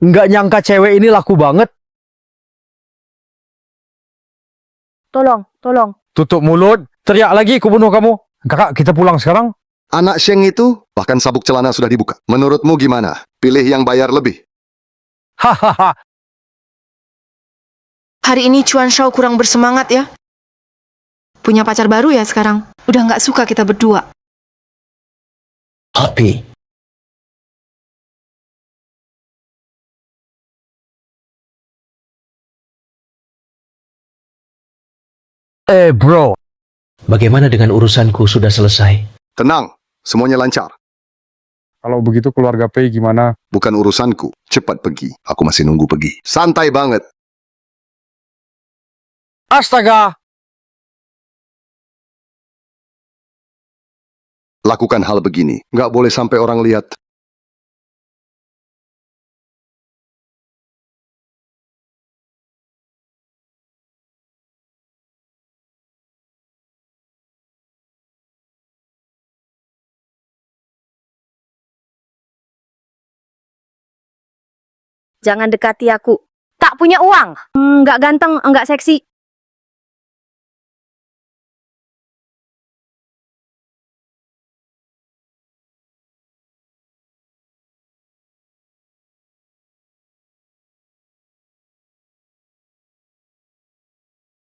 Nggak nyangka cewek ini laku banget. Tolong. Tutup mulut. Teriak lagi, aku bunuh kamu. Kakak, kita pulang sekarang. Anak Sheng itu, bahkan sabuk celana sudah dibuka. Menurutmu gimana? Pilih yang bayar lebih. Hahaha. Hari ini Chuan Shao kurang bersemangat ya. Punya pacar baru ya sekarang. Udah nggak suka kita berdua. Api. Bro. Bagaimana dengan urusanku sudah selesai? Tenang, semuanya lancar. Kalau begitu keluarga Pei gimana? Bukan urusanku. Cepat pergi. Aku masih nunggu pergi. Santai banget. Astaga. Lakukan hal begini. Nggak boleh sampai orang lihat. Jangan dekati aku. Tak punya uang. Nggak ganteng, nggak seksi.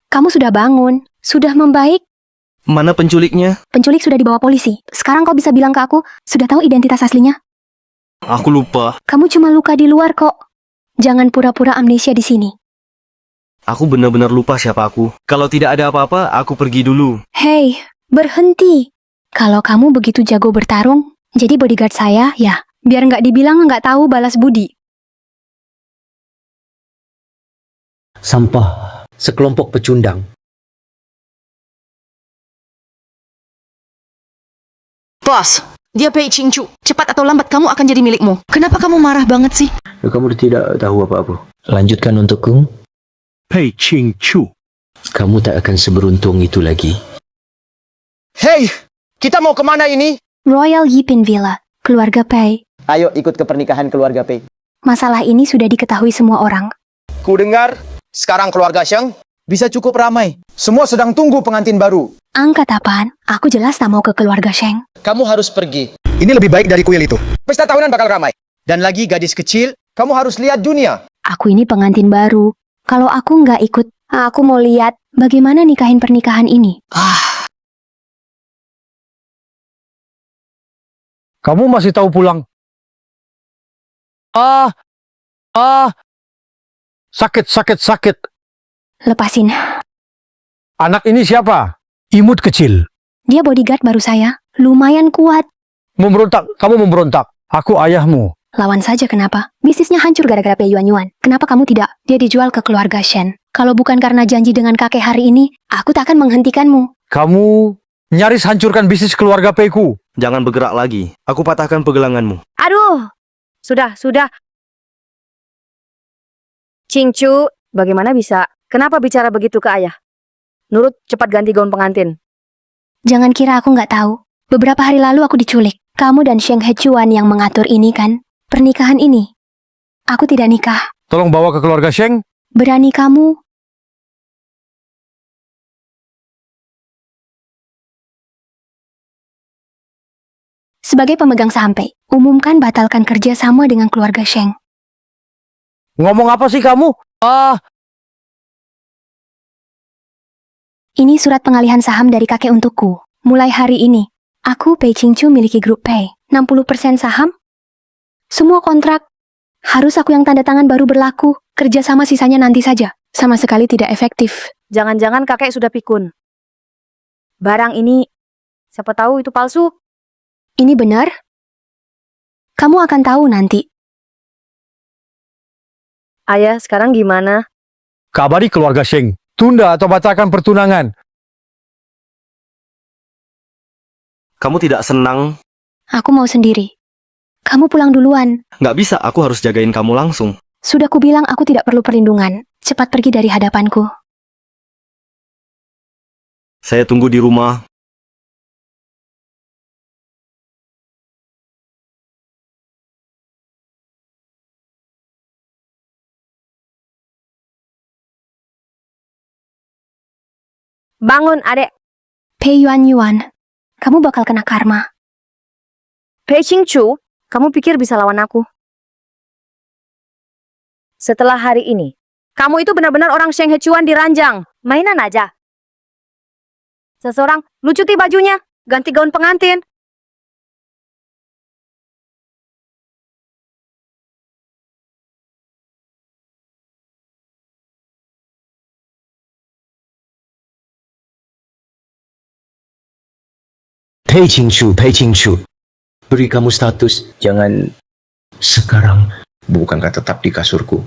Kamu sudah bangun, sudah membaik. Mana penculiknya? Penculik sudah dibawa polisi. Sekarang kau bisa bilang ke aku, sudah tahu identitas aslinya? Aku lupa. Kamu cuma luka di luar kok. Jangan pura-pura amnesia di sini. Aku benar-benar lupa siapa aku. Kalau tidak ada apa-apa, aku pergi dulu. Hei, berhenti. Kalau kamu begitu jago bertarung, jadi bodyguard saya, ya. Biar nggak dibilang nggak tahu balas budi. Sampah. Sekelompok pecundang. Bos, dia Pei Qingchu. Cepat atau lambat kamu akan jadi milikmu. Kenapa kamu marah banget sih? Kamu tidak tahu apa-apa. Lanjutkan untukku. Pei Qingchu. Kamu tak akan seberuntung itu lagi. Hei, kita mau kemana ini? Royal Yipin Villa, keluarga Pei. Ayo ikut ke pernikahan keluarga Pei. Masalah ini sudah diketahui semua orang. Ku dengar, sekarang keluarga Sheng bisa cukup ramai. Semua sedang tunggu pengantin baru. Angkat apaan? Aku jelas tak mau ke keluarga Sheng. Kamu harus pergi. Ini lebih baik dari kuil itu. Pesta tahunan bakal ramai. Dan lagi gadis kecil, kamu harus lihat dunia. Aku ini pengantin baru. Kalau aku nggak ikut, aku mau lihat bagaimana nikahin pernikahan ini. Kamu masih tahu pulang? Sakit. Lepasin. Anak ini siapa? Imut kecil. Dia bodyguard baru saya. Lumayan kuat. Kamu memberontak. Aku ayahmu. Lawan saja kenapa? Bisnisnya hancur gara-gara Pei Yuan. Kenapa kamu tidak? Dia dijual ke keluarga Shen. Kalau bukan karena janji dengan kakek hari ini, aku tak akan menghentikanmu. Kamu nyaris hancurkan bisnis keluarga Peiku. Jangan bergerak lagi. Aku patahkan pegelanganmu. Aduh! Sudah. Qingchu, bagaimana bisa? Kenapa bicara begitu ke ayah? Nurut, cepat ganti gaun pengantin. Jangan kira aku nggak tahu. Beberapa hari lalu aku diculik. Kamu dan Sheng Hechuan yang mengatur ini kan? Pernikahan ini. Aku tidak nikah. Tolong bawa ke keluarga Sheng. Berani kamu? Sebagai pemegang saham Pei, umumkan batalkan kerja sama dengan keluarga Sheng. Ngomong apa sih kamu? Ini surat pengalihan saham dari kakek untukku. Mulai hari ini, aku Pei Qingchu miliki grup Pei. 60% saham? Semua kontrak. Harus aku yang tanda tangan baru berlaku. Kerja sama sisanya nanti saja. Sama sekali tidak efektif. Jangan-jangan kakek sudah pikun. Barang ini, siapa tahu itu palsu. Ini benar? Kamu akan tahu nanti. Ayah, sekarang gimana? Kabari keluarga Sheng. Tunda atau batalkan pertunangan. Kamu tidak senang? Aku mau sendiri. Kamu pulang duluan. Nggak bisa, aku harus jagain kamu langsung. Sudah kubilang aku tidak perlu perlindungan. Cepat pergi dari hadapanku. Saya tunggu di rumah. Bangun, adek. Pei Yuan Yuan, kamu bakal kena karma. Pei Qingchu, kamu pikir bisa lawan aku? Setelah hari ini, kamu itu benar-benar orang Sheng Hechuan diranjang. Mainan aja. Seseorang, lucuti bajunya, ganti gaun pengantin. Pei Qingchu, Pei Qingchu. Beri kamu status. Jangan sekarang. Bukankah tetap di kasurku?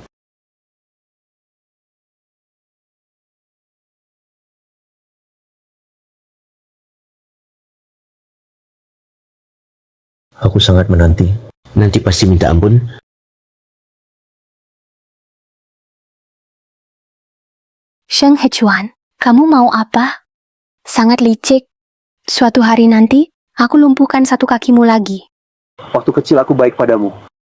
Aku sangat menanti. Nanti pasti minta ampun. Sheng Hechuan, kamu mau apa? Sangat licik. Suatu hari nanti, aku lumpuhkan satu kakimu lagi. Waktu kecil aku baik padamu.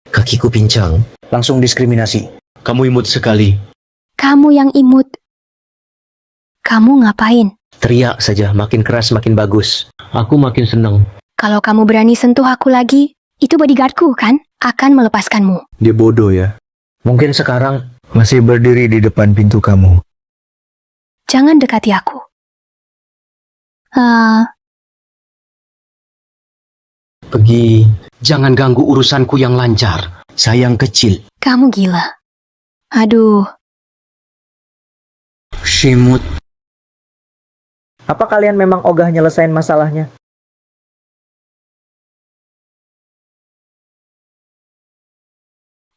Kakiku pincang. Langsung diskriminasi. Kamu imut sekali. Kamu yang imut. Kamu ngapain? Teriak saja, makin keras makin bagus. Aku makin senang. Kalau kamu berani sentuh aku lagi, itu bodyguardku kan? Akan melepaskanmu. Dia bodoh ya. Mungkin sekarang Masih berdiri di depan pintu kamu. Jangan dekati aku. pergi. Jangan ganggu urusanku yang lancar. Sayang kecil. Kamu gila. Aduh. Shimut. Apa kalian memang ogah nyelesain masalahnya?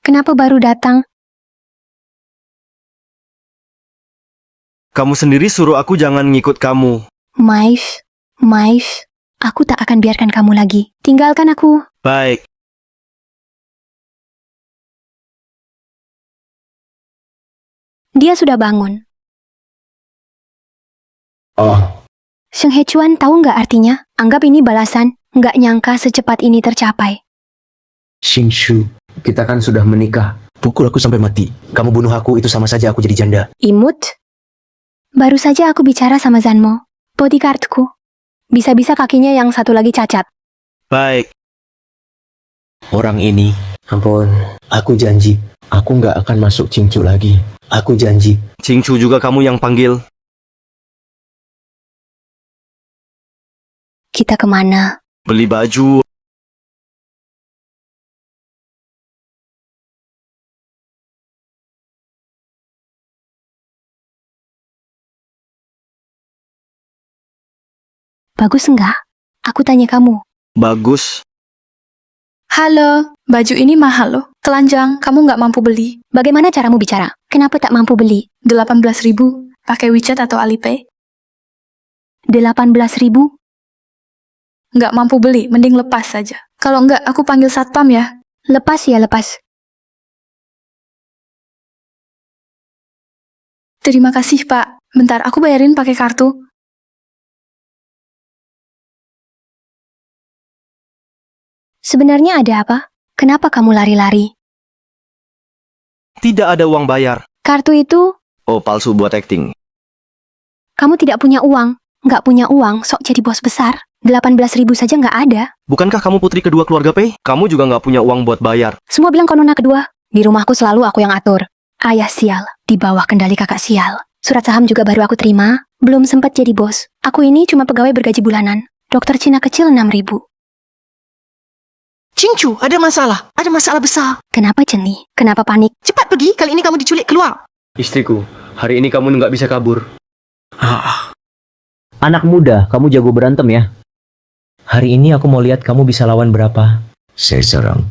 Kenapa baru datang? Kamu sendiri suruh aku jangan ngikut kamu. Maif, aku tak akan biarkan kamu lagi. Tinggalkan aku. Baik. Dia sudah bangun. Oh, Sheng Hechuan tahu nggak artinya? Anggap ini balasan. Nggak nyangka secepat ini tercapai. Shinshu, kita kan sudah menikah. Pukul aku sampai mati. Kamu bunuh aku, itu sama saja aku jadi janda. Imut? Baru saja aku bicara sama Zanmo. Bodyguardku. Bisa-bisa kakinya yang satu lagi cacat. Baik. Orang ini, ampun, aku janji. Aku nggak akan masuk Cingcu lagi. Aku janji. Cingcu juga kamu yang panggil. Kita kemana? Beli baju. Bagus enggak? Aku tanya kamu. Bagus. Halo, baju ini mahal loh. Telanjang, kamu nggak mampu beli. Bagaimana caramu bicara? Kenapa tak mampu beli? 18.000, pakai WeChat atau Alipay. 18.000? Nggak mampu beli, mending lepas saja. Kalau nggak, aku panggil satpam ya. Lepas ya lepas. Terima kasih, Pak. Bentar, aku bayarin pakai kartu. Sebenarnya ada apa? Kenapa kamu lari-lari? Tidak ada uang bayar. Kartu itu, Oh, palsu buat acting. kamu tidak punya uang. Nggak punya uang, sok jadi bos besar. 18.000 saja nggak ada. Bukankah kamu putri kedua keluarga Pei? Kamu juga nggak punya uang buat bayar. Semua bilang kau nona kedua. Di rumahku selalu aku yang atur. Ayah sial, di bawah kendali kakak sial. Surat saham juga baru aku terima. Belum sempat jadi bos. Aku ini cuma pegawai bergaji bulanan. Dokter Cina kecil 6.000. Cingcu, ada masalah. Ada masalah besar. Kenapa Ceni? Kenapa panik? Cepat pergi, kali ini kamu diculik, keluar. Istriku, hari ini kamu nggak bisa kabur. Anak muda, kamu jago berantem ya? Hari ini aku mau lihat kamu bisa lawan berapa. Saya serang.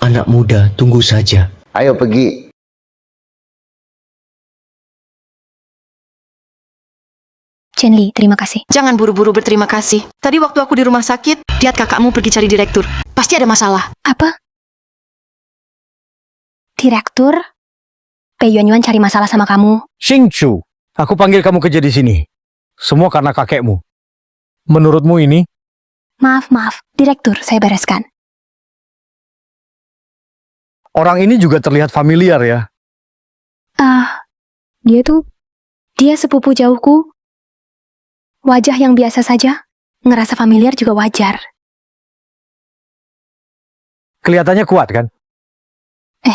Anak muda, tunggu saja. Ayo pergi. Chen Li, terima kasih. Jangan buru-buru berterima kasih. Tadi waktu aku di rumah sakit, lihat kakakmu pergi cari direktur. Pasti Pasti ada masalah. Apa? Direktur? Pei Yuan cari masalah sama kamu. Xingchu, aku panggil kamu kerja di sini. Semua karena kakekmu. Menurutmu ini? Maaf. Direktur, saya bereskan. Orang ini juga terlihat familiar ya. Dia sepupu jauhku. Wajah yang biasa saja. Ngerasa familiar juga wajar. Kelihatannya kuat kan?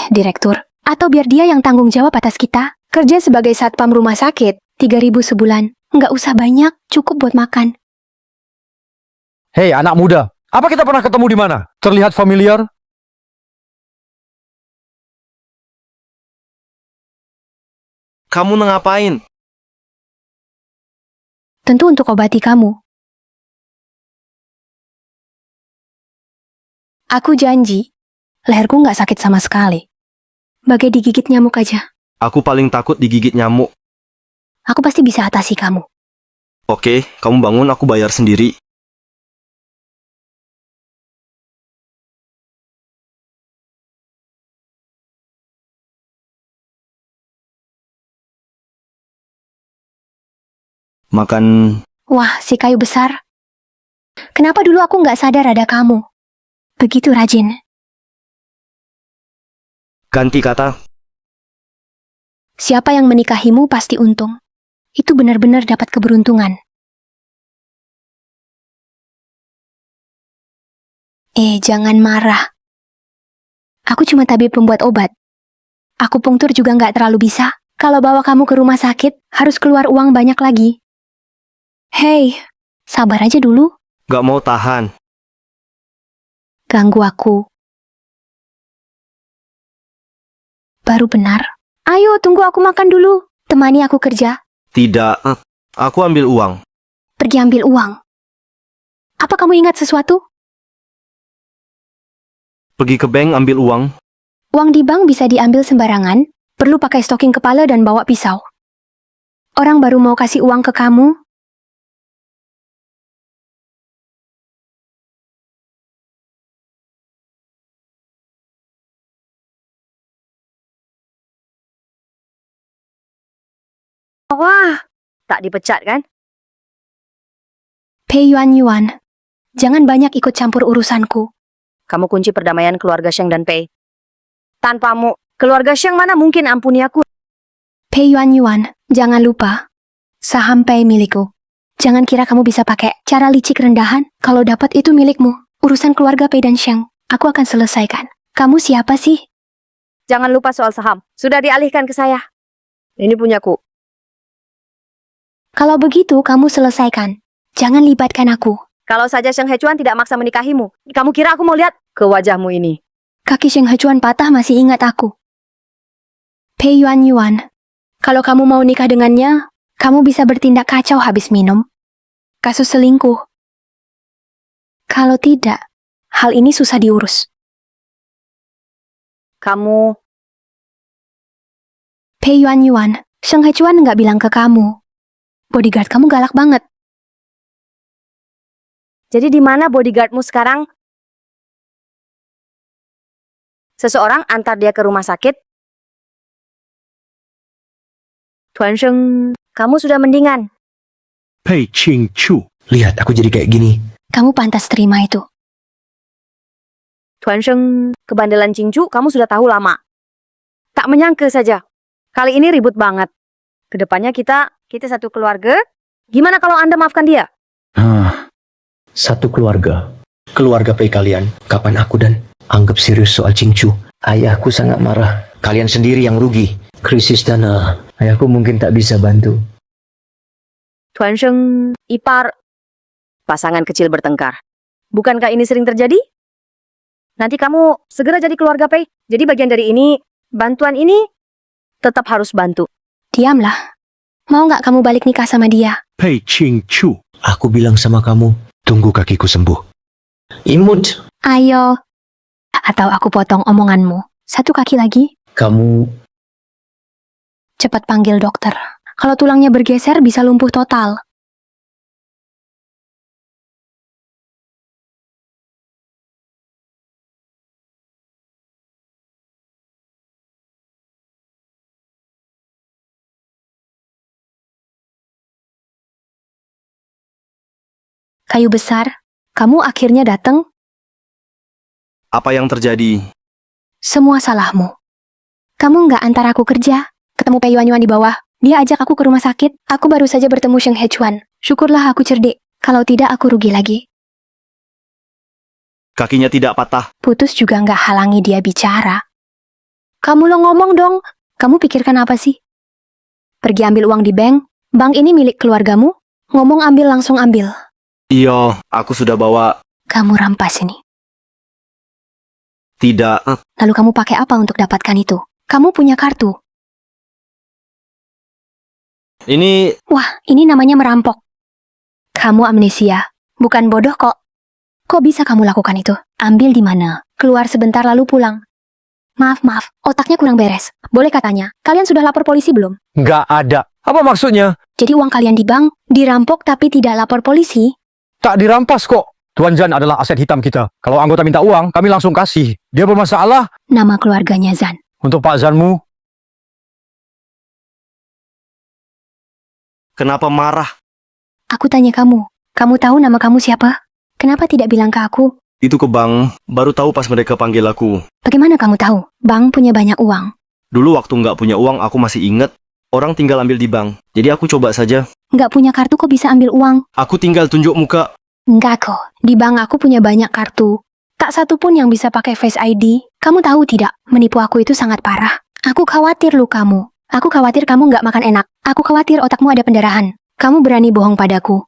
Direktur. Atau biar dia yang tanggung jawab atas kita. Kerja sebagai satpam rumah sakit. 3.000 sebulan. Nggak usah banyak. Cukup buat makan. Hei anak muda, apa kita pernah ketemu di mana? Terlihat familiar? Kamu ngapain? Tentu untuk obati kamu. Aku janji, leherku nggak sakit sama sekali. Bagai digigit nyamuk aja. Aku paling takut digigit nyamuk. Aku pasti bisa atasi kamu. Oke, kamu bangun, aku bayar sendiri. Makan. Wah, si kayu besar. Kenapa dulu aku nggak sadar ada kamu? Begitu rajin. Ganti kata. Siapa yang menikahimu pasti untung. Itu benar-benar dapat keberuntungan. Jangan marah. Aku cuma tabib pembuat obat. Aku pungtur juga nggak terlalu bisa. Kalau bawa kamu ke rumah sakit, harus keluar uang banyak lagi. Hei, sabar aja dulu. Gak mau tahan. Ganggu aku. Baru benar. Ayo, tunggu aku makan dulu. Temani aku kerja. Tidak, aku ambil uang. Pergi ambil uang. Apa kamu ingat sesuatu? Pergi ke bank ambil uang. Uang di bank bisa diambil sembarangan. Perlu pakai stocking kepala dan bawa pisau. Orang baru mau kasih uang ke kamu. Wah, tak dipecat kan? Pei Yuan, jangan banyak ikut campur urusanku. Kamu kunci perdamaian keluarga Sheng dan Pei. Tanpamu, keluarga Sheng mana mungkin ampuni aku? Pei Yuan, jangan lupa. Saham Pei milikku. Jangan kira kamu bisa pakai cara licik rendahan. Kalau dapat itu milikmu. Urusan keluarga Pei dan Sheng, aku akan selesaikan. Kamu siapa sih? Jangan lupa soal saham. Sudah dialihkan ke saya. Ini punyaku. Kalau begitu, kamu selesaikan. Jangan libatkan aku. Kalau saja Sheng Hechuan tidak maksa menikahimu, kamu kira aku mau lihat ke wajahmu ini? Kaki Sheng Hechuan patah masih ingat aku. Pei Yuan, kalau kamu mau nikah dengannya, kamu bisa bertindak kacau habis minum. Kasus selingkuh. Kalau tidak, hal ini susah diurus. Kamu... Pei Yuan, Sheng Hechuan nggak bilang ke kamu. Bodyguard kamu galak banget. Jadi di mana bodyguardmu sekarang? Seseorang antar dia ke rumah sakit. Tuan Sheng, kamu sudah mendingan. Pei Qingchu. Lihat, aku jadi kayak gini. Kamu pantas terima itu. Tuan Sheng, kebandelan Cingcu kamu sudah tahu lama. Tak menyangka saja. Kali ini ribut banget. Kedepannya kita satu keluarga. Gimana kalau Anda maafkan dia? Satu keluarga. Keluarga Pei kalian. Kapan aku dan anggap serius soal Qingchu? Ayahku sangat marah. Kalian sendiri yang rugi. Krisis dana. Ayahku mungkin tak bisa bantu. Tuan Sheng, ipar pasangan kecil bertengkar. Bukankah ini sering terjadi? Nanti kamu segera jadi keluarga Pei. Jadi bagian dari ini, bantuan ini tetap harus bantu. Diamlah. Mau nggak kamu balik nikah sama dia? Pei Qingchu. Aku bilang sama kamu, tunggu kakiku sembuh. Imut. Ayo. Atau aku potong omonganmu. Satu kaki lagi. Kamu... Cepat panggil dokter. Kalau tulangnya bergeser bisa lumpuh total. Kayu besar, kamu akhirnya datang, Apa yang terjadi? semua salahmu. Kamu nggak antar aku kerja, ketemu Pei Yuan di bawah. Dia ajak aku ke rumah sakit, aku baru saja bertemu Sheng He Chuan. Syukurlah aku cerdik, kalau tidak aku rugi lagi. Kakinya tidak patah. Putus juga nggak halangi dia bicara. Kamu lo ngomong dong, kamu pikirkan apa sih? Pergi ambil uang di bank ini milik keluargamu, ngomong ambil langsung ambil. Iya, aku sudah bawa. Kamu rampas ini. Tidak. Lalu kamu pakai apa untuk dapatkan itu? Kamu punya kartu. Ini Wah, ini namanya merampok. Kamu amnesia, bukan bodoh kok. Kok bisa kamu lakukan itu? Ambil di mana? Keluar sebentar lalu pulang. Maaf, otaknya kurang beres. Boleh katanya, kalian sudah lapor polisi belum? Nggak ada. Apa maksudnya? Jadi uang kalian di bank dirampok tapi tidak lapor polisi? Tak dirampas kok. Tuan Zan adalah aset hitam kita. Kalau anggota minta uang, kami langsung kasih. Dia bermasalah. Nama keluarganya Zan. Untuk Pak Zanmu, kenapa marah? Aku tanya kamu tahu nama kamu siapa? Kenapa tidak bilang ke aku? Itu ke bank, baru tahu pas mereka panggil aku. Bagaimana kamu tahu? Bank punya banyak uang. Dulu waktu nggak punya uang, aku masih inget. Orang tinggal ambil di bank. Jadi aku coba saja. Nggak punya kartu kok bisa ambil uang? Aku tinggal tunjuk muka. Enggak kok, di bank aku punya banyak kartu. Tak satu pun yang bisa pakai Face ID. Kamu tahu tidak, menipu aku itu sangat parah. Aku khawatir lu kamu. Aku khawatir kamu nggak makan enak. Aku khawatir otakmu ada pendarahan. Kamu berani bohong padaku.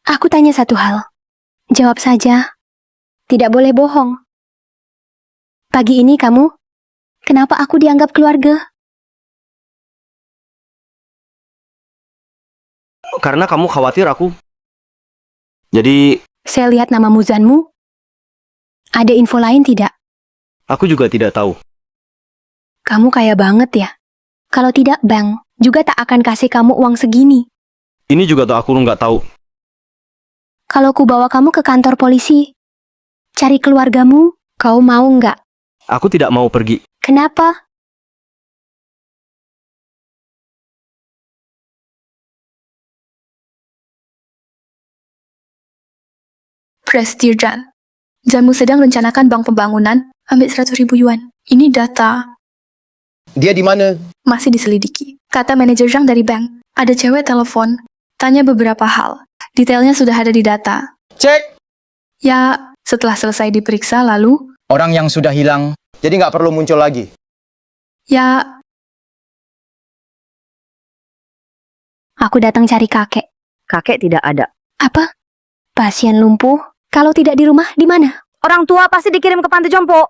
Aku tanya satu hal. Jawab saja. Tidak boleh bohong. Pagi ini kamu, kenapa aku dianggap keluarga? Karena kamu khawatir aku. Jadi, Saya lihat nama Muzanmu. Ada info lain tidak? aku juga tidak tahu. Kamu kaya banget ya. Kalau tidak bank, juga tak akan kasih kamu uang segini. Ini juga tuh aku nggak tahu. Kalau ku bawa kamu ke kantor polisi, cari keluargamu, kau mau nggak? Aku tidak mau pergi. Kenapa? Prestige Jan. Janmu sedang rencanakan bank pembangunan, ambil 100.000 yuan. Ini data, Dia di mana? masih diselidiki. Kata manajer Zhang dari bank, ada cewek telepon, tanya beberapa hal. Detailnya sudah ada di data. Cek. Ya, setelah selesai diperiksa lalu, Orang yang sudah hilang, jadi nggak perlu muncul lagi. ya, Aku datang cari kakek. Kakek tidak ada. Apa? Pasien lumpuh? Kalau tidak di rumah, di mana? Orang tua pasti dikirim ke panti jompo.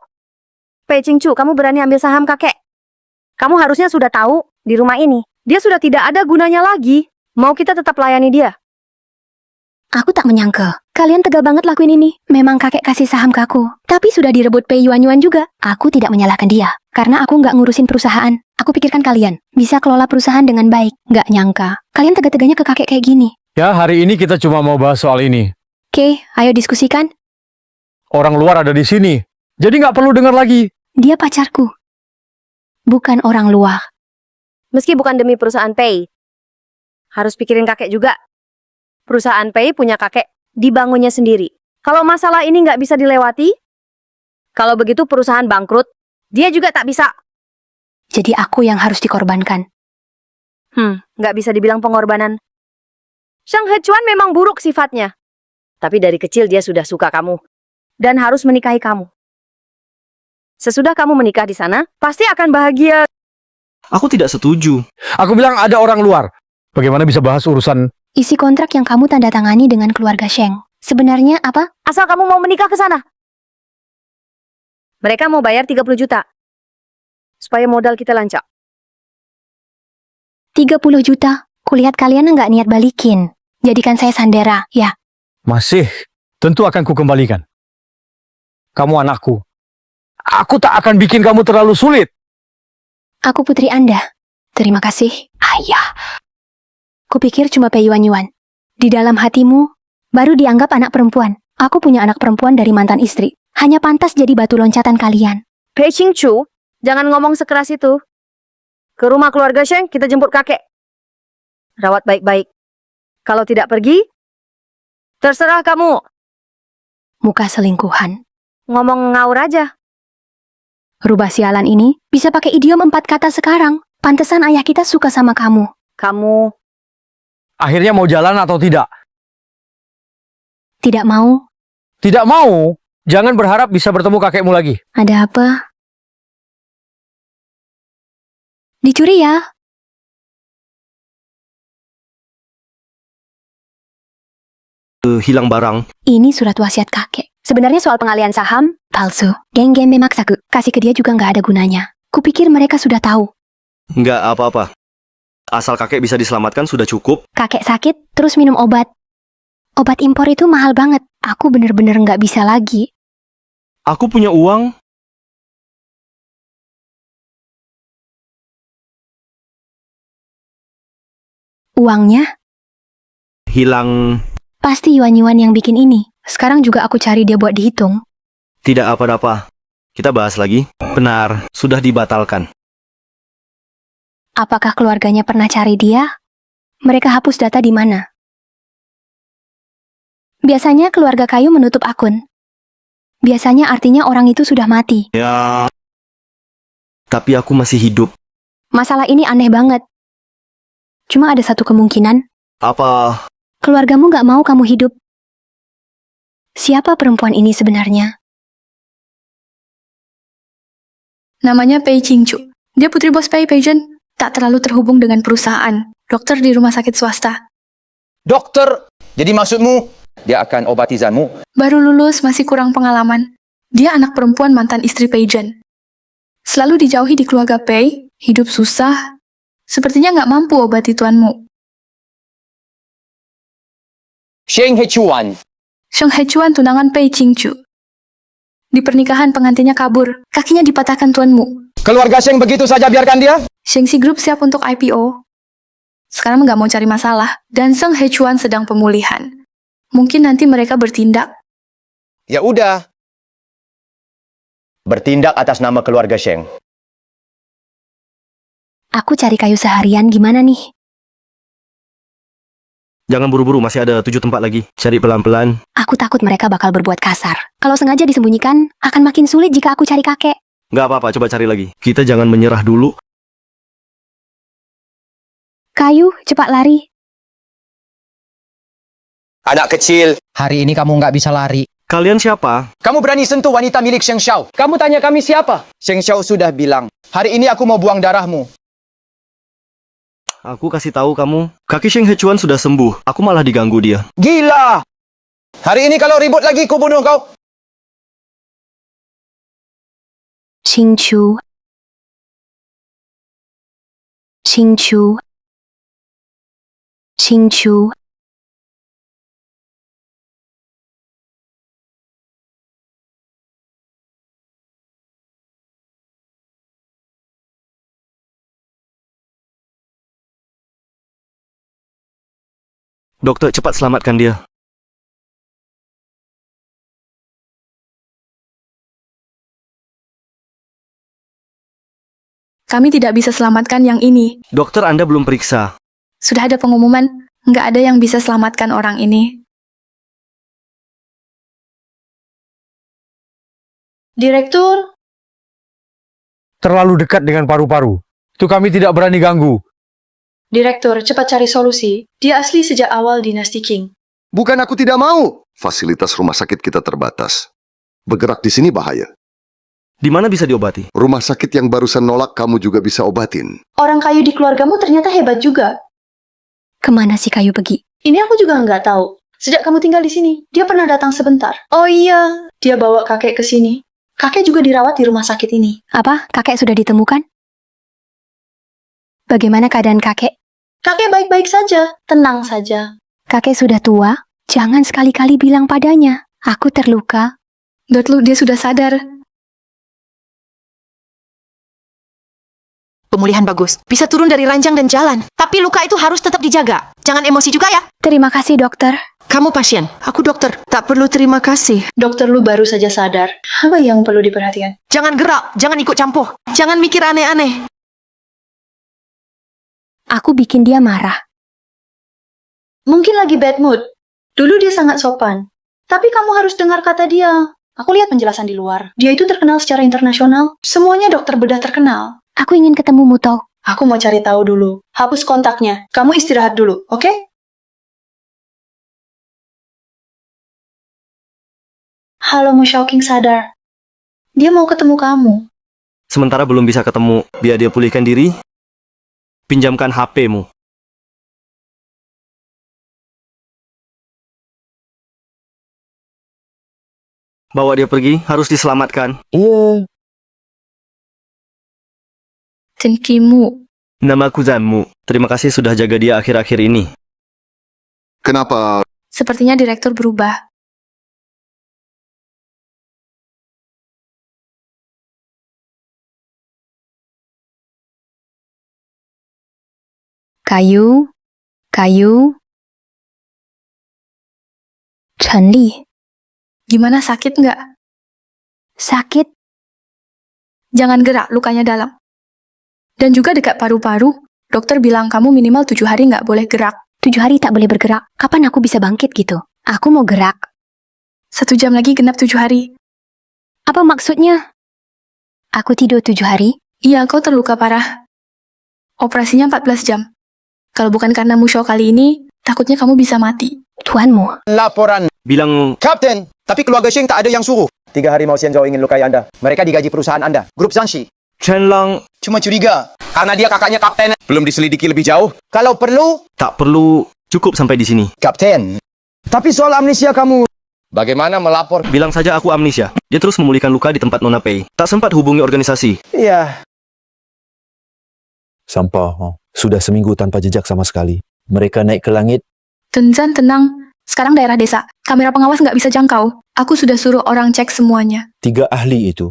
Pei Qingchu, kamu berani ambil saham kakek? Kamu harusnya sudah tahu di rumah ini. Dia sudah tidak ada gunanya lagi. Mau kita tetap layani dia? Aku tak menyangka. Kalian tega banget lakuin ini. Memang kakek kasih saham ke aku. Tapi sudah direbut Pei Yuan juga. Aku tidak menyalahkan dia. Karena aku nggak ngurusin perusahaan. Aku pikirkan kalian bisa kelola perusahaan dengan baik. Nggak nyangka. Kalian tega-teganya ke kakek kayak gini. ya hari ini kita cuma mau bahas soal ini. Oke, ayo diskusikan. Orang luar ada di sini. Jadi nggak perlu dengar lagi. Dia pacarku. Bukan orang luar. Meski bukan demi perusahaan Pei. Harus pikirin kakek juga. Perusahaan Pei punya kakek, dibangunnya sendiri. Kalau masalah ini nggak bisa dilewati, kalau begitu perusahaan bangkrut, dia juga tak bisa. Jadi aku yang harus dikorbankan. Nggak bisa dibilang pengorbanan. Shang He Chuan memang buruk sifatnya. Tapi dari kecil dia sudah suka kamu. Dan harus menikahi kamu. Sesudah kamu menikah di sana, pasti akan bahagia. Aku tidak setuju. Aku bilang ada orang luar. Bagaimana bisa bahas urusan... Isi kontrak yang kamu tanda tangani dengan keluarga Sheng. Sebenarnya apa? Asal kamu mau menikah ke sana. Mereka mau bayar 30 juta. Supaya modal kita lancar. 30 juta. Kulihat kalian nggak niat balikin. Jadikan saya sandera, ya. Masih, tentu akan kukembalikan. Kamu anakku. Aku tak akan bikin kamu terlalu sulit. Aku putri Anda. Terima kasih, ayah. Kupikir cuma Pei Yuan. Di dalam hatimu, baru dianggap anak perempuan. Aku punya anak perempuan dari mantan istri. Hanya pantas jadi batu loncatan kalian. Pei Qingchu, jangan ngomong sekeras itu. Ke rumah keluarga Sheng, kita jemput kakek. Rawat baik-baik. Kalau tidak pergi, terserah kamu. Muka selingkuhan. Ngomong ngaur aja. Rubah sialan ini bisa pakai idiom 4 kata sekarang. Pantesan ayah kita suka sama kamu. Kamu Akhirnya mau jalan atau tidak? Tidak mau? Tidak mau? Jangan berharap bisa bertemu kakekmu lagi. Ada apa? Dicuri ya? Hilang barang. Ini surat wasiat kakek. Sebenarnya soal pengalian saham, palsu. Geng-geng memaksaku. Kasih ke dia juga nggak ada gunanya. Kupikir mereka sudah tahu. Nggak apa-apa. Asal kakek bisa diselamatkan sudah cukup. Kakek sakit, terus minum obat. Obat impor itu mahal banget. Aku bener-bener nggak bisa lagi. Aku punya uang. Uangnya? Hilang. Pasti Yuan-Yuan yang bikin ini. Sekarang juga aku cari dia buat dihitung. Tidak apa-apa. Kita bahas lagi. Benar, sudah dibatalkan. Apakah keluarganya pernah cari dia? Mereka hapus data di mana? Biasanya keluarga kayu menutup akun. Biasanya artinya orang itu sudah mati. Ya. Tapi aku masih hidup. Masalah ini aneh banget. Cuma ada satu kemungkinan. Apa? Keluargamu nggak mau kamu hidup. Siapa perempuan ini sebenarnya? Namanya Pei Qingchu. Dia putri bos Pei Peijen. Tak terlalu terhubung dengan perusahaan. Dokter di rumah sakit swasta. Dokter, jadi maksudmu dia akan obati Zanmu? Baru lulus, masih kurang pengalaman. Dia anak perempuan mantan istri Peijen. Selalu dijauhi di keluarga Pei, hidup susah. Sepertinya nggak mampu obati tuanmu. Sheng Hechuan. Sheng Hechuan tunangan Pei Qingchu. Di pernikahan pengantinnya kabur, kakinya dipatahkan tuanmu. Keluarga Sheng begitu saja biarkan dia? Shengxi Group siap untuk IPO. Sekarang nggak mau cari masalah, dan Sheng Hechuan sedang pemulihan. Mungkin nanti mereka bertindak. Ya udah. Bertindak atas nama keluarga Sheng. Aku cari kayu seharian gimana nih? Jangan buru-buru, masih ada 7 tempat lagi. Cari pelan-pelan. Aku takut mereka bakal berbuat kasar. Kalau sengaja disembunyikan, akan makin sulit jika aku cari kakek. Nggak apa-apa, coba cari lagi. Kita jangan menyerah dulu. Kayu, cepat lari. Anak kecil, hari ini kamu nggak bisa lari. Kalian siapa? Kamu berani sentuh wanita milik Sheng Xiao. Kamu tanya kami siapa? Sheng Xiao sudah bilang, hari ini aku mau buang darahmu. Aku kasih tahu kamu. Kaki Sheng Hechuan sudah sembuh. Aku malah diganggu dia. Gila! Hari ini kalau ribut lagi, ku bunuh kau. Qingchu. Qingchu. Qingchu. Dokter, cepat selamatkan dia. Kami tidak bisa selamatkan yang ini. Dokter, Anda belum periksa. Sudah ada pengumuman, nggak ada yang bisa selamatkan orang ini. Direktur, Terlalu dekat dengan paru-paru. Itu kami tidak berani ganggu. Direktur, cepat cari solusi. Dia asli sejak awal dinasti Qing. Bukan aku tidak mau. Fasilitas rumah sakit kita terbatas. Bergerak di sini bahaya. Di mana bisa diobati? Rumah sakit yang barusan nolak kamu juga bisa obatin. Orang kayu di keluargamu ternyata hebat juga. Kemana si kayu pergi? Ini aku juga nggak tahu. Sejak kamu tinggal di sini, dia pernah datang sebentar. Oh iya, dia bawa kakek ke sini. Kakek juga dirawat di rumah sakit ini. Apa? Kakek sudah ditemukan? Bagaimana keadaan kakek? Kakek baik-baik saja, tenang saja. Kakek sudah tua? Jangan sekali-kali bilang padanya. Aku terluka. Dotlu, dia sudah sadar. Pemulihan bagus. Bisa turun dari ranjang dan jalan. Tapi luka itu harus tetap dijaga. Jangan emosi juga ya. Terima kasih, dokter. Kamu pasien, aku dokter. Tak perlu terima kasih. Dokter Lu baru saja sadar. Apa yang perlu diperhatikan? Jangan gerak, jangan ikut campur. Jangan mikir aneh-aneh. Aku bikin dia marah. Mungkin lagi bad mood. Dulu dia sangat sopan. Tapi kamu harus dengar kata dia. Aku lihat penjelasan di luar. Dia itu terkenal secara internasional. Semuanya dokter bedah terkenal. Aku ingin ketemu Muto. Aku mau cari tahu dulu. Hapus kontaknya. Kamu istirahat dulu, oke? Halo, Mu Shaoqing sadar. Dia mau ketemu kamu. Sementara belum bisa ketemu, biar dia pulihkan diri. Pinjamkan HP-mu. Bawa dia pergi, harus diselamatkan. Iya. Tenkimu. Namaku Zanmu. Terima kasih sudah jaga dia akhir-akhir ini. Kenapa Sepertinya direktur berubah. Kayu. Chen Li. Gimana, sakit nggak? Sakit. Jangan gerak, lukanya dalam. Dan juga dekat paru-paru, dokter bilang kamu minimal 7 hari nggak boleh gerak. 7 hari tak boleh bergerak. Kapan aku bisa bangkit gitu? Aku mau gerak. 1 jam lagi genap 7 hari. Apa maksudnya? Aku tidur 7 hari? Iya, kau terluka parah. Operasinya 14 jam. Kalau bukan karena Musho kali ini, takutnya kamu bisa mati. Tuanmu. Laporan. Bilang, Kapten, tapi keluarga Sheng tak ada yang suruh. 3 hari Mao Xianzhou ingin lukai Anda. Mereka digaji perusahaan Anda. Grup Zanshi. Chen Lang, Cuma curiga. Karena dia kakaknya kapten. Belum diselidiki lebih jauh. Kalau perlu, tak perlu, cukup sampai di sini. kapten. Tapi soal amnesia kamu. Bagaimana melapor? Bilang saja aku amnesia. Dia terus memulihkan luka di tempat Nona Pei. Tak sempat hubungi organisasi. Iya. Sampah. Sudah seminggu tanpa jejak sama sekali. Mereka naik ke langit. Tenzan, tenang. Sekarang daerah desa. Kamera pengawas nggak bisa jangkau. Aku sudah suruh orang cek semuanya. 3 ahli itu.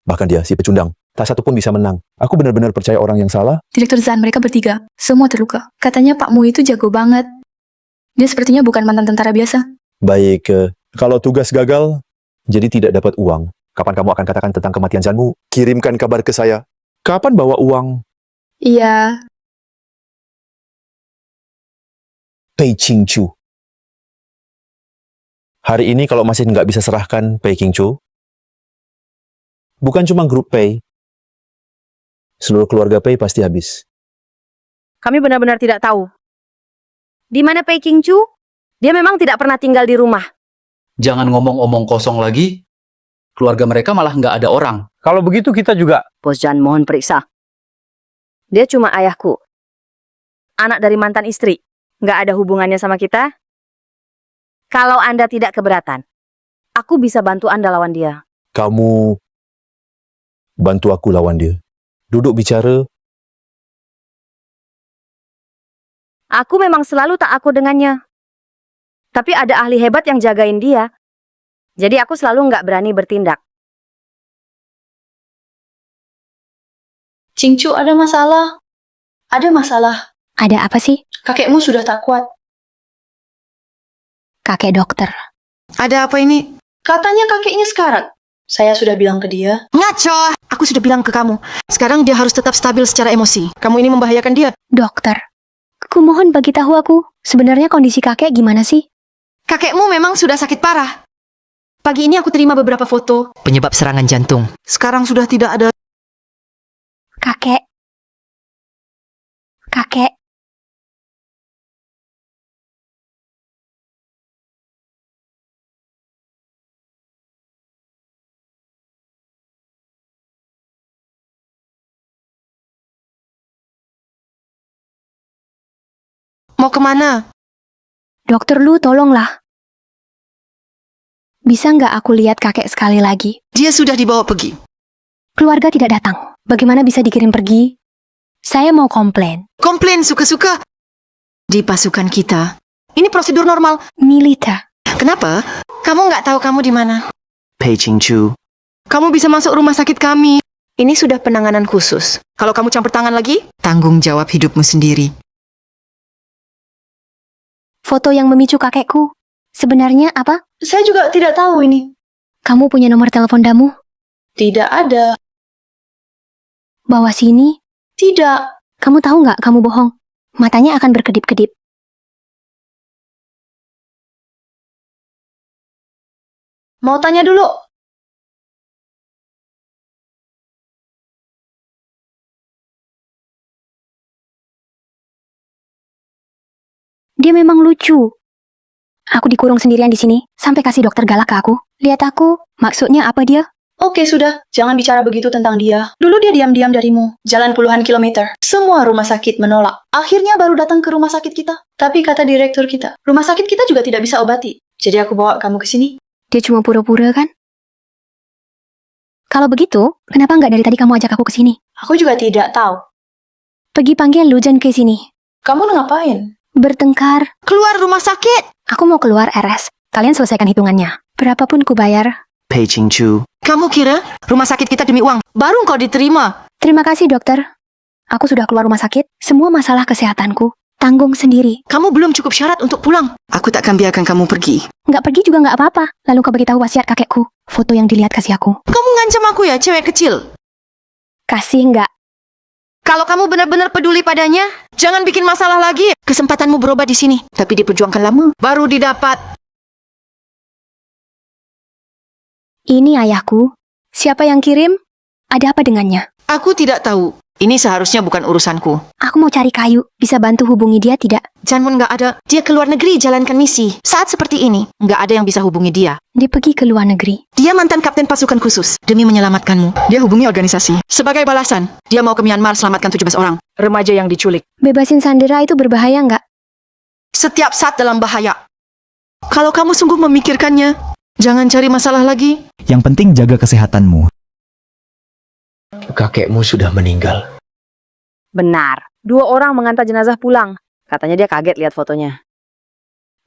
Bahkan dia, si pecundang. Tak satu pun bisa menang. Aku benar-benar percaya orang yang salah. Direktur Zan, mereka bertiga. Semua terluka. Katanya Pak Mu itu jago banget. Dia sepertinya bukan mantan tentara biasa. Baik, kalau tugas gagal, jadi tidak dapat uang. Kapan kamu akan katakan tentang kematian Zanmu? Kirimkan kabar ke saya. Kapan bawa uang? Iya. Pei Qingchu. Hari ini kalau masih nggak bisa serahkan Pei Qingchu, bukan cuma grup Pei, seluruh keluarga Pei pasti habis. Kami benar-benar tidak tahu. Di mana Pei Qingchu? Dia memang tidak pernah tinggal di rumah. Jangan ngomong-omong kosong lagi. Keluarga mereka malah nggak ada orang. Kalau begitu kita juga. Bos Jan, mohon periksa. Dia cuma ayahku. Anak dari mantan istri. Nggak ada hubungannya sama kita. Kalau Anda tidak keberatan, aku bisa bantu Anda lawan dia. Kamu bantu aku lawan dia. Duduk bicara. Aku memang selalu tak aku dengannya. Tapi ada ahli hebat yang jagain dia. Jadi aku selalu nggak berani bertindak. Qingchu, ada masalah. Ada masalah. Ada apa sih? Kakekmu sudah tak kuat. Kakek dokter. Ada apa ini? Katanya kakeknya sekarat. Saya sudah bilang ke dia. Ngaco! Aku sudah bilang ke kamu. Sekarang dia harus tetap stabil secara emosi. Kamu ini membahayakan dia. Dokter. Kumohon bagi tahu aku. Sebenarnya kondisi kakek gimana sih? Kakekmu memang sudah sakit parah. Pagi ini aku terima beberapa foto. Penyebab serangan jantung. Sekarang sudah tidak ada. Kakek. Kakek. Mau kemana? Dokter Lu, tolonglah. Bisa nggak aku lihat kakek sekali lagi? Dia sudah dibawa pergi. Keluarga tidak datang. Bagaimana bisa dikirim pergi? Saya mau komplain. Komplain suka-suka. Di pasukan kita. Ini prosedur normal. Militer. Kenapa? Kamu nggak tahu kamu di mana? Pei Qingchu. Kamu bisa masuk rumah sakit kami. Ini sudah penanganan khusus. Kalau kamu campur tangan lagi, tanggung jawab hidupmu sendiri. Foto yang memicu kakekku. Sebenarnya apa? Saya juga tidak tahu ini. Kamu punya nomor telepon Damu? Tidak ada. Bawa sini. Tidak. Kamu tahu nggak kamu bohong? Matanya akan berkedip-kedip. Mau tanya dulu. Dia memang lucu. Aku dikurung sendirian di sini, sampai kasih dokter galak ke aku. Lihat aku, maksudnya apa dia? Oke, sudah. Jangan bicara begitu tentang dia. Dulu dia diam-diam darimu. Jalan puluhan kilometer. Semua rumah sakit menolak. Akhirnya baru datang ke rumah sakit kita. Tapi kata direktur kita, rumah sakit kita juga tidak bisa obati. Jadi aku bawa kamu ke sini. Dia cuma pura-pura kan? Kalau begitu, kenapa nggak dari tadi kamu ajak aku ke sini? Aku juga tidak tahu. Pergi panggil Lujan ke sini. Kamu ngapain? Bertengkar. Keluar rumah sakit! Aku mau keluar RS. Kalian selesaikan hitungannya. Berapapun ku bayar. Pei Qingchu. Kamu kira rumah sakit kita demi uang? Baru kau diterima. Terima kasih dokter. Aku sudah keluar rumah sakit. Semua masalah kesehatanku tanggung sendiri. Kamu belum cukup syarat untuk pulang. Aku tak akan biarkan kamu pergi. Nggak pergi juga nggak apa-apa. Lalu kau beritahu wasiat kakekku. Foto yang dilihat kasih aku. Kamu ngancam aku ya, cewek kecil. Kasih nggak? Kalau kamu benar-benar peduli padanya, jangan bikin masalah lagi. Kesempatanmu berobat di sini, tapi diperjuangkan lama, baru didapat. Ini ayahku. Siapa yang kirim? Ada apa dengannya? Aku tidak tahu. Ini seharusnya bukan urusanku. Aku mau cari kayu. Bisa bantu hubungi dia tidak? Janmun nggak ada. Dia keluar negeri jalankan misi. Saat seperti ini, nggak ada yang bisa hubungi dia. Dia pergi ke luar negeri. Dia mantan kapten pasukan khusus. Demi menyelamatkanmu, dia hubungi organisasi. Sebagai balasan, dia mau ke Myanmar selamatkan 17 orang remaja yang diculik. Bebasin Sandera itu berbahaya nggak? Setiap saat dalam bahaya. Kalau kamu sungguh memikirkannya, jangan cari masalah lagi. Yang penting jaga kesehatanmu. Kakekmu sudah meninggal. Benar. 2 orang mengantar jenazah pulang. Katanya dia kaget lihat fotonya.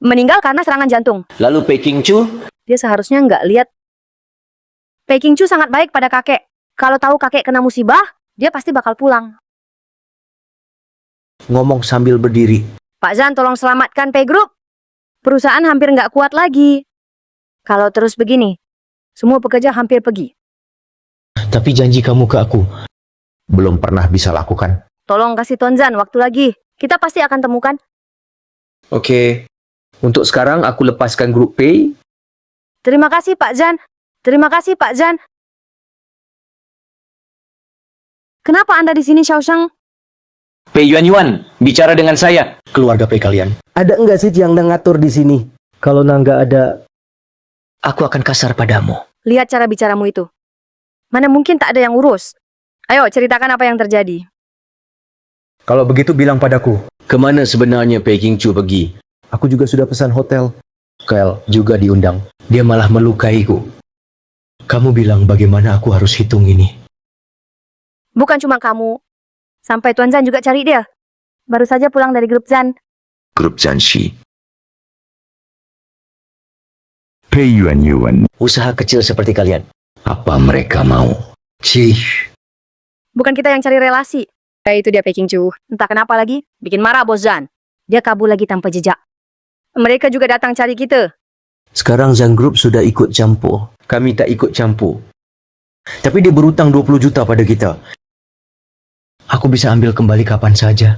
Meninggal karena serangan jantung. Lalu Pei Qingchu? Dia seharusnya nggak lihat. Pei Qingchu sangat baik pada kakek. Kalau tahu kakek kena musibah, dia pasti bakal pulang. Ngomong sambil berdiri. Pak Zan, tolong selamatkan Pei Group. Perusahaan hampir nggak kuat lagi. Kalau terus begini, semua pekerja hampir pergi. Tapi janji kamu ke aku, belum pernah bisa lakukan. Tolong kasih Tuan Zan waktu lagi. Kita pasti akan temukan. Oke. Untuk sekarang aku lepaskan grup Pei. Terima kasih Pak Zan. Terima kasih Pak Zan. Kenapa Anda di sini, Xiaosheng? Pei Yuan, bicara dengan saya. Keluarga Pei kalian. Ada enggak sih yang ngatur di sini? Kalau nggak ada, aku akan kasar padamu. Lihat cara bicaramu itu. Mana mungkin tak ada yang urus. Ayo, ceritakan apa yang terjadi. Kalau begitu bilang padaku. Kemana sebenarnya Pei Qingchu pergi? Aku juga sudah pesan hotel. Kel juga diundang. Dia malah melukaiku. Kamu bilang bagaimana aku harus hitung ini? Bukan cuma kamu. Sampai Tuan Zan juga cari dia. Baru saja pulang dari grup Zan. Grup Janshi. Pei Yuan. Usaha kecil seperti kalian. Apa mereka mau? Cih. Bukan kita yang cari relasi. Itu dia Pei Qingchu. Entah kenapa lagi. Bikin marah Bos Zan. Dia kabur lagi tanpa jejak. Mereka juga datang cari kita. Sekarang Zan Group sudah ikut campur. Kami tak ikut campur. Tapi dia berutang 20 juta pada kita. Aku bisa ambil kembali kapan saja.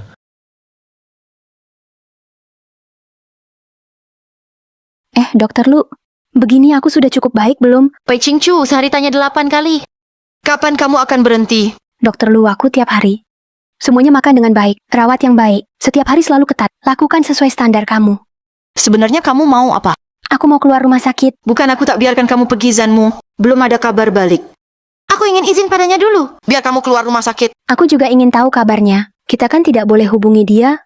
Dokter Lu. Begini aku sudah cukup baik belum? Pei Qingchu, sehari tanya 8 kali. Kapan kamu akan berhenti? Dokter Lu, aku tiap hari. Semuanya makan dengan baik, rawat yang baik. Setiap hari selalu ketat. Lakukan sesuai standar kamu. Sebenarnya kamu mau apa? Aku mau keluar rumah sakit. Bukan aku tak biarkan kamu pergi, Zanmu. Belum ada kabar balik. Aku ingin izin padanya dulu, biar kamu keluar rumah sakit. Aku juga ingin tahu kabarnya. Kita kan tidak boleh hubungi dia.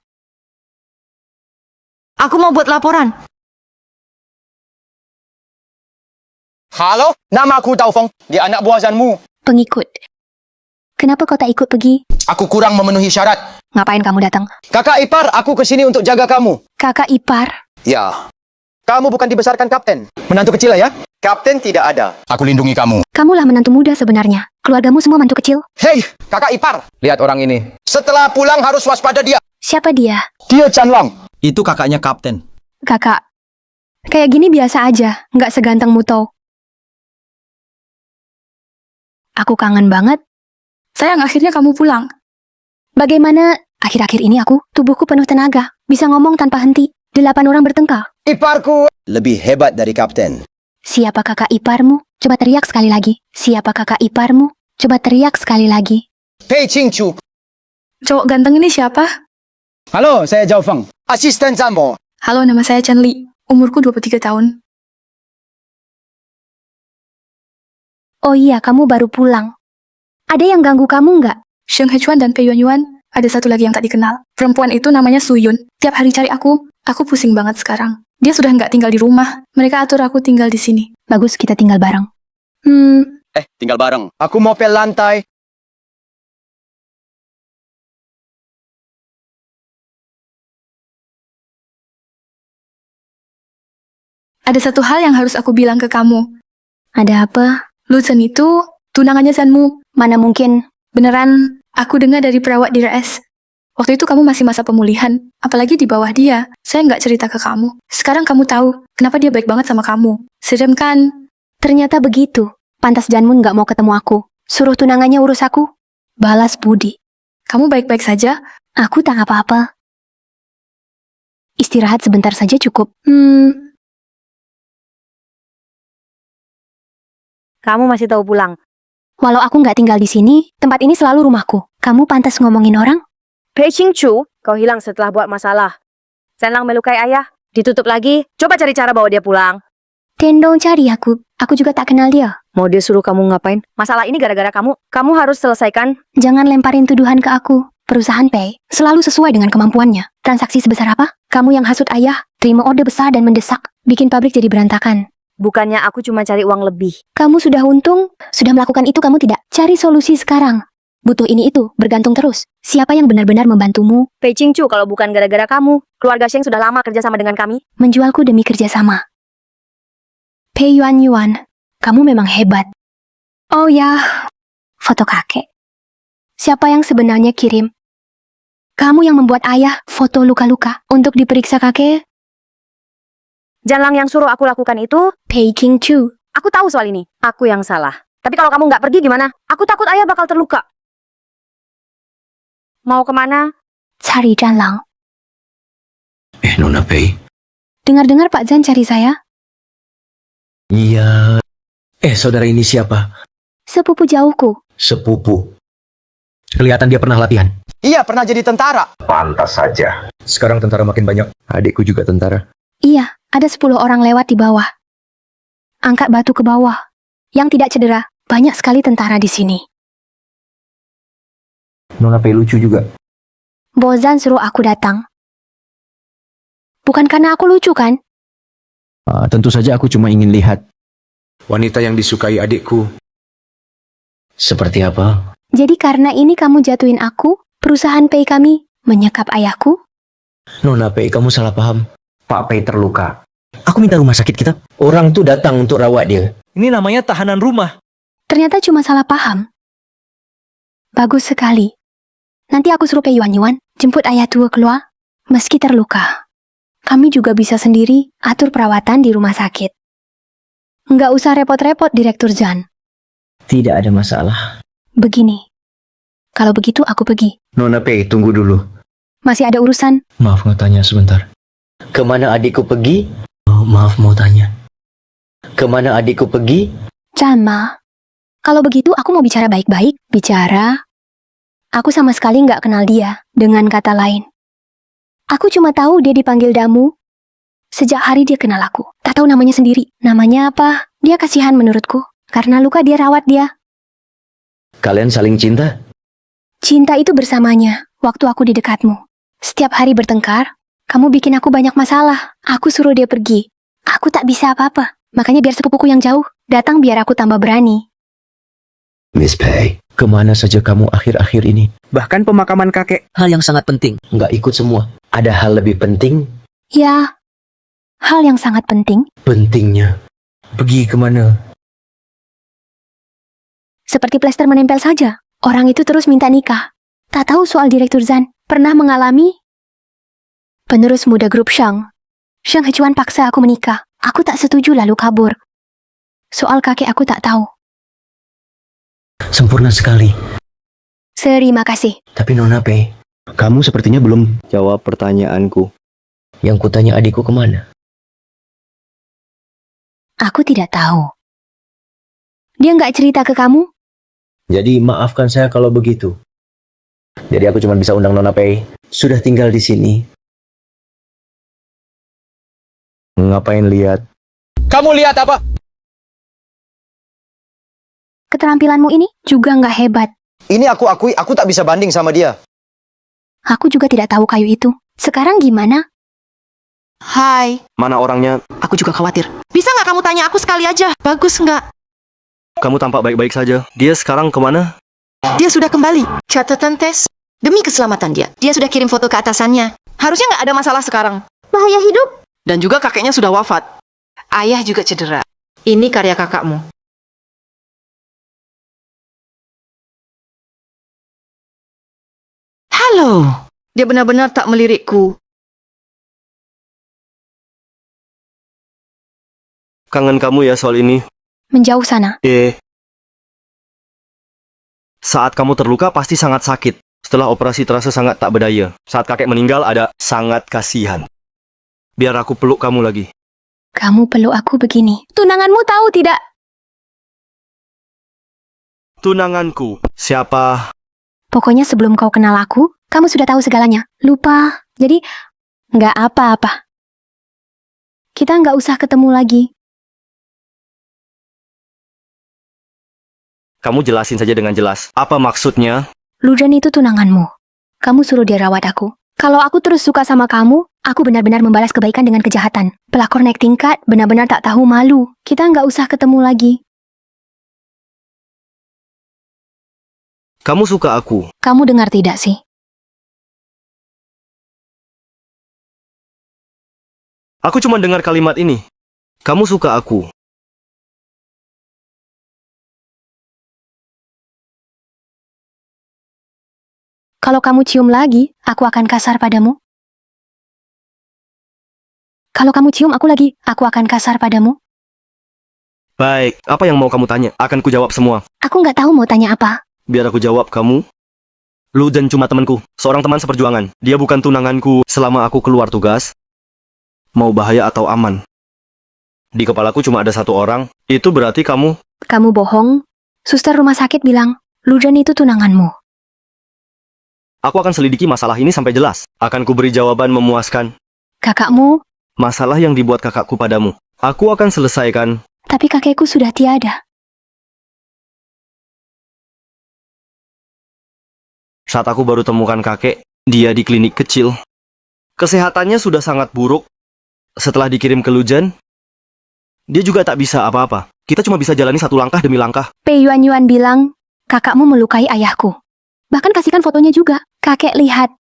Aku mau buat laporan. Halo, nama aku Taufeng. Dia anak buah Zanmu. Pengikut. Kenapa kau tak ikut pergi? Aku kurang memenuhi syarat. Ngapain kamu datang? Kakak ipar, aku ke sini untuk jaga kamu. Kakak ipar? Ya. Kamu bukan dibesarkan kapten. Menantu kecil ya? Kapten tidak ada. Aku lindungi kamu. Kamulah menantu muda sebenarnya. Keluargamu semua mantu kecil. Hei, kakak ipar. Lihat orang ini. Setelah pulang harus waspada dia. Siapa dia? Dia Chanlong. Itu kakaknya kapten. Kakak, kayak gini biasa aja, nggak seganteng Muto. Aku kangen banget. Sayang, akhirnya kamu pulang. Bagaimana akhir-akhir ini tubuhku penuh tenaga, bisa ngomong tanpa henti. 8 orang bertengkar. Iparku lebih hebat dari kapten. Siapa kakak iparmu? Coba teriak sekali lagi. Siapa kakak iparmu? Coba teriak sekali lagi. Pei Qingchu. Cowok ganteng ini siapa? Halo, saya Zhao Feng. Asisten Zambo. Halo, nama saya Chen Li. Umurku 23 tahun. Oh iya, kamu baru pulang. Ada yang ganggu kamu nggak? Sheng Hechuan dan Pei Yuanyuan. Ada satu lagi yang tak dikenal. Perempuan itu namanya Su Yun. Tiap hari cari aku pusing banget sekarang. Dia sudah nggak tinggal di rumah. Mereka atur aku tinggal di sini. Bagus kita tinggal bareng. Tinggal bareng. Aku mau pel lantai. Ada satu hal yang harus aku bilang ke kamu. Ada apa? Lu Chen itu tunangannya Zanmu. Mana mungkin? Beneran, aku dengar dari perawat di RS. Waktu itu kamu masih masa pemulihan, apalagi di bawah dia. Saya nggak cerita ke kamu. Sekarang kamu tahu kenapa dia baik banget sama kamu. Serem kan? Ternyata begitu. Pantas Janmun nggak mau ketemu aku. Suruh tunangannya urus aku. Balas budi. Kamu baik-baik saja? Aku tak apa-apa. Istirahat sebentar saja cukup. Kamu masih tahu pulang. Walau aku nggak tinggal di sini, tempat ini selalu rumahku. Kamu pantas ngomongin orang? Pei Qingchu, kau hilang setelah buat masalah. Senang melukai ayah, ditutup lagi. Coba cari cara bawa dia pulang. Tendong cari aku. Aku juga tak kenal dia. Mau dia suruh kamu ngapain? Masalah ini gara-gara kamu. Kamu harus selesaikan. Jangan lemparin tuduhan ke aku. Perusahaan Pei selalu sesuai dengan kemampuannya. Transaksi sebesar apa? Kamu yang hasut ayah, terima orde besar dan mendesak. Bikin pabrik jadi berantakan. Bukannya aku cuma cari uang lebih. Kamu sudah untung, sudah melakukan itu kamu tidak. Cari solusi sekarang. Butuh ini itu, bergantung terus. Siapa yang benar-benar membantumu? Pei Qingchu, kalau bukan gara-gara kamu, keluarga Sheng sudah lama kerja sama dengan kami. Menjualku demi kerjasama. Pei Yuanyuan, kamu memang hebat. Oh ya, foto kakek. Siapa yang sebenarnya kirim? Kamu yang membuat ayah foto luka-luka untuk diperiksa kakek? Janlang yang suruh aku lakukan itu, Pei Qingchu. Aku tahu soal ini. Aku yang salah. Tapi kalau kamu nggak pergi gimana? Aku takut ayah bakal terluka. Mau kemana? Cari Janlang. Nona Pei. Dengar-dengar Pak Zan cari saya? Iya. Saudara ini siapa? Sepupu jauhku. Sepupu. Kelihatan dia pernah latihan. Iya, pernah jadi tentara. Pantas saja. Sekarang tentara makin banyak. Adikku juga tentara. Iya, ada 10 orang lewat di bawah. Angkat batu ke bawah. Yang tidak cedera, banyak sekali tentara di sini. Nona Pei lucu juga. Bozan suruh aku datang. Bukan karena aku lucu kan? Tentu saja aku cuma ingin lihat. Wanita yang disukai adikku. Seperti apa? Jadi karena ini kamu jatuhin aku, perusahaan Pei kami menyekap ayahku? Nona Pei, kamu salah paham. Pak Pei terluka. Aku minta rumah sakit kita. Orang tuh datang untuk rawat dia. Ini namanya tahanan rumah. Ternyata cuma salah paham. Bagus sekali. Nanti aku suruh Pei Yuanyuan jemput ayah tua keluar. Meski terluka, kami juga bisa sendiri atur perawatan di rumah sakit. Nggak usah repot-repot, Direktur Zan. Tidak ada masalah. Begini, kalau begitu aku pergi. Nona Pei, tunggu dulu. Masih ada urusan. Maaf mau tanya sebentar. Kemana adikku pergi? Maaf mau tanya. Kemana adikku pergi? Jama, kalau begitu aku mau bicara baik-baik. Bicara. Aku sama sekali nggak kenal dia. Dengan kata lain, aku cuma tahu dia dipanggil Damu. Sejak hari dia kenal aku. Tak tahu namanya sendiri. Namanya apa? Dia kasihan menurutku. Karena luka dia rawat dia. Kalian saling cinta? Cinta itu bersamanya. Waktu aku di dekatmu. Setiap hari bertengkar. Kamu bikin aku banyak masalah. Aku suruh dia pergi. Aku tak bisa apa-apa. Makanya biar sepupuku yang jauh datang biar aku tambah berani. Miss Pei, kemana saja kamu akhir-akhir ini? Bahkan pemakaman kakek. Hal yang sangat penting. Nggak ikut semua. Ada hal lebih penting? Ya, hal yang sangat penting. Pentingnya. Pergi kemana? Seperti plester menempel saja. Orang itu terus minta nikah. Tak tahu soal Direktur Zan. Pernah mengalami? Penerus muda grup Shang. Sheng Hechuan paksa aku menikah. Aku tak setuju lalu kabur. Soal kakek aku tak tahu. Sempurna sekali. Terima kasih. Tapi Nona Pei, kamu sepertinya belum Jawab pertanyaanku. yang kutanya adikku kemana. Aku tidak tahu. Dia nggak cerita ke kamu? Jadi maafkan saya kalau begitu. Jadi aku cuma bisa undang Nona Pei. Sudah tinggal di sini. Ngapain lihat? Kamu lihat apa? Keterampilanmu ini juga nggak hebat. Ini aku akui, aku tak bisa banding sama dia. Aku juga tidak tahu kayu itu. Sekarang gimana? Hai. Mana orangnya? Aku juga khawatir. Bisa nggak kamu tanya aku sekali aja? Bagus nggak? Kamu tampak baik-baik saja. Dia sekarang kemana? Dia sudah kembali. Catatan tes. Demi keselamatan dia. Dia sudah kirim foto ke atasannya. Harusnya nggak ada masalah sekarang. Bahaya hidup. Dan juga kakeknya sudah wafat. Ayah juga cedera. Ini karya kakakmu. Halo. Dia benar-benar tak melirikku. Kangen kamu ya soal ini. Menjauh sana. Saat kamu terluka pasti sangat sakit. Setelah operasi terasa sangat tak berdaya. Saat kakek meninggal ada sangat kasihan. Biar aku peluk kamu lagi. Kamu peluk aku begini. Tunanganmu tahu tidak? Tunanganku. Siapa? Pokoknya sebelum kau kenal aku, kamu sudah tahu segalanya. Lupa. Jadi, nggak apa-apa. Kita nggak usah ketemu lagi. Kamu jelasin saja dengan jelas. Apa maksudnya? Lujan itu tunanganmu. Kamu suruh dia rawat aku. Kalau aku terus suka sama kamu, aku benar-benar membalas kebaikan dengan kejahatan. Pelakor naik tingkat, benar-benar tak tahu malu. Kita nggak usah ketemu lagi. Kamu suka aku. Kamu dengar tidak sih? Aku cuma dengar kalimat ini. Kamu suka aku. Kalau kamu cium lagi, aku akan kasar padamu. Kalau kamu cium aku lagi, aku akan kasar padamu. Baik, apa yang mau kamu tanya? Akan ku jawab semua. Aku nggak tahu mau tanya apa. Biar aku jawab kamu. Lu dan cuma temanku, seorang teman seperjuangan. Dia bukan tunanganku selama aku keluar tugas. Mau bahaya atau aman. Di kepalaku cuma ada satu orang. Itu berarti kamu. Kamu bohong. Suster rumah sakit bilang, Lujan itu tunanganmu. Aku akan selidiki masalah ini sampai jelas. Akan kuberi jawaban memuaskan. Kakakmu, Masalah yang dibuat kakakku padamu. Aku akan selesaikan. tapi kakekku sudah tiada. Saat aku baru temukan kakek, dia di klinik kecil. Kesehatannya sudah sangat buruk. Setelah dikirim ke Lujan, dia juga tak bisa apa-apa. Kita cuma bisa jalani satu langkah demi langkah. Pei Yuan Yuan bilang, kakakmu melukai ayahku. Bahkan kasihkan fotonya juga. Kakek lihat.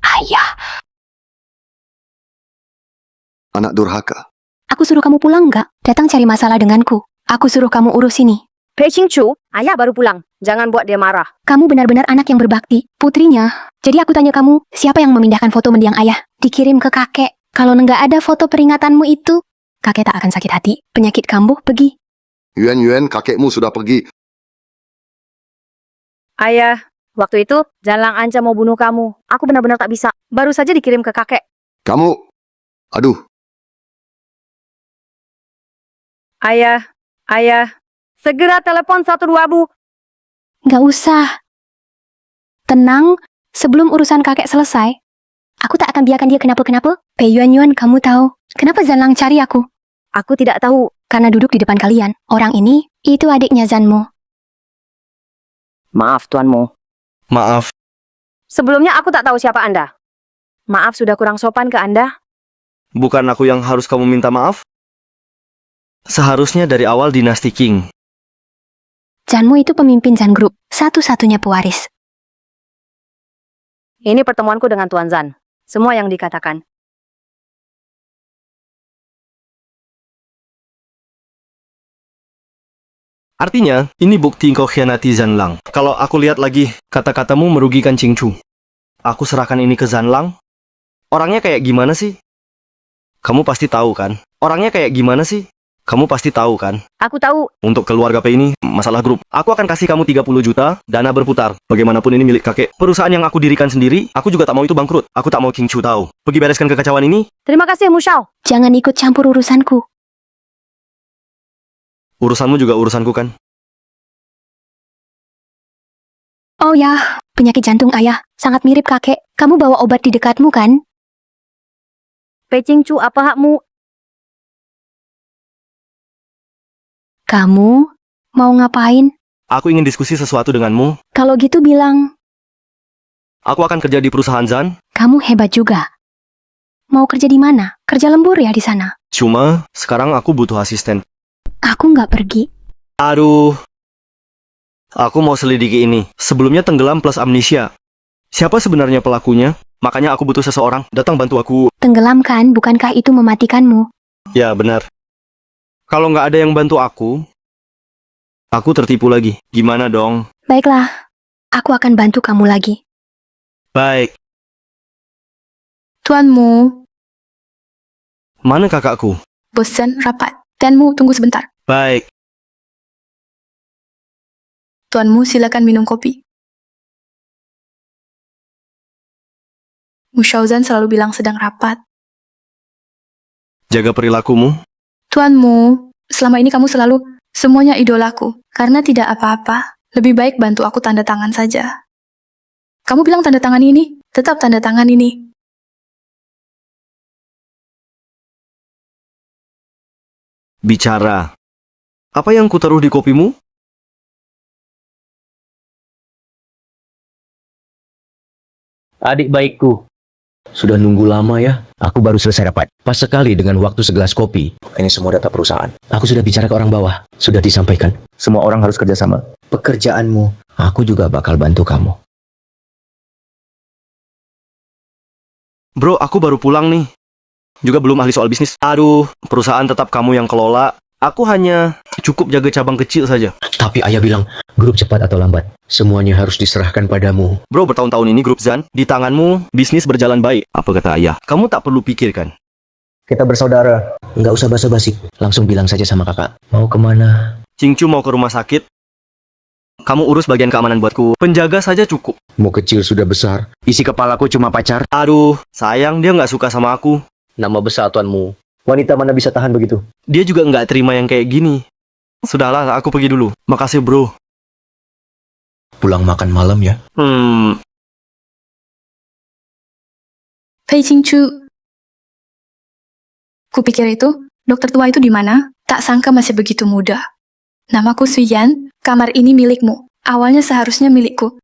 Ayah, Anak durhaka. aku suruh kamu pulang nggak? Datang cari masalah denganku. Aku suruh kamu urus ini. Pei Qingchu, ayah baru pulang. Jangan buat dia marah. Kamu benar-benar anak yang berbakti, putrinya. Jadi aku tanya kamu, siapa yang memindahkan foto mendiang ayah? Dikirim ke kakek. Kalau nggak ada foto peringatanmu itu, kakek tak akan sakit hati. Penyakit kambuh pergi. Yuan Yuan, kakekmu sudah pergi. Ayah, waktu itu Jalang Anca mau bunuh kamu. Aku benar-benar tak bisa. Baru saja dikirim ke kakek. Kamu, aduh, Ayah, segera telepon 112 Bu. Nggak usah. Tenang, sebelum urusan kakek selesai, aku tak akan biarkan dia kenapa-kenapa. Pei Yuan Yuan, kamu tahu, kenapa Zanlang cari aku? Aku tidak tahu. Karena duduk di depan kalian. Orang ini, itu adiknya Zanmu. Maaf tuanmu. Maaf. Sebelumnya aku tak tahu siapa Anda. Maaf sudah kurang sopan ke Anda. Bukan aku yang harus kamu minta maaf. Seharusnya dari awal dinasti Qing. Zanmu itu pemimpin Zan Group, satu-satunya pewaris. Ini pertemuanku dengan Tuan Zan. Semua yang dikatakan. Artinya, ini bukti kau khianati Zanlang. Kalau aku lihat lagi, kata-katamu merugikan Qingchu. aku serahkan ini ke Zanlang? Orangnya kayak gimana sih? Kamu pasti tahu kan? Orangnya kayak gimana sih? Kamu pasti tahu kan? Aku tahu. Untuk keluarga P ini, masalah grup. Aku akan kasih kamu 30 juta, dana berputar. Bagaimanapun ini milik kakek. Perusahaan yang aku dirikan sendiri, aku juga tak mau itu bangkrut. Aku tak mau King Chu tahu. Pergi bereskan kekacauan ini. Terima kasih, Mu Shao. Jangan ikut campur urusanku. Urusanmu juga urusanku kan? Oh ya, penyakit jantung ayah. Sangat mirip kakek. Kamu bawa obat di dekatmu kan? Pei Qingchu, apa hakmu? Kamu mau ngapain? Aku ingin diskusi sesuatu denganmu. Kalau gitu bilang, Aku akan kerja di perusahaan Zan. kamu hebat juga. Mau kerja di mana? Kerja lembur ya di sana? Cuma, sekarang aku butuh asisten. Aku nggak pergi. Aduh. Aku mau selidiki ini. Sebelumnya tenggelam plus amnesia. Siapa sebenarnya pelakunya? Makanya aku butuh seseorang. Datang bantu aku. Tenggelam kan? Bukankah itu mematikanmu? Ya, benar. Kalau nggak ada yang bantu aku tertipu lagi. Gimana dong? Baiklah, aku akan bantu kamu lagi. Baik. Tuanmu, Mana kakakku? bosan rapat. Tuanmu, tunggu sebentar. Baik. Tuanmu, silakan minum kopi. Mu Shaozan selalu bilang sedang rapat. Jaga perilakumu. Tuanmu, selama ini kamu selalu semuanya idolaku. Karena tidak apa-apa, lebih baik bantu aku tanda tangan saja. Kamu bilang tanda tangan ini, tetap tanda tangan ini. Bicara. Apa yang kutaruh di kopimu? Adik baikku. Sudah nunggu lama ya? Aku baru selesai rapat. Pas sekali dengan waktu segelas kopi. Ini semua data perusahaan. Aku sudah bicara ke orang bawah. Sudah disampaikan. Semua orang harus kerjasama. Pekerjaanmu, aku juga bakal bantu kamu. Bro, aku baru pulang nih. Juga belum ahli soal bisnis. Aduh, perusahaan tetap kamu yang kelola. Aku hanya cukup jaga cabang kecil saja. Tapi ayah bilang, grup cepat atau lambat, semuanya harus diserahkan padamu. Bro, bertahun-tahun ini grup Zan, di tanganmu, bisnis berjalan baik. Apa kata ayah? Kamu tak perlu pikirkan. Kita bersaudara. Nggak usah basa-basi, langsung bilang saja sama kakak. Mau kemana? Cingcu mau ke rumah sakit. Kamu urus bagian keamanan buatku. Penjaga saja cukup. Mau kecil sudah besar. Isi kepalaku cuma pacar. Aduh, sayang dia nggak suka sama aku. Nama besar tuanmu. Wanita mana bisa tahan begitu? Dia juga nggak terima yang kayak gini. Sudahlah, aku pergi dulu. Makasih, bro. Pulang makan malam ya. Pei Qingchu. Kupikir itu, dokter tua itu di mana? Tak sangka masih begitu muda. Namaku Suyan, kamar ini milikmu. Awalnya seharusnya milikku.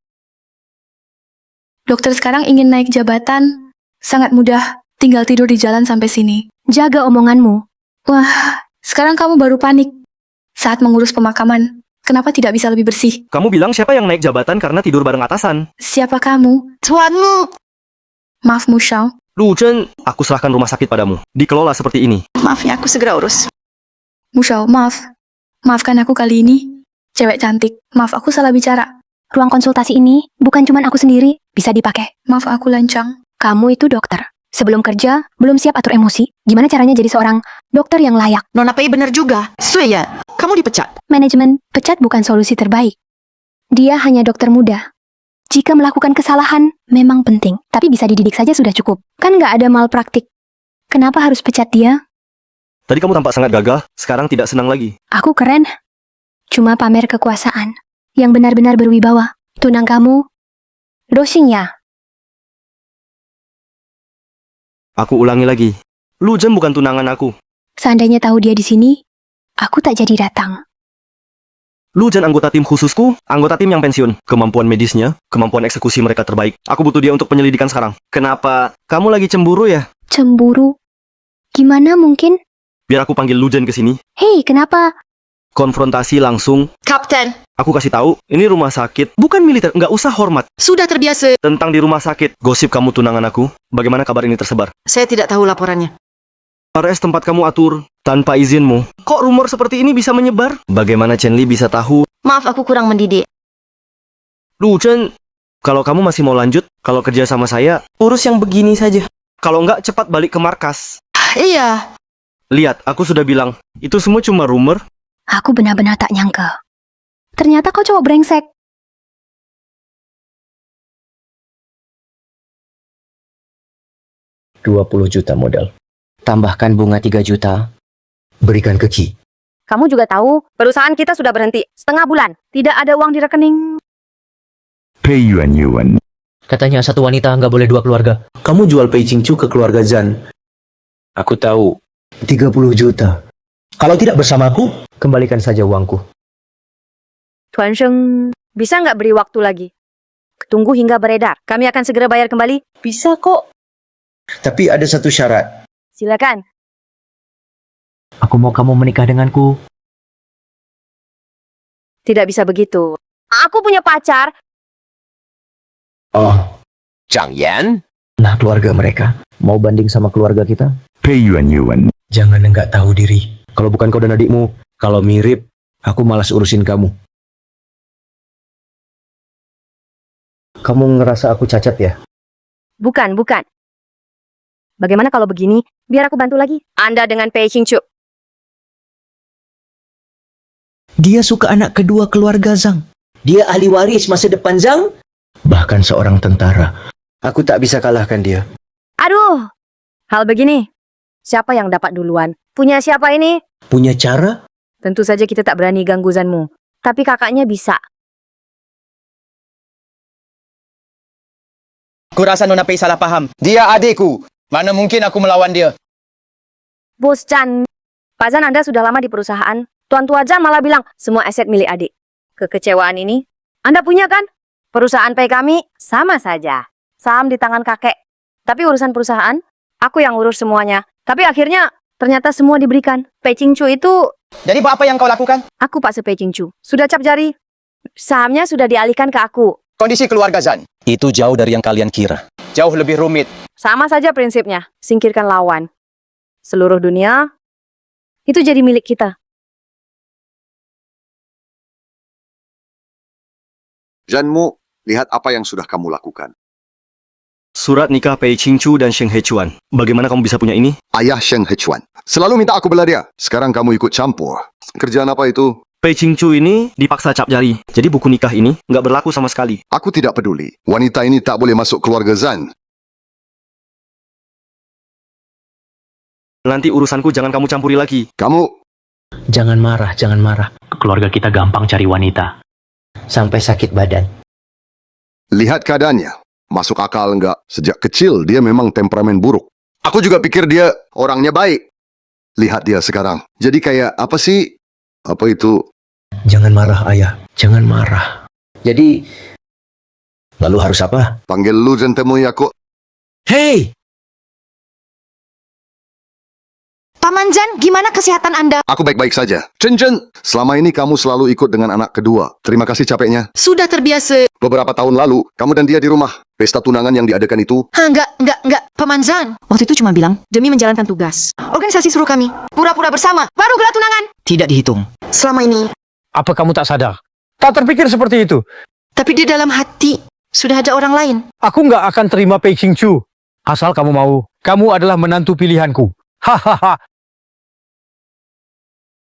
Dokter sekarang ingin naik jabatan. Sangat mudah, tinggal tidur di jalan sampai sini. Jaga omonganmu. Wah, sekarang kamu baru panik. Saat mengurus pemakaman, kenapa tidak bisa lebih bersih? Kamu bilang siapa yang naik jabatan karena tidur bareng atasan? Siapa kamu? Tuanmu. Maaf, Mu Shao. Lu Chen, aku serahkan rumah sakit padamu. Dikelola seperti ini. Maaf ya, aku segera urus. Mu Shao, maaf. Maafkan aku kali ini. Cewek cantik, maaf aku salah bicara. Ruang konsultasi ini bukan cuma aku sendiri, bisa dipakai. Maaf aku lancang. Kamu itu dokter. Sebelum kerja, belum siap atur emosi. Gimana caranya jadi seorang dokter yang layak? Nona Pei benar juga. Suya, kamu dipecat. Manajemen, pecat bukan solusi terbaik. Dia hanya dokter muda. Jika melakukan kesalahan, memang penting. Tapi bisa dididik saja sudah cukup. Kan nggak ada malpraktik. Kenapa harus pecat dia? Tadi kamu tampak sangat gagah, sekarang tidak senang lagi. Aku keren. Cuma pamer kekuasaan. Yang benar-benar berwibawa. Tunang kamu, Doshing ya. Aku ulangi lagi. Lu Chen bukan tunangan aku. Seandainya tahu dia di sini, aku tak jadi datang. Lu Chen anggota tim khususku, anggota tim yang pensiun. Kemampuan medisnya, kemampuan eksekusi mereka terbaik. Aku butuh dia untuk penyelidikan sekarang. Kenapa? Kamu lagi cemburu ya? Cemburu? Gimana mungkin? Biar aku panggil Lu Chen ke sini. Hei, kenapa? Konfrontasi langsung. Kapten, Aku kasih tahu, ini rumah sakit, bukan militer, nggak usah hormat. sudah terbiasa. Tentang di rumah sakit, gosip kamu tunangan aku. Bagaimana kabar ini tersebar? Saya tidak tahu laporannya. RS tempat kamu atur, tanpa izinmu. Kok rumor seperti ini bisa menyebar? Bagaimana Chen Li bisa tahu? Maaf, aku kurang mendidik. Lu Chen, Kalau kamu masih mau lanjut, kalau kerja sama saya, urus yang begini saja. Kalau enggak, cepat balik ke markas. Iya. Lihat, aku sudah bilang, itu semua cuma rumor. Aku benar-benar tak nyangka. Ternyata kau cowok brengsek. $20 juta modal. Tambahkan bunga 3 juta. Berikan ke Ki. Kamu juga tahu, perusahaan kita sudah berhenti setengah bulan. Tidak ada uang di rekening. Pei Yuan. Katanya satu wanita nggak boleh dua keluarga. Kamu jual Pei Qingqiu ke keluarga Zhan. Aku tahu. 30 juta. Kalau tidak bersamaku, kembalikan saja uangku. Tuan Sheng, bisa nggak beri waktu lagi? Tunggu hingga beredar. Kami akan segera bayar kembali. Bisa kok. Tapi ada satu syarat. Silakan. Aku mau kamu menikah denganku. Tidak bisa begitu. Aku punya pacar. Oh, Zhang Yan? Nah, keluarga mereka. Mau banding sama keluarga kita? Pei Yuan. Jangan enggak tahu diri. Kalau bukan kau dan adikmu, kalau mirip, aku malas urusin kamu. Kamu ngerasa aku cacat ya? Bukan. Bagaimana kalau begini? Biar aku bantu lagi. Anda dengan Pei Qingqiu. Dia suka anak kedua keluarga Zhang. Dia ahli waris masa depan Zhang. Bahkan seorang tentara. Aku tak bisa kalahkan dia. Aduh, hal begini. Siapa yang dapat duluan? Punya siapa ini? Punya cara? Tentu saja kita tak berani ganggu Zanmu. Tapi kakaknya bisa. Aku rasa Nona Pei salah paham. Dia adikku. Mana mungkin aku melawan dia? Bos Chan, Pak Zan Anda sudah lama di perusahaan. Tuan Tua Zhan malah bilang semua aset milik adik. Kekecewaan ini, Anda punya kan? Perusahaan Pei kami sama saja. Saham di tangan kakek. Tapi urusan perusahaan, aku yang urus semuanya. Tapi akhirnya, ternyata semua diberikan. Pei Qingqiu itu... Jadi apa yang kau lakukan? Aku Pak Pei Qingqiu. Sudah cap jari. Sahamnya sudah dialihkan ke aku. Kondisi keluarga Zhan. Itu jauh dari yang kalian kira. Jauh lebih rumit. Sama saja prinsipnya. Singkirkan lawan. Seluruh dunia, itu jadi milik kita. Zhanmu, lihat apa yang sudah kamu lakukan. Surat nikah Pei Qingqiu dan Sheng Hechuan. Bagaimana kamu bisa punya ini? Ayah Sheng Hechuan. Selalu minta aku bela dia. Sekarang kamu ikut campur. Kerjaan apa itu? Pei Qingqiu ini dipaksa cap jari. Jadi buku nikah ini nggak berlaku sama sekali. Aku tidak peduli. Wanita ini tak boleh masuk keluarga Zhan. Nanti urusanku jangan kamu campuri lagi. Kamu... Jangan marah. Keluarga kita gampang cari wanita. Sampai sakit badan. Lihat keadaannya. Masuk akal enggak? Sejak kecil dia memang temperamen buruk. Aku juga pikir dia orangnya baik. Lihat dia sekarang. Jadi kayak apa sih? Apa itu? Jangan marah, Ayah. Jangan marah. Jadi, lalu harus apa? Panggil lu dan temui aku. Hei! Paman Zhan, gimana kesehatan Anda? Aku baik-baik saja. Chen, selama ini kamu selalu ikut dengan anak kedua. Terima kasih capeknya. Sudah terbiasa. Beberapa tahun lalu, kamu dan dia di rumah. Pesta tunangan yang diadakan itu. Enggak. Paman Zhan, waktu itu cuma bilang, demi menjalankan tugas. Organisasi suruh kami, pura-pura bersama, baru gelar tunangan. Tidak dihitung. Selama ini. Apa kamu tak sadar? Tak terpikir seperti itu. Tapi di dalam hati, sudah ada orang lain. Aku nggak akan terima Pei Qingqiu. Asal kamu mau. Kamu adalah menantu pilihanku. Hahaha.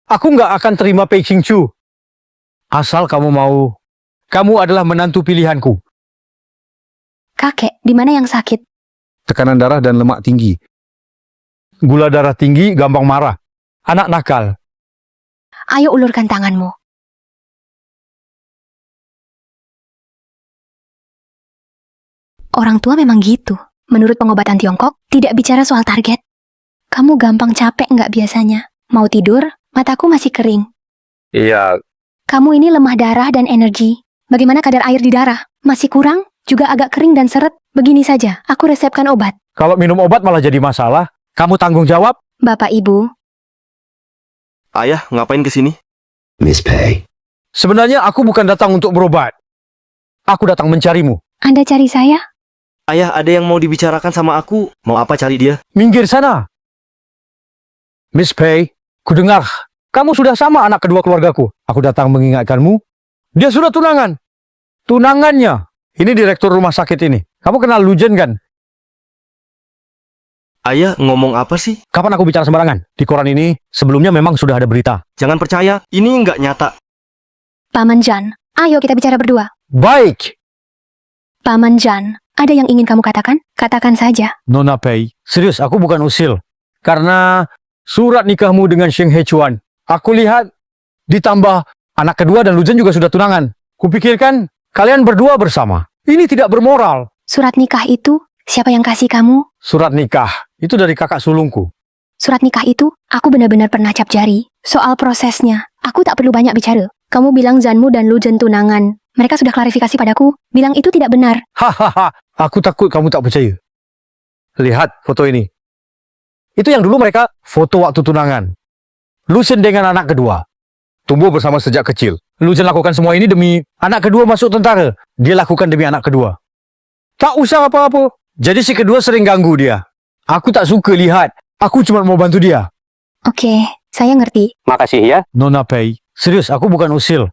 Aku nggak akan terima Pei Qingqiu. Asal kamu mau. Kamu adalah menantu pilihanku. Kakek, di mana yang sakit? Tekanan darah dan lemak tinggi. Gula darah tinggi, gampang marah. Anak nakal. Ayo ulurkan tanganmu. Orang tua memang gitu. Menurut pengobatan Tiongkok, tidak bicara soal target. Kamu gampang capek nggak biasanya? Mau tidur, mataku masih kering. Iya. Kamu ini lemah darah dan energi. Bagaimana kadar air di darah? Masih kurang? Juga agak kering dan seret? Begini saja, aku resepkan obat. Kalau minum obat malah jadi masalah. Kamu tanggung jawab? Bapak Ibu. Ayah, ngapain kesini? Miss Pei. Sebenarnya aku bukan datang untuk berobat. Aku datang mencarimu. Anda cari saya? Ayah, ada yang mau dibicarakan sama aku. Mau apa cari dia? Minggir sana. Miss Pei, kudengar. Kamu sudah sama anak kedua keluargaku. Aku datang mengingatkanmu. Dia sudah tunangan. Tunangannya. Ini direktur rumah sakit ini. Kamu kenal Lujen kan? Ayah ngomong apa sih? Kapan aku bicara sembarangan? Di koran ini sebelumnya memang sudah ada berita. Jangan percaya, ini nggak nyata. Paman Jan, ayo kita bicara berdua. Baik, Paman Jan, ada yang ingin kamu katakan? Katakan saja. Nona Pei. Serius, aku bukan usil. Karena surat nikahmu dengan Sheng Hechuan, aku lihat ditambah anak kedua dan Lujen juga sudah tunangan. Kupikirkan kalian berdua bersama. Ini tidak bermoral. Surat nikah itu, siapa yang kasih kamu? Surat nikah, itu dari kakak sulungku. Surat nikah itu, aku benar-benar pernah cap jari. Soal prosesnya, aku tak perlu banyak bicara. Kamu bilang Zanmu dan Lujen tunangan. Mereka sudah klarifikasi padaku, bilang itu tidak benar. Hahaha, aku takut kamu tak percaya. Lihat foto ini. Itu yang dulu mereka foto waktu tunangan. Lujen dengan anak kedua. Tumbuh bersama sejak kecil. Lujen lakukan semua ini demi anak kedua masuk tentara. Dia lakukan demi anak kedua. Tak usah apa-apa. Jadi si kedua sering ganggu dia. Aku tak suka lihat. Aku cuma mau bantu dia. Oke, saya ngerti. Makasih ya. Nona Pei. Serius, aku bukan usil.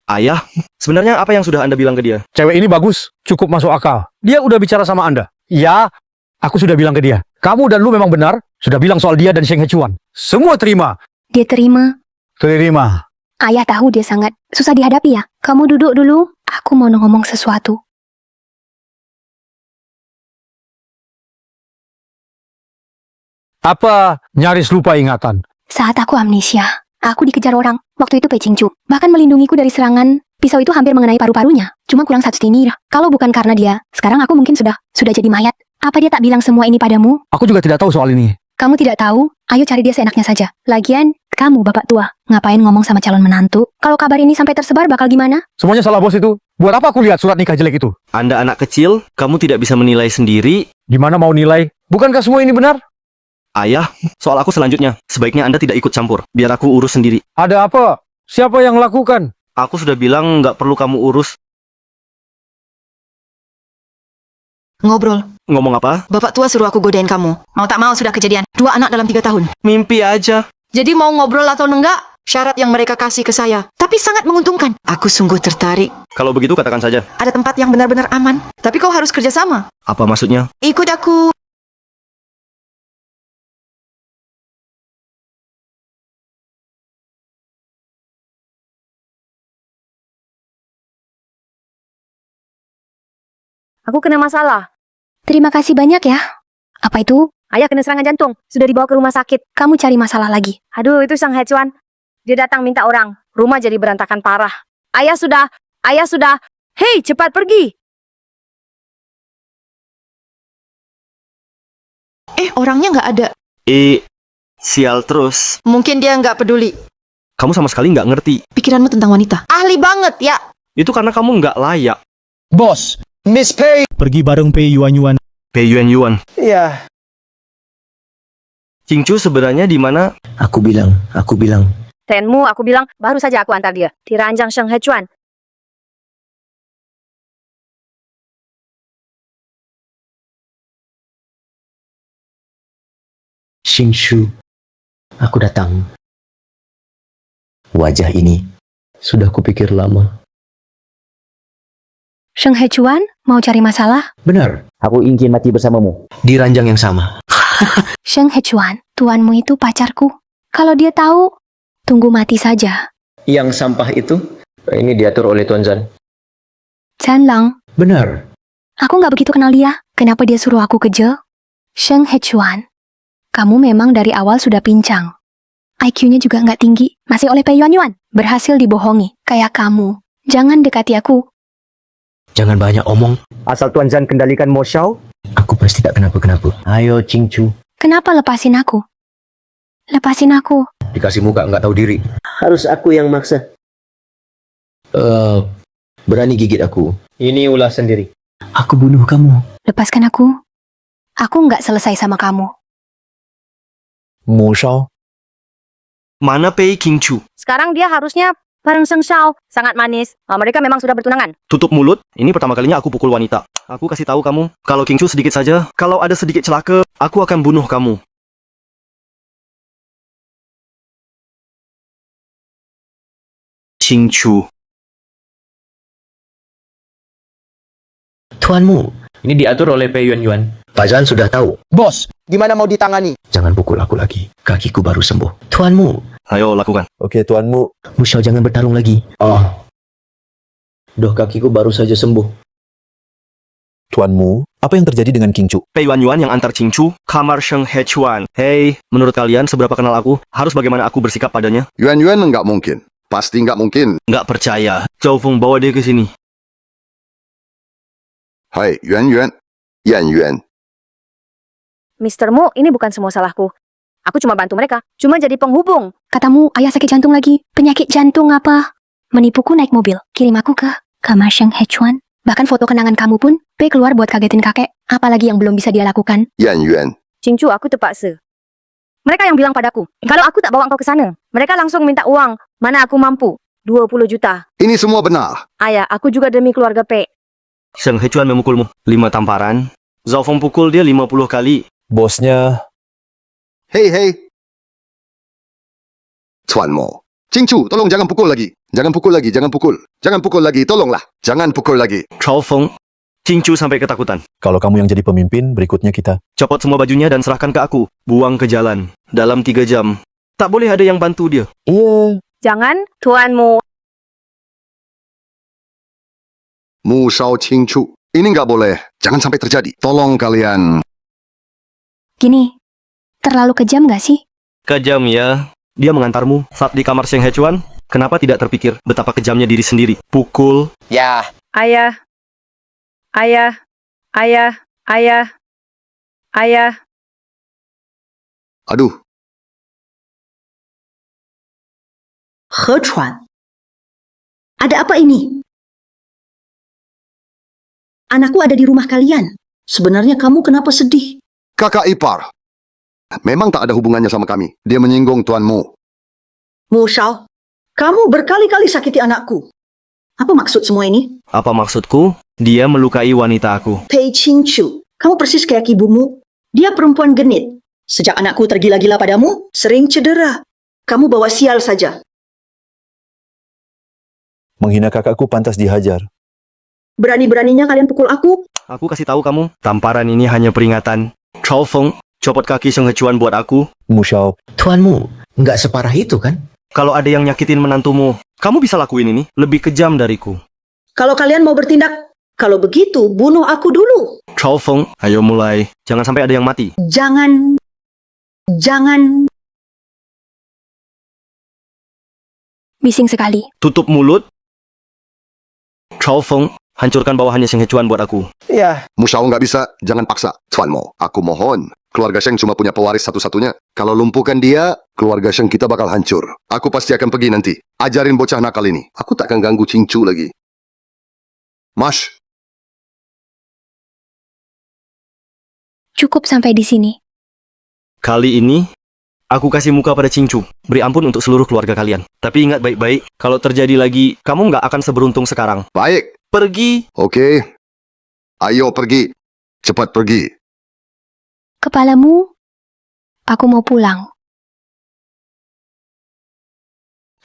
Ayah, sebenarnya apa yang sudah Anda bilang ke dia? Cewek ini bagus, cukup masuk akal. Dia udah bicara sama Anda. Ya, aku sudah bilang ke dia. Kamu dan lu memang benar, sudah bilang soal dia dan Sheng Hechuan. Semua terima. Dia terima. Terima. Ayah tahu dia sangat susah dihadapi ya. Kamu duduk dulu, aku mau ngomong sesuatu. Apa nyaris lupa ingatan? Saat aku amnesia, aku dikejar orang. Waktu itu Pei Qingchu bahkan melindungiku dari serangan. Pisau itu hampir mengenai paru-parunya. Cuma kurang 1 stinir. Kalau bukan karena dia, sekarang aku mungkin sudah jadi mayat. Apa dia tak bilang semua ini padamu? Aku juga tidak tahu soal ini. Kamu tidak tahu? Ayo cari dia seenaknya saja. Lagian, kamu bapak tua. Ngapain ngomong sama calon menantu? Kalau kabar ini sampai tersebar bakal gimana? Semuanya salah bos itu. Buat apa aku lihat surat nikah jelek itu? Anda anak kecil, kamu tidak bisa menilai sendiri. Gimana mau nilai? Bukankah semua ini benar? Ayah, soal aku selanjutnya, sebaiknya Anda tidak ikut campur. Biar aku urus sendiri. Ada apa? Siapa yang lakukan? Aku sudah bilang nggak perlu kamu urus. Ngobrol. Ngomong apa? Bapak tua suruh aku godain kamu. Mau tak mau sudah kejadian. 2 anak dalam 3 tahun. Mimpi aja. Jadi mau ngobrol atau enggak? Syarat yang mereka kasih ke saya. Tapi sangat menguntungkan. Aku sungguh tertarik. Kalau begitu katakan saja. Ada tempat yang benar-benar aman. Tapi kau harus kerjasama. Apa maksudnya? Ikut aku. Aku kena masalah. Terima kasih banyak ya. Apa itu? Ayah kena serangan jantung. Sudah dibawa ke rumah sakit. Kamu cari masalah lagi. Aduh, itu Sheng Hechuan. Dia datang minta orang. Rumah jadi berantakan parah. Ayah sudah. Hei, cepat pergi. Orangnya nggak ada. Sial terus. Mungkin dia nggak peduli. Kamu sama sekali nggak ngerti. Pikiranmu tentang wanita. Ahli banget ya. Itu karena kamu nggak layak. Bos, Miss Pei. Pergi bareng Pei Yuan. Pei Yuan. Iya. Qingchu sebenarnya di mana? Aku bilang. Tenmu, aku bilang, baru saja aku antar dia. Di ranjang Sheng Hechuan. Xingshu, aku datang. Wajah ini sudah kupikir lama. Sheng Hechuan, mau cari masalah? Benar, Aku ingin mati bersamamu. di ranjang yang sama. Sheng Hechuan, tuanmu itu pacarku. Kalau dia tahu, tunggu mati saja. Yang sampah itu? Ini diatur oleh Tuan Zan. Zan Lang, Benar. aku nggak begitu kenal dia. Kenapa dia suruh aku keje? Sheng Hechuan, kamu memang dari awal sudah pincang. IQ-nya juga nggak tinggi. Masih oleh Pei Yuan. Berhasil dibohongi. Kayak kamu. Jangan dekati aku. Jangan banyak omong. Asal Tuan Zan kendalikan Mo Xiao, Aku pasti tak kenapa-kenapa. Ayo, Qingchu. Kenapa lepasin aku? Lepasin aku. Dikasih muka nggak tahu diri. harus aku yang maksa. Berani gigit aku. Ini ulah sendiri. Aku bunuh kamu. Lepaskan aku. Aku nggak selesai sama kamu. Mo Xiao. Mana Pei Qingchu? Sekarang dia harusnya bareng Sheng Xiao. Sangat manis. Mereka memang sudah bertunangan. Tutup mulut. Ini pertama kalinya aku pukul wanita. Aku kasih tahu kamu, kalau Qingchu sedikit saja, kalau ada sedikit celaka, aku akan bunuh kamu. Qingchu. Tuanmu, ini diatur oleh Pei Yuan. Pak Zan sudah tahu. Bos, gimana mau ditangani? Jangan pukul aku lagi. Kakiku baru sembuh. Tuanmu, Ayo lakukan. Oke, tuanmu. Musyao jangan bertarung lagi. Oh. Doh, kakiku baru saja sembuh. Tuanmu, apa yang terjadi dengan King Chu? Pei Yuan yang antar Qingchu, kamar Sheng Hechuan. Hei, menurut kalian seberapa kenal aku? Harus bagaimana aku bersikap padanya? Yuan nggak mungkin. Pasti nggak mungkin. Nggak percaya. Zhao Feng bawa dia ke sini. Hai, Yan Yuan. Mister Mu, ini bukan semua salahku. Aku cuma bantu mereka. Cuma jadi penghubung. Katamu ayah sakit jantung lagi. Penyakit jantung apa? Menipuku naik mobil. Kirim aku ke kamar Sheng Hechuan. Bahkan foto kenangan kamu pun Pei keluar buat kagetin kakek. Apalagi yang belum bisa dia lakukan. Yan Yuan. Qingchu, aku terpaksa. Mereka yang bilang padaku, kalau aku tak bawa engkau ke sana, mereka langsung minta uang. Mana aku mampu? 20 juta. Ini semua benar. Ayah, aku juga demi keluarga Pei. Sheng Hechuan memukulmu 5 tamparan. Zhao Feng pukul dia 50 kali. Bosnya, Hei. Tuan Mo. King Chu, tolong jangan pukul lagi. Jangan pukul lagi, tolonglah. Jangan pukul lagi. Zhao Feng, Qingchu sampai ketakutan. kalau kamu yang jadi pemimpin, berikutnya kita. Copot semua bajunya dan serahkan ke aku. Buang ke jalan. Dalam 3 jam. Tak boleh ada yang bantu dia. Iya. Jangan, tuanmu. Mu Shao King Chu. Ini nggak boleh. Jangan sampai terjadi. Tolong kalian. Gini, terlalu kejam gak sih? Kejam ya. Dia mengantarmu saat di kamar Sheng Hechuan. Kenapa tidak terpikir betapa kejamnya diri sendiri? Pukul. Ya, Ayah. Aduh, Hechuan. Ada apa ini? Anakku ada di rumah kalian. Sebenarnya kamu kenapa sedih? kakak ipar. Memang tak ada hubungannya sama kami. Dia menyinggung Tuan Mo. Mu Shao, kamu berkali-kali sakiti anakku. Apa maksud semua ini? Apa maksudku? Dia melukai wanita aku. Pei Qingchu, kamu persis kayak ibumu. Dia perempuan genit. Sejak anakku tergila-gila padamu, sering cedera. Kamu bawa sial saja. Menghina kakakku pantas dihajar. Berani-beraninya kalian pukul aku? Aku kasih tahu kamu, tamparan ini hanya peringatan. Zhao Feng, copot kaki Sheng Hechuan buat aku. Musyao, Tuanmu, nggak separah itu kan? Kalau ada yang nyakitin menantumu, kamu bisa lakuin ini. Lebih kejam dariku. Kalau kalian mau bertindak, kalau begitu bunuh aku dulu. Zhao Feng, ayo mulai. Jangan sampai ada yang mati. Jangan. Bising sekali. Tutup mulut. Zhao Feng, hancurkan bawahannya Sheng Hechuan buat aku. ya. Mu Shao nggak bisa. Jangan paksa. Tuan Mo, aku mohon. Keluarga Sheng cuma punya pewaris satu-satunya. Kalau lumpuhkan dia, keluarga Sheng kita bakal hancur. Aku pasti akan pergi nanti. Ajarin bocah nakal ini. Aku tak akan ganggu King Chu lagi. Mas, Cukup sampai di sini. Kali ini, aku kasih muka pada Qingchu. Beri ampun untuk seluruh keluarga kalian. Tapi ingat baik-baik, kalau terjadi lagi, kamu nggak akan seberuntung sekarang. baik. Pergi. Oke. Ayo pergi. Cepat pergi. Kepalamu, aku mau pulang.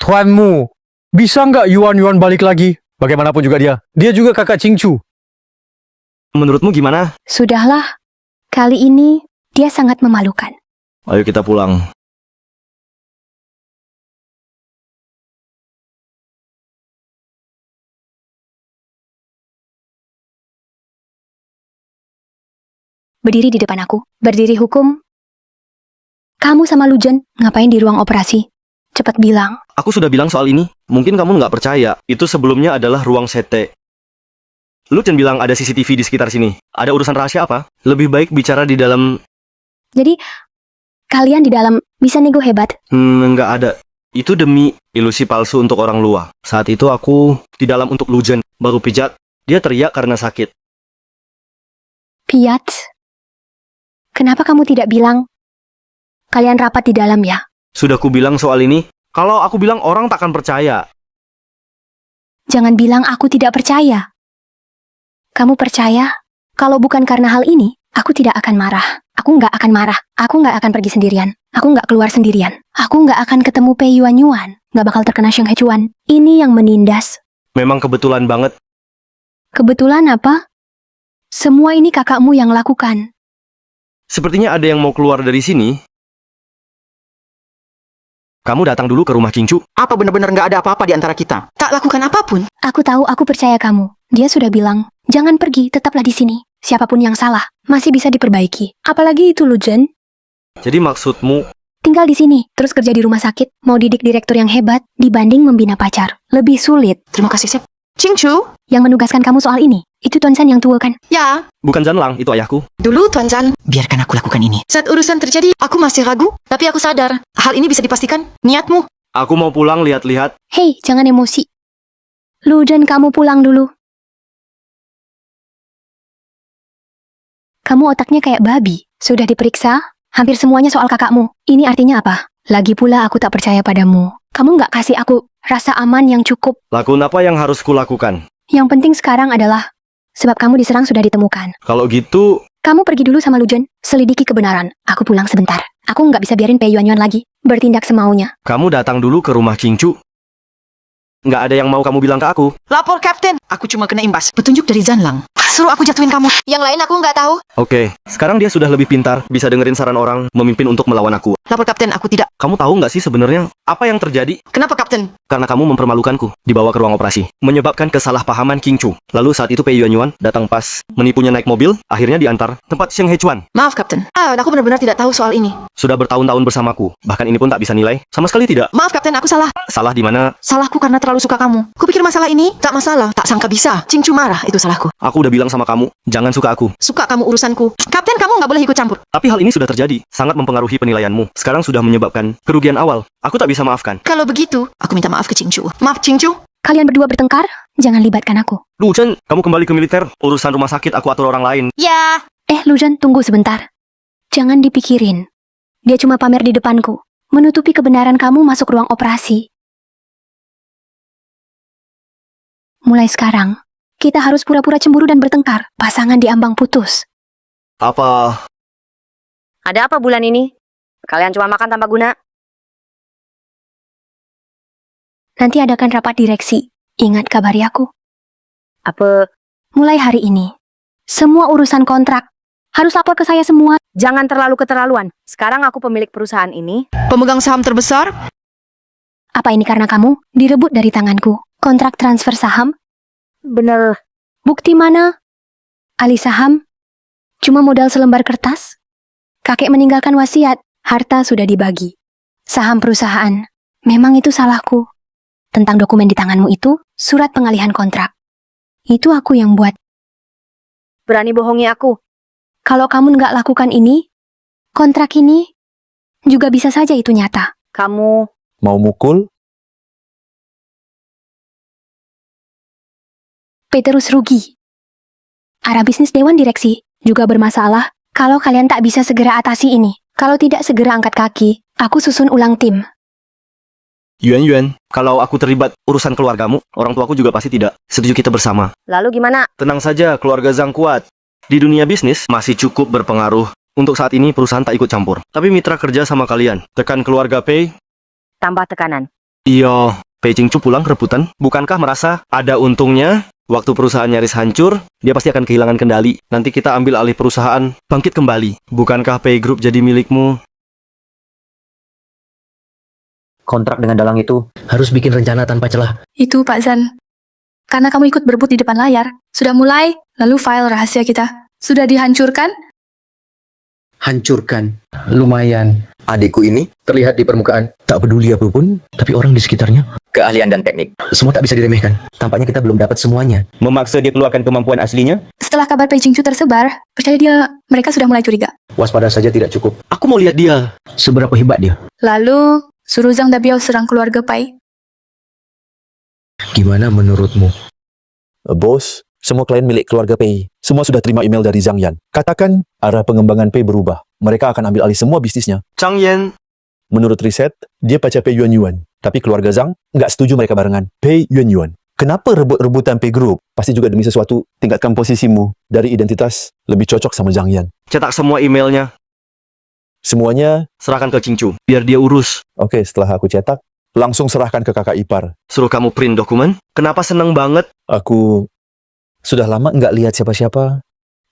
Tuanmu, bisa nggak Yuan balik lagi? Bagaimanapun juga dia. Dia juga kakak King Chu. Menurutmu gimana? Sudahlah, kali ini dia sangat memalukan. Ayo kita pulang. Berdiri di depan aku, berdiri hukum. Kamu sama Lujen ngapain di ruang operasi? Cepat bilang. Aku sudah bilang soal ini. Mungkin kamu nggak percaya. Itu sebelumnya adalah ruang sete. Lu jangan bilang ada CCTV di sekitar sini. Ada urusan rahasia apa? Lebih baik bicara di dalam... Jadi, kalian di dalam bisa nego hebat. Nggak ada. Itu demi ilusi palsu untuk orang luar. Saat itu aku di dalam untuk Lujen. Baru pijat, dia teriak karena sakit. Piat, kenapa kamu tidak bilang kalian rapat di dalam ya? Sudah ku bilang soal ini. Kalau aku bilang orang takkan percaya. Jangan bilang aku tidak percaya. Kamu percaya? Kalau bukan karena hal ini, aku tidak akan marah. Aku nggak akan marah. Aku nggak akan pergi sendirian. Aku nggak keluar sendirian. Aku nggak akan ketemu Pei Yuan. Nggak bakal terkena Sheng Hechuan. Ini yang menindas. Memang kebetulan banget. Kebetulan apa? Semua ini kakakmu yang lakukan. Sepertinya ada yang mau keluar dari sini. Kamu datang dulu ke rumah Qingchu. Apa benar-benar nggak ada apa-apa di antara kita? Tak lakukan apapun. Aku tahu, aku percaya kamu. Dia sudah bilang, jangan pergi, tetaplah di sini. Siapapun yang salah, masih bisa diperbaiki. Apalagi itu, Lujen. Jadi maksudmu, Tinggal di sini, terus kerja di rumah sakit, mau didik direktur yang hebat, dibanding membina pacar. Lebih sulit. Terima kasih, Sep. Qingchu? Yang menugaskan kamu soal ini, itu Tuan San yang tua kan? Ya. bukan Zanlang, itu ayahku. Dulu, Tuan San. Biarkan aku lakukan ini. Saat urusan terjadi, aku masih ragu. Tapi aku sadar, hal ini bisa dipastikan. Niatmu. Aku mau pulang lihat-lihat. Hei, jangan emosi. Lujen, kamu pulang dulu. Kamu otaknya kayak babi. Sudah diperiksa? Hampir semuanya soal kakakmu. Ini artinya apa? Lagi pula aku tak percaya padamu. Kamu nggak kasih aku rasa aman yang cukup. Lakukan apa yang harus kulakukan? Yang penting sekarang adalah, sebab kamu diserang sudah ditemukan. Kalau gitu, Kamu pergi dulu sama Lujen, selidiki kebenaran. Aku pulang sebentar. Aku nggak bisa biarin Pei Yuan lagi bertindak semaunya. kamu datang dulu ke rumah Qingchu. Nggak ada yang mau kamu bilang ke aku. Lapor, Kapten. Aku cuma kena imbas. Petunjuk dari Zanlang. Suruh aku jatuhin kamu. Yang lain aku nggak tahu. Oke, sekarang dia sudah lebih pintar, bisa dengerin saran orang, memimpin untuk melawan aku. Lapor, Kapten. Aku tidak. Kamu tahu nggak sih sebenarnya apa yang terjadi? Kenapa, Kapten? Karena kamu mempermalukanku, dibawa ke ruang operasi, menyebabkan kesalahpahaman Qingchu. Lalu saat itu Pei Yuan datang pas, menipunya naik mobil, akhirnya diantar tempat Xiang Hechuan. Maaf, Kapten. Aku benar-benar tidak tahu soal ini. Sudah bertahun-tahun bersamaku, bahkan ini pun tak bisa nilai, sama sekali tidak. Maaf, Kapten. Aku salah. Salah di mana? Salahku karena terlalu suka kamu. Kupikir masalah ini tak masalah. Tak sangka bisa. Qingchu marah. Itu salahku. Aku udah bilang sama kamu, jangan suka aku. Suka kamu urusanku. Kapten, kamu nggak boleh ikut campur. Tapi hal ini sudah terjadi, sangat mempengaruhi penilaianmu. Sekarang sudah menyebabkan kerugian awal. Aku tak bisa maafkan. Kalau begitu, aku minta maaf ke Qingchu. Maaf, Qingchu. Kalian berdua bertengkar? Jangan libatkan aku. Lu Chen, kamu kembali ke militer. Urusan rumah sakit aku atur orang lain. Ya. Lujen, tunggu sebentar. Jangan dipikirin. Dia cuma pamer di depanku, menutupi kebenaran kamu masuk ruang operasi. Mulai sekarang, kita harus pura-pura cemburu dan bertengkar. Pasangan di ambang putus. Apa? Ada apa bulan ini? Kalian cuma makan tanpa guna? Nanti adakan rapat direksi. Ingat kabari aku. Apa? Mulai hari ini, semua urusan kontrak harus lapor ke saya semua. Jangan terlalu keterlaluan. Sekarang aku pemilik perusahaan ini. Pemegang saham terbesar? Apa ini karena kamu direbut dari tanganku? Kontrak transfer saham? Bener. Bukti mana? Alih saham? Cuma modal selembar kertas? Kakek meninggalkan wasiat, harta sudah dibagi. Saham perusahaan, memang itu salahku. Tentang dokumen di tanganmu itu, surat pengalihan kontrak. Itu aku yang buat. Berani bohongi aku. Kalau kamu nggak lakukan ini, kontrak ini juga bisa saja itu nyata. Kamu Mau mukul? Peterus rugi. Arah bisnis Dewan Direksi juga bermasalah kalau kalian tak bisa segera atasi ini. Kalau tidak segera angkat kaki, aku susun ulang tim. Yuan, kalau aku terlibat urusan keluargamu, orang tuaku juga pasti tidak setuju kita bersama. lalu gimana? Tenang saja, keluarga Zhang kuat. Di dunia bisnis, masih cukup berpengaruh. Untuk saat ini, perusahaan tak ikut campur. Tapi mitra kerja sama kalian. Tekan keluarga Pei. Tambah tekanan. Iya, Pei Qingchu pulang rebutan. Bukankah merasa ada untungnya? Waktu perusahaan nyaris hancur, dia pasti akan kehilangan kendali. Nanti kita ambil alih perusahaan, bangkit kembali. Bukankah Pei Group jadi milikmu? Kontrak dengan dalang itu harus bikin rencana tanpa celah. Itu Pak Zan. Karena kamu ikut berebut di depan layar. Sudah mulai, lalu file rahasia kita. Sudah dihancurkan? Hancurkan. Lumayan. Adikku ini terlihat di permukaan tak peduli apapun, tapi orang di sekitarnya keahlian dan teknik. Semua tak bisa diremehkan. Tampaknya kita belum dapat semuanya. Memaksa dia keluarkan kemampuan aslinya? Setelah kabar Pei Qingchu tersebar, percaya dia, mereka sudah mulai curiga. Waspada saja tidak cukup. Aku mau lihat dia. Seberapa hebat dia? Lalu, suruh Zhang Dabiao serang keluarga Pai. Gimana menurutmu? Bos, semua klien milik keluarga Pei. Semua sudah terima email dari Zhang Yan. Katakan arah pengembangan Pei berubah. Mereka akan ambil alih semua bisnisnya. Chang Yan. Menurut riset, dia pacar Pei Yuan. Tapi keluarga Zhang nggak setuju mereka barengan. Pei Yuan. Kenapa rebut-rebutan Pei Group? Pasti juga demi sesuatu. Tingkatkan posisimu. Dari identitas, lebih cocok sama Zhang Yan. Cetak semua emailnya. Semuanya, Serahkan ke Qingchu, biar dia urus. oke, setelah aku cetak, langsung serahkan ke kakak ipar. Suruh kamu print dokumen. Kenapa seneng banget? Aku sudah lama nggak lihat siapa-siapa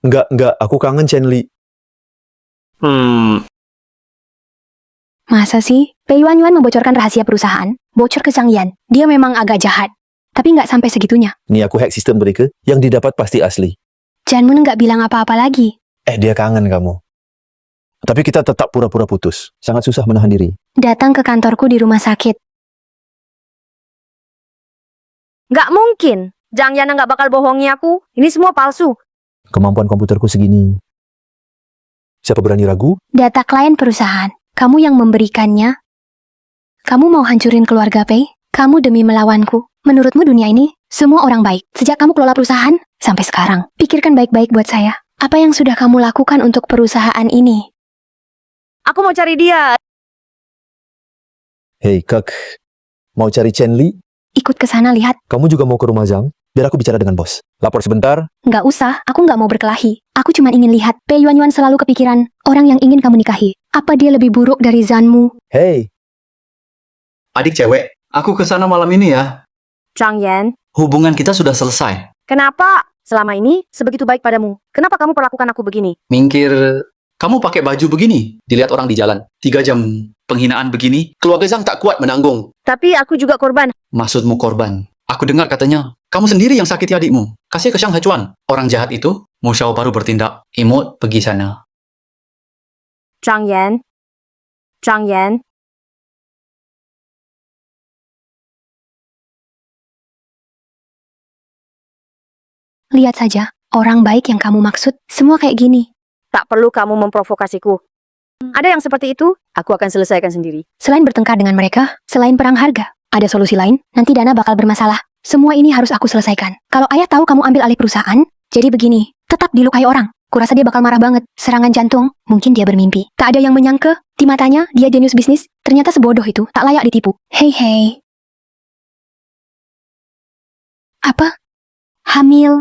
Enggak, aku kangen Chen Li. Masa sih? Pei Yuan membocorkan rahasia perusahaan, bocor ke Zhang Yan. Dia memang agak jahat. Tapi nggak sampai segitunya. Nih aku hack sistem mereka, yang didapat pasti asli. Janmun nggak bilang apa-apa lagi. Dia kangen kamu. Tapi kita tetap pura-pura putus. Sangat susah menahan diri. Datang ke kantorku di rumah sakit. Nggak mungkin. Zhang Yana nggak bakal bohongi aku. Ini semua palsu. Kemampuan komputerku segini. Siapa berani ragu? Data klien perusahaan. Kamu yang memberikannya. Kamu mau hancurin keluarga Pei? Kamu demi melawanku. Menurutmu dunia ini, semua orang baik. Sejak kamu kelola perusahaan, sampai sekarang. Pikirkan baik-baik buat saya. Apa yang sudah kamu lakukan untuk perusahaan ini? Aku mau cari dia. Hei, Kak. Mau cari Chen Li? Ikut ke sana lihat. Kamu juga mau ke rumah Zhang? Biar aku bicara dengan bos. Lapor sebentar. Nggak usah, aku nggak mau berkelahi. Aku cuma ingin lihat. Pei Yuan selalu kepikiran orang yang ingin kamu nikahi. Apa dia lebih buruk dari Zanmu? Hei. Adik cewek, aku ke sana malam ini ya. Zhang Yan, Hubungan kita sudah selesai. kenapa selama ini sebegitu baik padamu? Kenapa kamu perlakukan aku begini? Mingkir, kamu pakai baju begini, dilihat orang di jalan. 3 jam penghinaan begini, keluarga Zhang tak kuat menanggung. Tapi aku juga korban. Maksudmu korban? Aku dengar katanya, kamu sendiri yang sakiti adikmu. Kasih ke Shang Hechuan. Orang jahat itu, Mu Xiao baru bertindak. Imut pergi sana. Zhang Yan. Zhang Yan. Lihat saja, orang baik yang kamu maksud, semua kayak gini. Tak perlu kamu memprovokasiku. Ada yang seperti itu, aku akan selesaikan sendiri. Selain bertengkar dengan mereka, selain perang harga, ada solusi lain, nanti Dana bakal bermasalah. Semua ini harus aku selesaikan. Kalau ayah tahu kamu ambil alih perusahaan, jadi begini, tetap dilukai orang. Kurasa dia bakal marah banget. Serangan jantung, mungkin dia bermimpi. Tak ada yang menyangka, di matanya dia jenius bisnis, ternyata sebodoh itu, tak layak ditipu. Hei. Apa? Hamil.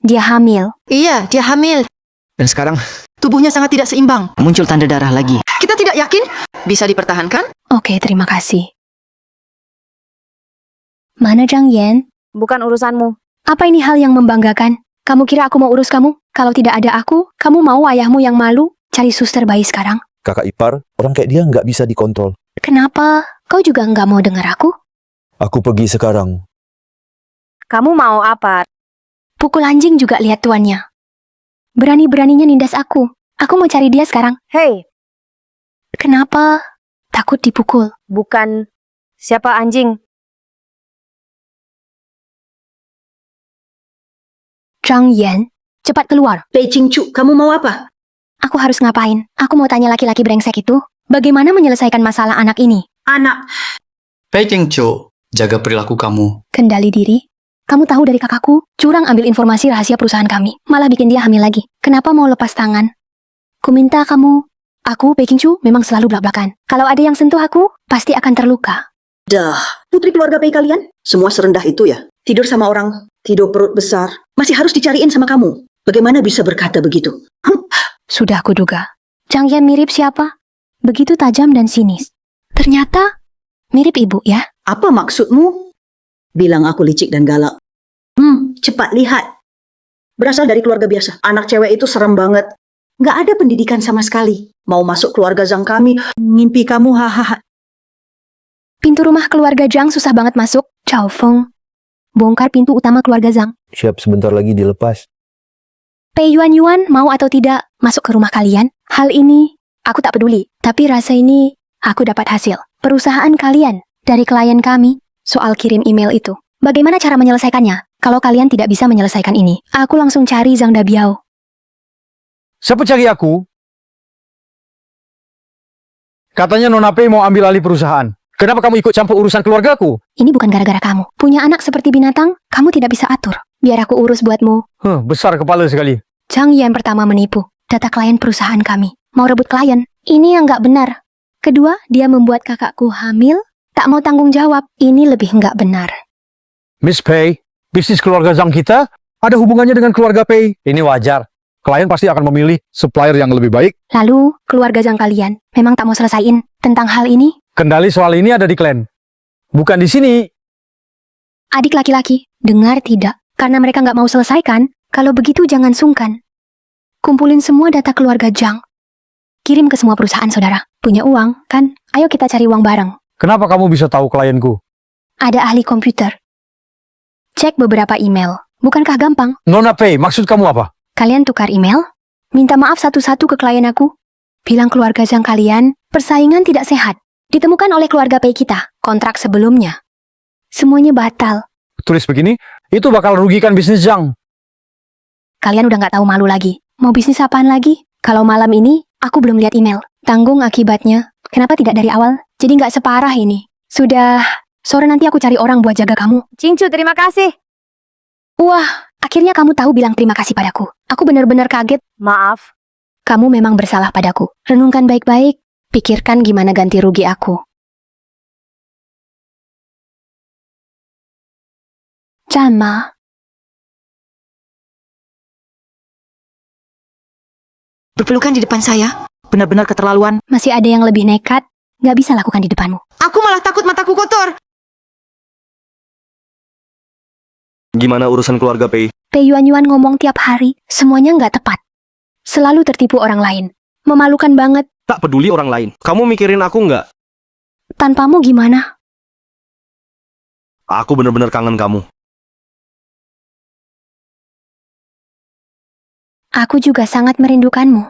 Dia hamil. Iya, dia hamil. Dan sekarang, Tubuhnya sangat tidak seimbang. muncul tanda darah lagi. Kita tidak yakin bisa dipertahankan. Oke, terima kasih. Mana Zhang Yan? Bukan urusanmu. Apa ini hal yang membanggakan? Kamu kira aku mau urus kamu? Kalau tidak ada aku, kamu mau ayahmu yang malu cari suster bayi sekarang? Kakak ipar, orang kayak dia nggak bisa dikontrol. Kenapa? Kau juga nggak mau dengar aku? Aku pergi sekarang. Kamu mau apa? Pukul anjing juga lihat tuannya. Berani-beraninya nindas aku. Aku mau cari dia sekarang. Hei, Kenapa? Takut dipukul. bukan siapa anjing. Zhang Yan, cepat keluar. Pei Qingchu, kamu mau apa? Aku harus ngapain? Aku mau tanya laki-laki brengsek itu, bagaimana menyelesaikan masalah anak ini? Anak. Pei Qingchu, jaga perilaku kamu. Kendali diri. Kamu tahu dari kakakku, curang ambil informasi rahasia perusahaan kami, malah bikin dia hamil lagi. Kenapa mau lepas tangan? Ku minta kamu. Aku, Pei Qingchu, memang selalu blak-blakan. Kalau ada yang sentuh aku, pasti akan terluka. Dah, putri keluarga Pei kalian? Semua serendah itu ya? Tidur sama orang, tidur perut besar, masih harus dicariin sama kamu. Bagaimana bisa berkata begitu? Sudah kuduga. Zhang Yan mirip siapa? Begitu tajam dan sinis. Ternyata mirip ibu ya. Apa maksudmu? Bilang aku licik dan galak. Cepat lihat. Berasal dari keluarga biasa. Anak cewek itu serem banget. Nggak ada pendidikan sama sekali. Mau masuk keluarga Zhang kami, ngimpi kamu, hahaha. Pintu rumah keluarga Zhang susah banget masuk. Chao Feng. Bongkar pintu utama keluarga Zhang. Siap, sebentar lagi dilepas. Pei Yuan mau atau tidak masuk ke rumah kalian? Hal ini, aku tak peduli. Tapi rasa ini, aku dapat hasil. Perusahaan kalian, dari klien kami, soal kirim email itu. Bagaimana cara menyelesaikannya? Kalau kalian tidak bisa menyelesaikan ini, aku langsung cari Zhang Dabiao. Siapa cari aku? Katanya Nona Pei mau ambil alih perusahaan. Kenapa kamu ikut campur urusan keluargaku? Ini bukan gara-gara kamu. Punya anak seperti binatang, kamu tidak bisa atur. Biar aku urus buatmu. Besar kepala sekali. Zhang Yan pertama menipu. Data klien perusahaan kami. Mau rebut klien. Ini yang nggak benar. Kedua, dia membuat kakakku hamil. Tak mau tanggung jawab. Ini lebih nggak benar. Miss Pei, bisnis keluarga Zhang kita ada hubungannya dengan keluarga Pei. Ini wajar. Klien pasti akan memilih supplier yang lebih baik. Lalu, keluarga Zhang kalian memang tak mau selesaiin tentang hal ini? Kendali soal ini ada di klien. Bukan di sini. Adik laki-laki, dengar tidak? Karena mereka nggak mau selesaikan, Kalau begitu jangan sungkan. Kumpulin semua data keluarga Zhang. Kirim ke semua perusahaan saudara. Punya uang, kan? Ayo kita cari uang bareng. Kenapa kamu bisa tahu klienku? Ada ahli komputer. Cek beberapa email. Bukankah gampang? Nona Pei, maksud kamu apa? Kalian tukar email, minta maaf satu-satu ke klien aku. Bilang keluarga Zhang kalian, persaingan tidak sehat. Ditemukan oleh keluarga Pei kita, kontrak sebelumnya. Semuanya batal. Tulis begini, itu bakal rugikan bisnis Zhang. Kalian udah nggak tahu malu lagi. Mau bisnis apaan lagi? Kalau malam ini, aku belum lihat email. Tanggung akibatnya. Kenapa tidak dari awal? Jadi nggak separah ini. Sudah, sore nanti aku cari orang buat jaga kamu. Cingcu, terima kasih. Wah, akhirnya kamu tahu bilang terima kasih padaku. Aku benar-benar kaget. Maaf. Kamu memang bersalah padaku. Renungkan baik-baik. Pikirkan gimana ganti rugi aku. Jama. Berpelukan di depan saya. Benar-benar keterlaluan. Masih ada yang lebih nekat. Nggak bisa lakukan di depanmu. Aku malah takut mataku kotor. Gimana urusan keluarga Pei? Pei Yuan ngomong tiap hari. Semuanya nggak tepat. Selalu tertipu orang lain. Memalukan banget. Tak peduli orang lain. Kamu mikirin aku nggak? Tanpamu gimana? Aku bener-bener kangen kamu. Aku juga sangat merindukanmu.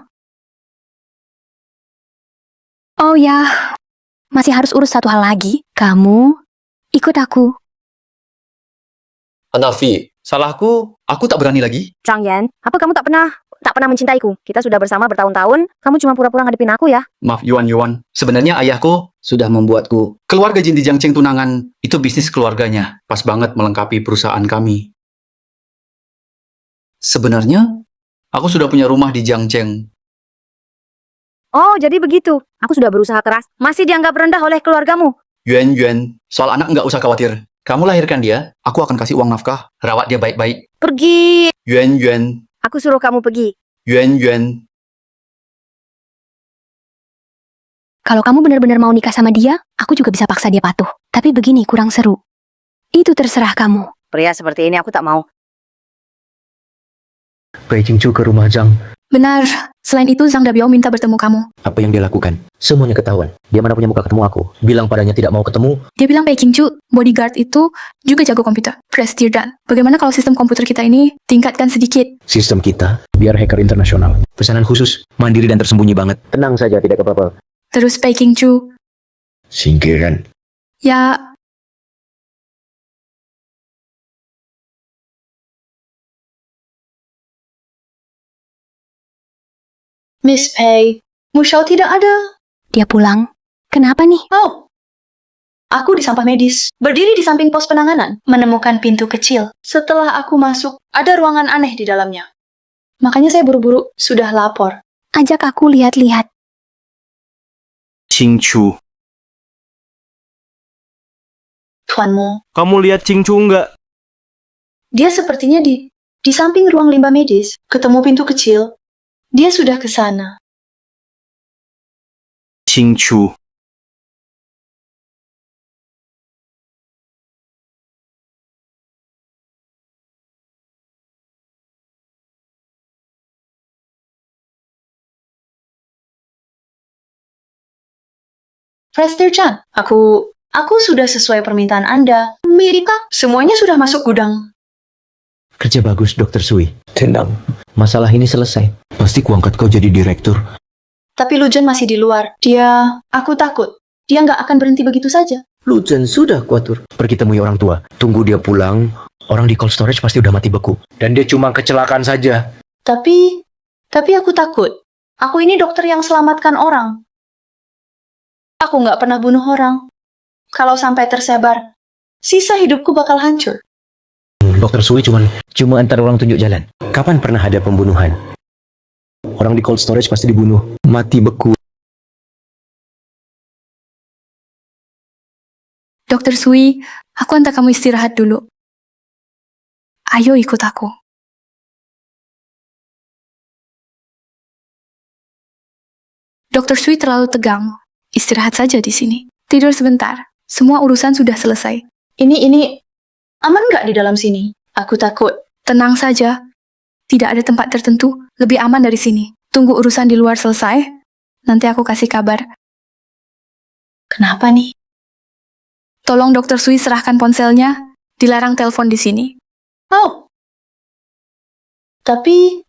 Oh ya, masih harus urus satu hal lagi. Kamu ikut aku. Hanafi, salahku, aku tak berani lagi. Chang Yan, apa kamu tak pernah mencintaiku? Kita sudah bersama bertahun-tahun, kamu cuma pura-pura ngadepin aku ya? Maaf Yuan, sebenarnya ayahku sudah membuatku. Keluarga Jin di Jiangcheng tunangan, itu bisnis keluarganya. Pas banget melengkapi perusahaan kami. Sebenarnya, aku sudah punya rumah di Jiangcheng. Oh, jadi begitu. Aku sudah berusaha keras, masih dianggap rendah oleh keluargamu. Yuan, soal anak nggak usah khawatir. Kamu lahirkan dia, aku akan kasih uang nafkah. Rawat dia baik-baik. Pergi. Yuan, Aku suruh kamu pergi. Yuan. Kalau kamu benar-benar mau nikah sama dia, aku juga bisa paksa dia patuh. Tapi begini kurang seru. Itu terserah kamu. Pria seperti ini aku tak mau. Pei Qingchu ke rumah Zhang. Benar. Selain itu, Zhang Dabiao minta bertemu kamu. Apa yang dia lakukan? Semuanya ketahuan. Dia mana punya muka ketemu aku. Bilang padanya tidak mau ketemu. Dia bilang Pei Qingchu, bodyguard itu juga jago komputer. Prestir dan. Bagaimana kalau sistem komputer kita ini tingkatkan sedikit? Sistem kita, biar hacker internasional. Pesanan khusus, mandiri dan tersembunyi banget. Tenang saja, tidak apa-apa. Terus Pei Qingchu, Singkiran. ya Miss Pei, Mushao tidak ada. Dia pulang. Kenapa nih? Oh, aku di sampah medis, berdiri di samping pos penanganan, menemukan pintu kecil. Setelah aku masuk, ada ruangan aneh di dalamnya. Makanya saya buru-buru sudah lapor. Ajak aku lihat-lihat. Qingchu. Tuanmu, Kamu lihat Qingchu nggak? dia sepertinya di samping ruang limbah medis. Ketemu pintu kecil. Dia sudah ke sana. Qingchu. Prestir Chan, aku sudah sesuai permintaan Anda. Mirika, semuanya sudah masuk gudang. Kerja bagus, Dr. Sui. Tenang. Masalah ini selesai. Pasti kuangkat kau jadi direktur. Tapi Lujan masih di luar. Aku takut. Dia nggak akan berhenti begitu saja. Lujan sudah kuatur. Pergi temui orang tua. Tunggu dia pulang. Orang di cold storage pasti udah mati beku. Dan dia cuma kecelakaan saja. Tapi aku takut. Aku ini dokter yang selamatkan orang. Aku nggak pernah bunuh orang. Kalau sampai tersebar, sisa hidupku bakal hancur. Dr. Sui cuma antar orang tunjuk jalan. Kapan pernah ada pembunuhan? Orang di cold storage pasti dibunuh. Mati beku. Dr. Sui, aku antar kamu istirahat dulu. Ayo ikut aku. Dr. Sui terlalu tegang. Istirahat saja di sini. Tidur sebentar. Semua urusan sudah selesai. Ini aman nggak di dalam sini? Aku takut. Tenang saja. Tidak ada tempat tertentu lebih aman dari sini. Tunggu urusan di luar selesai, nanti aku kasih kabar. Kenapa nih? Tolong Dokter Sui serahkan ponselnya, dilarang telepon di sini. Oh. Tapi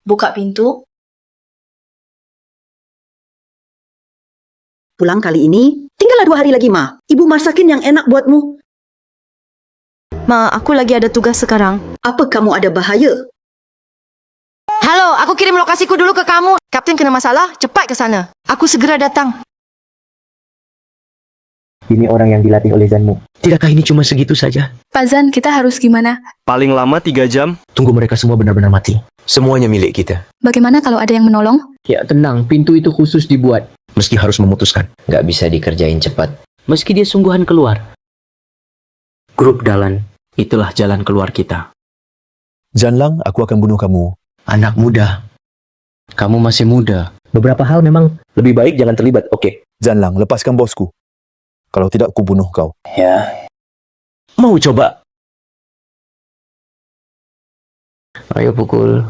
buka pintu. Pulang kali ini, tinggallah 2 hari lagi, Ma. Ibu masakin yang enak buatmu. Ma, aku lagi ada tugas sekarang. Apa kamu ada bahaya? Halo, aku kirim lokasiku dulu ke kamu. Kapten kena masalah, cepat ke sana. Aku segera datang. Ini orang yang dilatih oleh Zanmu. Tidakkah ini cuma segitu saja? Pak Zan, kita harus gimana? Paling lama 3 jam. Tunggu mereka semua benar-benar mati. Semuanya milik kita. Bagaimana kalau ada yang menolong? Ya tenang, pintu itu khusus dibuat. Meski harus memutuskan. Nggak bisa dikerjain cepat. Meski dia sungguhan keluar. Grup Dalan. Itulah jalan keluar kita. Janlang, aku akan bunuh kamu. Anak muda. Kamu masih muda. Beberapa hal memang Lebih baik jangan terlibat, oke? Janlang, lepaskan bosku. Kalau tidak, ku bunuh kau. Ya. Mau coba? Ayo pukul.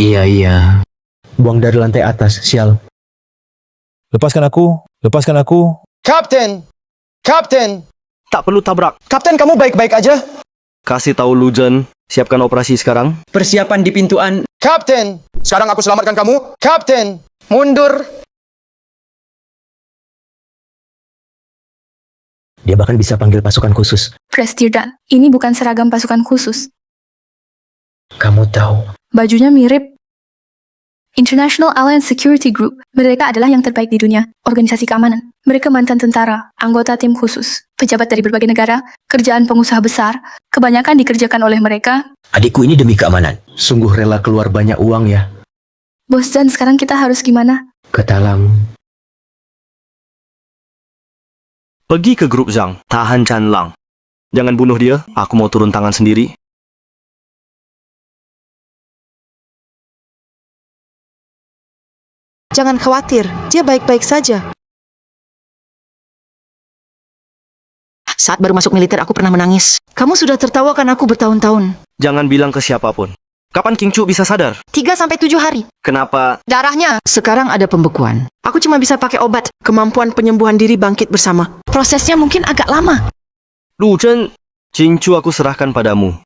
Iya. Buang dari lantai atas, sial. Lepaskan aku. Lepaskan aku. Kapten! Kapten! Tak perlu tabrak. Kapten, kamu baik-baik aja? Kasih tahu Lujan, siapkan operasi sekarang. Persiapan di pintuan. Kapten! Sekarang aku selamatkan kamu. Kapten! Mundur! Dia bahkan bisa panggil pasukan khusus. Prestirdan, ini bukan seragam pasukan khusus. Kamu tahu. Bajunya mirip. International Alliance Security Group. Mereka adalah yang terbaik di dunia. Organisasi keamanan. Mereka mantan tentara, anggota tim khusus, pejabat dari berbagai negara, kerjaan pengusaha besar. Kebanyakan dikerjakan oleh mereka. Adikku ini demi keamanan. Sungguh rela keluar banyak uang ya. Bos Zan, sekarang kita harus gimana? Ke dalam. Pergi ke grup Zhang, tahan Chan Lang. Jangan bunuh dia, aku mau turun tangan sendiri. Jangan khawatir, dia baik-baik saja. Saat baru masuk militer, aku pernah menangis. Kamu sudah tertawakan aku bertahun-tahun. Jangan bilang ke siapapun. Kapan King Chu bisa sadar? 3-7 hari. Kenapa? Darahnya. Sekarang ada pembekuan. Aku cuma bisa pakai obat. Kemampuan penyembuhan diri bangkit bersama. Prosesnya mungkin agak lama. Lu Chen, King Chu aku serahkan padamu.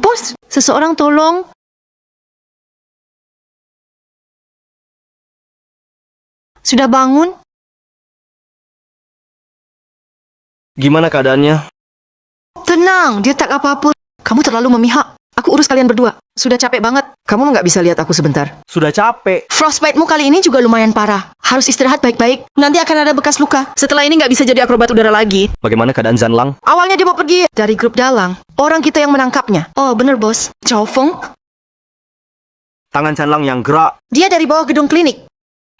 Bos, seseorang tolong. Sudah bangun? Gimana keadaannya? Tenang, dia tak apa-apa. Kamu terlalu memihak. Aku urus kalian berdua. Sudah capek banget. Kamu nggak bisa lihat aku sebentar. Sudah capek. Frostbite-mu kali ini juga lumayan parah. Harus istirahat baik-baik. Nanti akan ada bekas luka. Setelah ini nggak bisa jadi akrobat udara lagi. Bagaimana keadaan Zan Lang? Awalnya dia mau pergi dari grup Dalang. Orang kita yang menangkapnya. Oh, bener bos. Chow Feng. Tangan Chan Lang yang gerak. Dia dari bawah gedung klinik.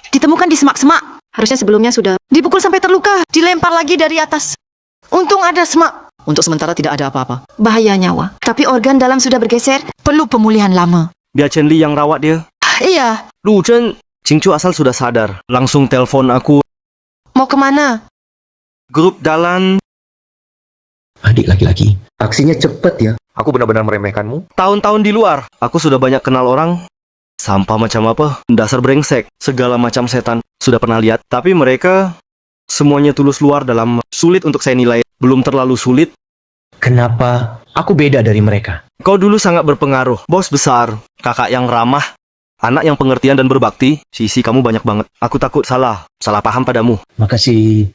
Ditemukan di semak-semak. Harusnya sebelumnya sudah dipukul sampai terluka. Dilempar lagi dari atas. Untung ada semak. Untuk sementara tidak ada apa-apa. Bahaya nyawa. Tapi organ dalam sudah bergeser. Perlu pemulihan lama. Biar Chen Li yang rawat dia. Iya. Lu Chen, King Chu asal sudah sadar. Langsung telepon aku. Mau kemana? Grup Dalan. Adik laki-laki. Aksinya cepet ya. Aku benar-benar meremehkanmu. Tahun-tahun di luar. Aku sudah banyak kenal orang. Sampah macam apa? Dasar brengsek. Segala macam setan. Sudah pernah lihat. Tapi mereka semuanya tulus luar dalam. Sulit untuk saya nilai. Belum terlalu sulit. Kenapa aku beda dari mereka? Kau dulu sangat berpengaruh. Bos besar. Kakak yang ramah. Anak yang pengertian dan berbakti. Sisi kamu banyak banget. Aku takut salah paham padamu. Makasih.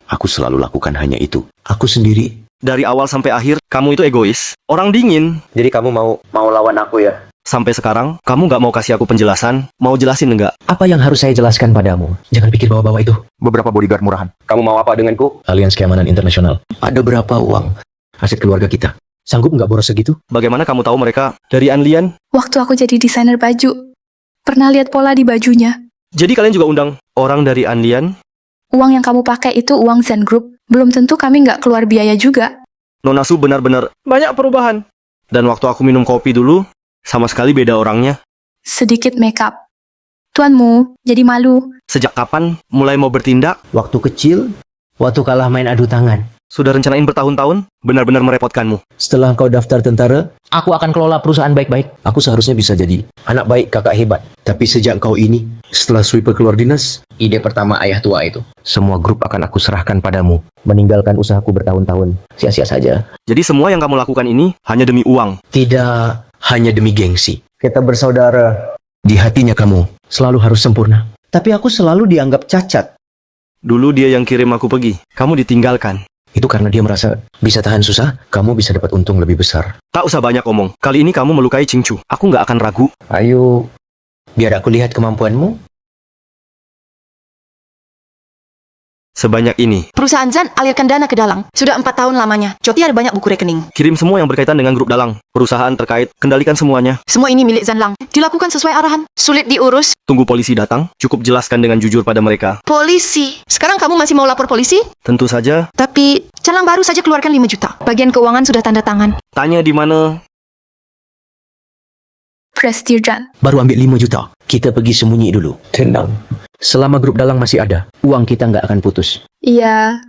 Aku selalu lakukan hanya itu. Aku sendiri. Dari awal sampai akhir, kamu itu egois. Orang dingin. Jadi kamu mau lawan aku ya? Sampai sekarang, kamu nggak mau kasih aku penjelasan? Mau jelasin nggak? Apa yang harus saya jelaskan padamu? Jangan pikir bawa-bawa itu. Beberapa bodyguard murahan. Kamu mau apa denganku? Aliansi Keamanan Internasional. Ada berapa uang? Aset keluarga kita. Sanggup nggak boros segitu? Bagaimana kamu tahu mereka? Dari Anlian? Waktu aku jadi desainer baju, pernah lihat pola di bajunya. Jadi kalian juga undang orang dari Anlian? Uang yang kamu pakai itu uang Zen Group. Belum tentu kami nggak keluar biaya juga. Nona Su benar-benar banyak perubahan. Dan waktu aku minum kopi dulu, sama sekali beda orangnya. Sedikit makeup. Tuanmu jadi malu. Sejak kapan mulai mau bertindak? Waktu kecil, waktu kalah main adu tangan. Sudah rencanain bertahun-tahun? Benar-benar merepotkanmu. Setelah kau daftar tentara, aku akan kelola perusahaan baik-baik. Aku seharusnya bisa jadi anak baik, kakak hebat. Tapi sejak kau ini, setelah sweeper keluar dinas, ide pertama ayah tua itu, semua grup akan aku serahkan padamu. Meninggalkan usahaku bertahun-tahun, sia-sia saja. Jadi semua yang kamu lakukan ini hanya demi uang? Tidak hanya demi gengsi. Kita bersaudara. Di hatinya kamu selalu harus sempurna. Tapi aku selalu dianggap cacat. Dulu dia yang kirim aku pergi. Kamu ditinggalkan. Itu karena dia merasa bisa tahan susah, kamu bisa dapat untung lebih besar. Tak usah banyak omong. Kali ini kamu melukai Cingcu. Aku nggak akan ragu. Ayo, biar aku lihat kemampuanmu. Sebanyak ini. Perusahaan Zan alirkan dana ke Dalang. Sudah 4 tahun lamanya. Coti ada banyak buku rekening. Kirim semua yang berkaitan dengan grup Dalang. Perusahaan terkait, kendalikan semuanya. Semua ini milik Zan Lang. Dilakukan sesuai arahan. Sulit diurus. Tunggu polisi datang. Cukup jelaskan dengan jujur pada mereka. Polisi. Sekarang kamu masih mau lapor polisi? Tentu saja. Tapi Zan Lang baru saja keluarkan 5 juta. Bagian keuangan sudah tanda tangan. Tanya di mana? Prestirjan. Baru ambil 5 juta. Kita pergi sembunyi dulu. Tenang. Selama grup Dalang masih ada, uang kita nggak akan putus. Iya.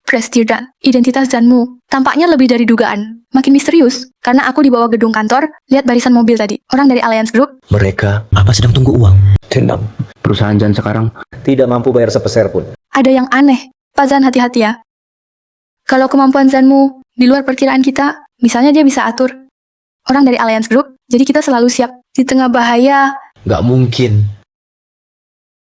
Prestirjan. Identitas Zanmu tampaknya lebih dari dugaan. Makin misterius. Karena aku dibawa gedung kantor, lihat barisan mobil tadi. Orang dari Alliance Group. Mereka apa sedang tunggu uang? Tenang. Perusahaan Zan sekarang tidak mampu bayar sepeser pun. Ada yang aneh. Pak Zan, hati-hati ya. Kalau kemampuan Zanmu di luar perkiraan kita, misalnya dia bisa atur orang dari Alliance Group, jadi kita selalu siap. Di tengah bahaya, Nggak mungkin.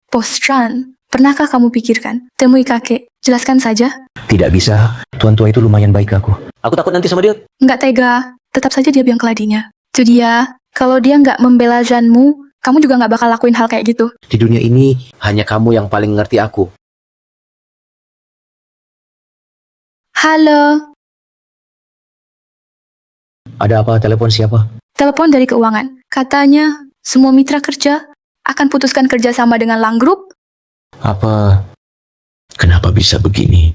Postran, pernahkah kamu pikirkan? Temui kakek, jelaskan saja. Tidak bisa. Tuan tua itu lumayan baik ke aku. Aku takut nanti sama dia. Nggak tega, tetap saja dia biang keladinya. Itu dia, kalau dia nggak membela Zanmu, kamu juga nggak bakal lakuin hal kayak gitu. Di dunia ini, hanya kamu yang paling ngerti aku. Halo, Ada apa? Telepon siapa? telepon dari keuangan. Katanya, semua mitra kerja akan putuskan kerjasama dengan Lang Group. Apa? Kenapa bisa begini?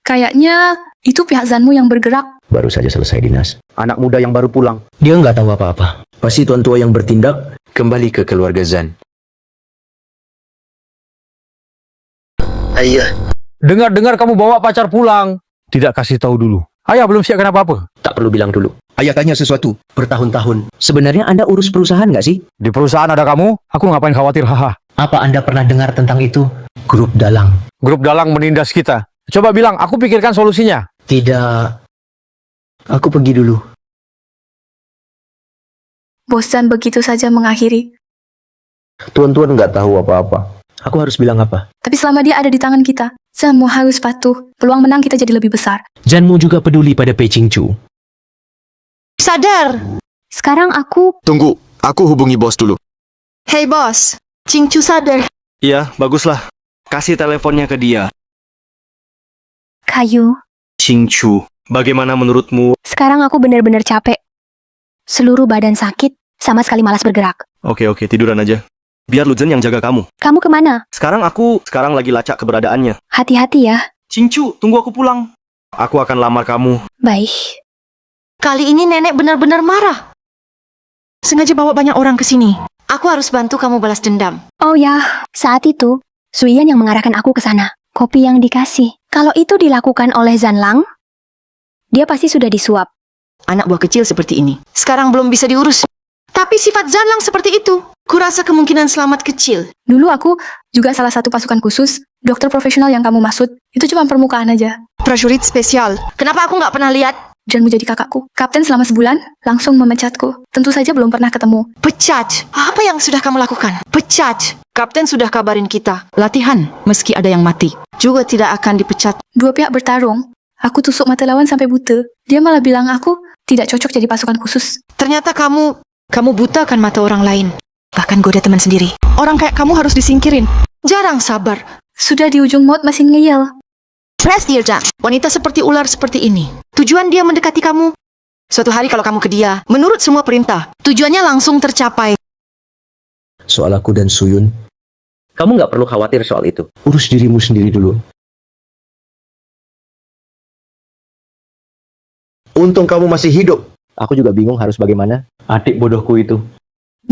Kayaknya itu pihak Zanmu yang bergerak. Baru saja selesai dinas. Anak muda yang baru pulang. Dia nggak tahu apa-apa. Pasti tuan tua yang bertindak kembali ke keluarga Zan. Ayah. Dengar-dengar kamu bawa pacar pulang. Tidak kasih tahu dulu. Ayah belum siapkan apa-apa. Tak perlu bilang dulu. Ayah tanya sesuatu. Bertahun-tahun. Sebenarnya Anda urus perusahaan nggak sih? Di perusahaan ada kamu, aku ngapain khawatir, haha. Apa Anda pernah dengar tentang itu? Grup Dalang. Grup Dalang menindas kita. Coba bilang, aku pikirkan solusinya. Tidak. Aku pergi dulu. Bosan begitu saja mengakhiri. Tuan-tuan nggak tahu apa-apa. Aku harus bilang apa? Tapi selama dia ada di tangan kita, Zanmu harus patuh. Peluang menang kita jadi lebih besar. Zanmu juga peduli pada Pei Qingchu. Sadar. Sekarang aku... Tunggu, aku hubungi bos dulu. Hey bos. Cingcu sadar. Iya, baguslah. Kasih teleponnya ke dia. Kayu. Cingcu, bagaimana menurutmu? Sekarang aku benar-benar capek. Seluruh badan sakit, sama sekali malas bergerak. Oke, tiduran aja. Biar Lu Zhen yang jaga kamu. Kamu kemana? Sekarang lagi lacak keberadaannya. Hati-hati ya. Cingcu, tunggu aku pulang. Aku akan lamar kamu. Baik. Kali ini nenek benar-benar marah. Sengaja bawa banyak orang ke sini. Aku harus bantu kamu balas dendam. Oh ya, saat itu, Suyan yang mengarahkan aku ke sana. Kopi yang dikasih. Kalau itu dilakukan oleh Zan Lang, dia pasti sudah disuap. Anak buah kecil seperti ini. Sekarang belum bisa diurus. Tapi sifat Zan Lang seperti itu. Kurasa kemungkinan selamat kecil. Dulu aku juga salah satu pasukan khusus, dokter profesional yang kamu maksud. Itu cuma permukaan aja. Prajurit spesial. Kenapa aku nggak pernah lihat? Jangan menjadi kakakku. Kapten selama sebulan, langsung memecatku. Tentu saja belum pernah ketemu. Pecat. Apa yang sudah kamu lakukan? Pecat. Kapten sudah kabarin kita. Latihan, meski ada yang mati. Juga tidak akan dipecat. Dua pihak bertarung. Aku tusuk mata lawan sampai buta. Dia malah bilang aku tidak cocok jadi pasukan khusus. Ternyata kamu buta kan mata orang lain. Bahkan goda teman sendiri. Orang kayak kamu harus disingkirin. Jarang sabar. Sudah di ujung maut masih ngeyel. Prestirjan, wanita seperti ular seperti ini. Tujuan dia mendekati kamu. Suatu hari kalau kamu ke dia, menurut semua perintah, tujuannya langsung tercapai. Soal aku dan Suyun, kamu nggak perlu khawatir soal itu. Urus dirimu sendiri dulu. Untung kamu masih hidup. Aku juga bingung harus bagaimana. Adik bodohku itu.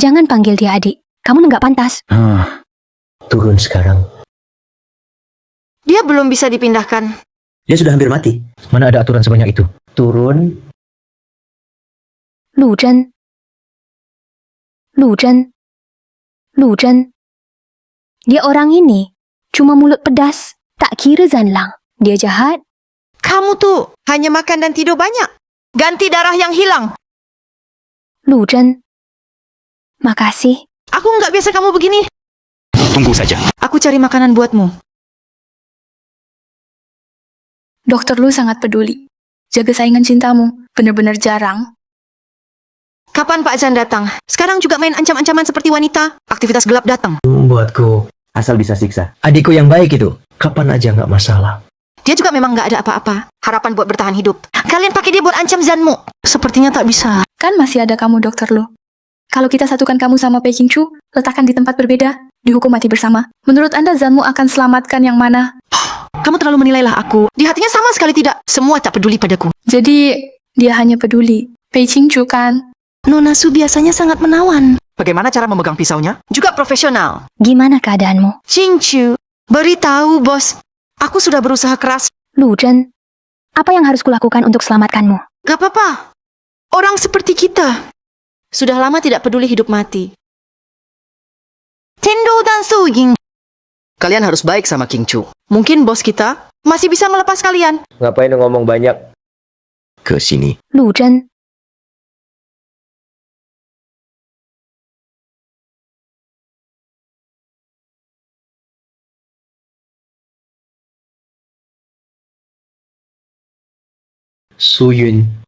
Jangan panggil dia adik. Kamu nggak pantas. Turun sekarang. Dia belum bisa dipindahkan. Dia sudah hampir mati. Mana ada aturan sebanyak itu? Turun. Lu Zhen. Lu Zhen. Lu Zhen. Dia orang ini cuma mulut pedas. Tak kira Zanlang. Dia jahat. Kamu tuh hanya makan dan tidur banyak. Ganti darah yang hilang. Lu Zhen. Makasih. Aku nggak biasa kamu begini. Tunggu saja. Aku cari makanan buatmu. Dokter Lu sangat peduli. Jaga saingan cintamu. Benar-benar jarang. Kapan Pak Zan datang? Sekarang juga main ancam-ancaman seperti wanita. Aktivitas gelap datang. Buatku, asal bisa siksa. Adikku yang baik itu. Kapan aja nggak masalah. Dia juga memang nggak ada apa-apa. Harapan buat bertahan hidup. Kalian pakai dia buat ancam Zanmu. Sepertinya tak bisa. Kan masih ada kamu, Dokter Lu. Kalau kita satukan kamu sama Pei Qingchu, letakkan di tempat berbeda, dihukum mati bersama. Menurut Anda, Zanmu akan selamatkan yang mana? Kamu terlalu menilailah aku. Di hatinya sama sekali tidak. Semua tak peduli padaku. Jadi, dia hanya peduli. Pei Qingchu kan? Nona Su biasanya sangat menawan. Bagaimana cara memegang pisaunya? Juga profesional. Gimana keadaanmu? Qingchu, beritahu bos. Aku sudah berusaha keras. Lu Zhen. Apa yang harus kulakukan untuk selamatkanmu? Gak apa-apa. Orang seperti kita sudah lama tidak peduli hidup mati. Tendo dan Su Ying. Kalian harus baik sama Qingchu. Mungkin bos kita masih bisa melepas kalian. Ngapain ngomong banyak? Ke sini. Lu Zhen. Su Yun.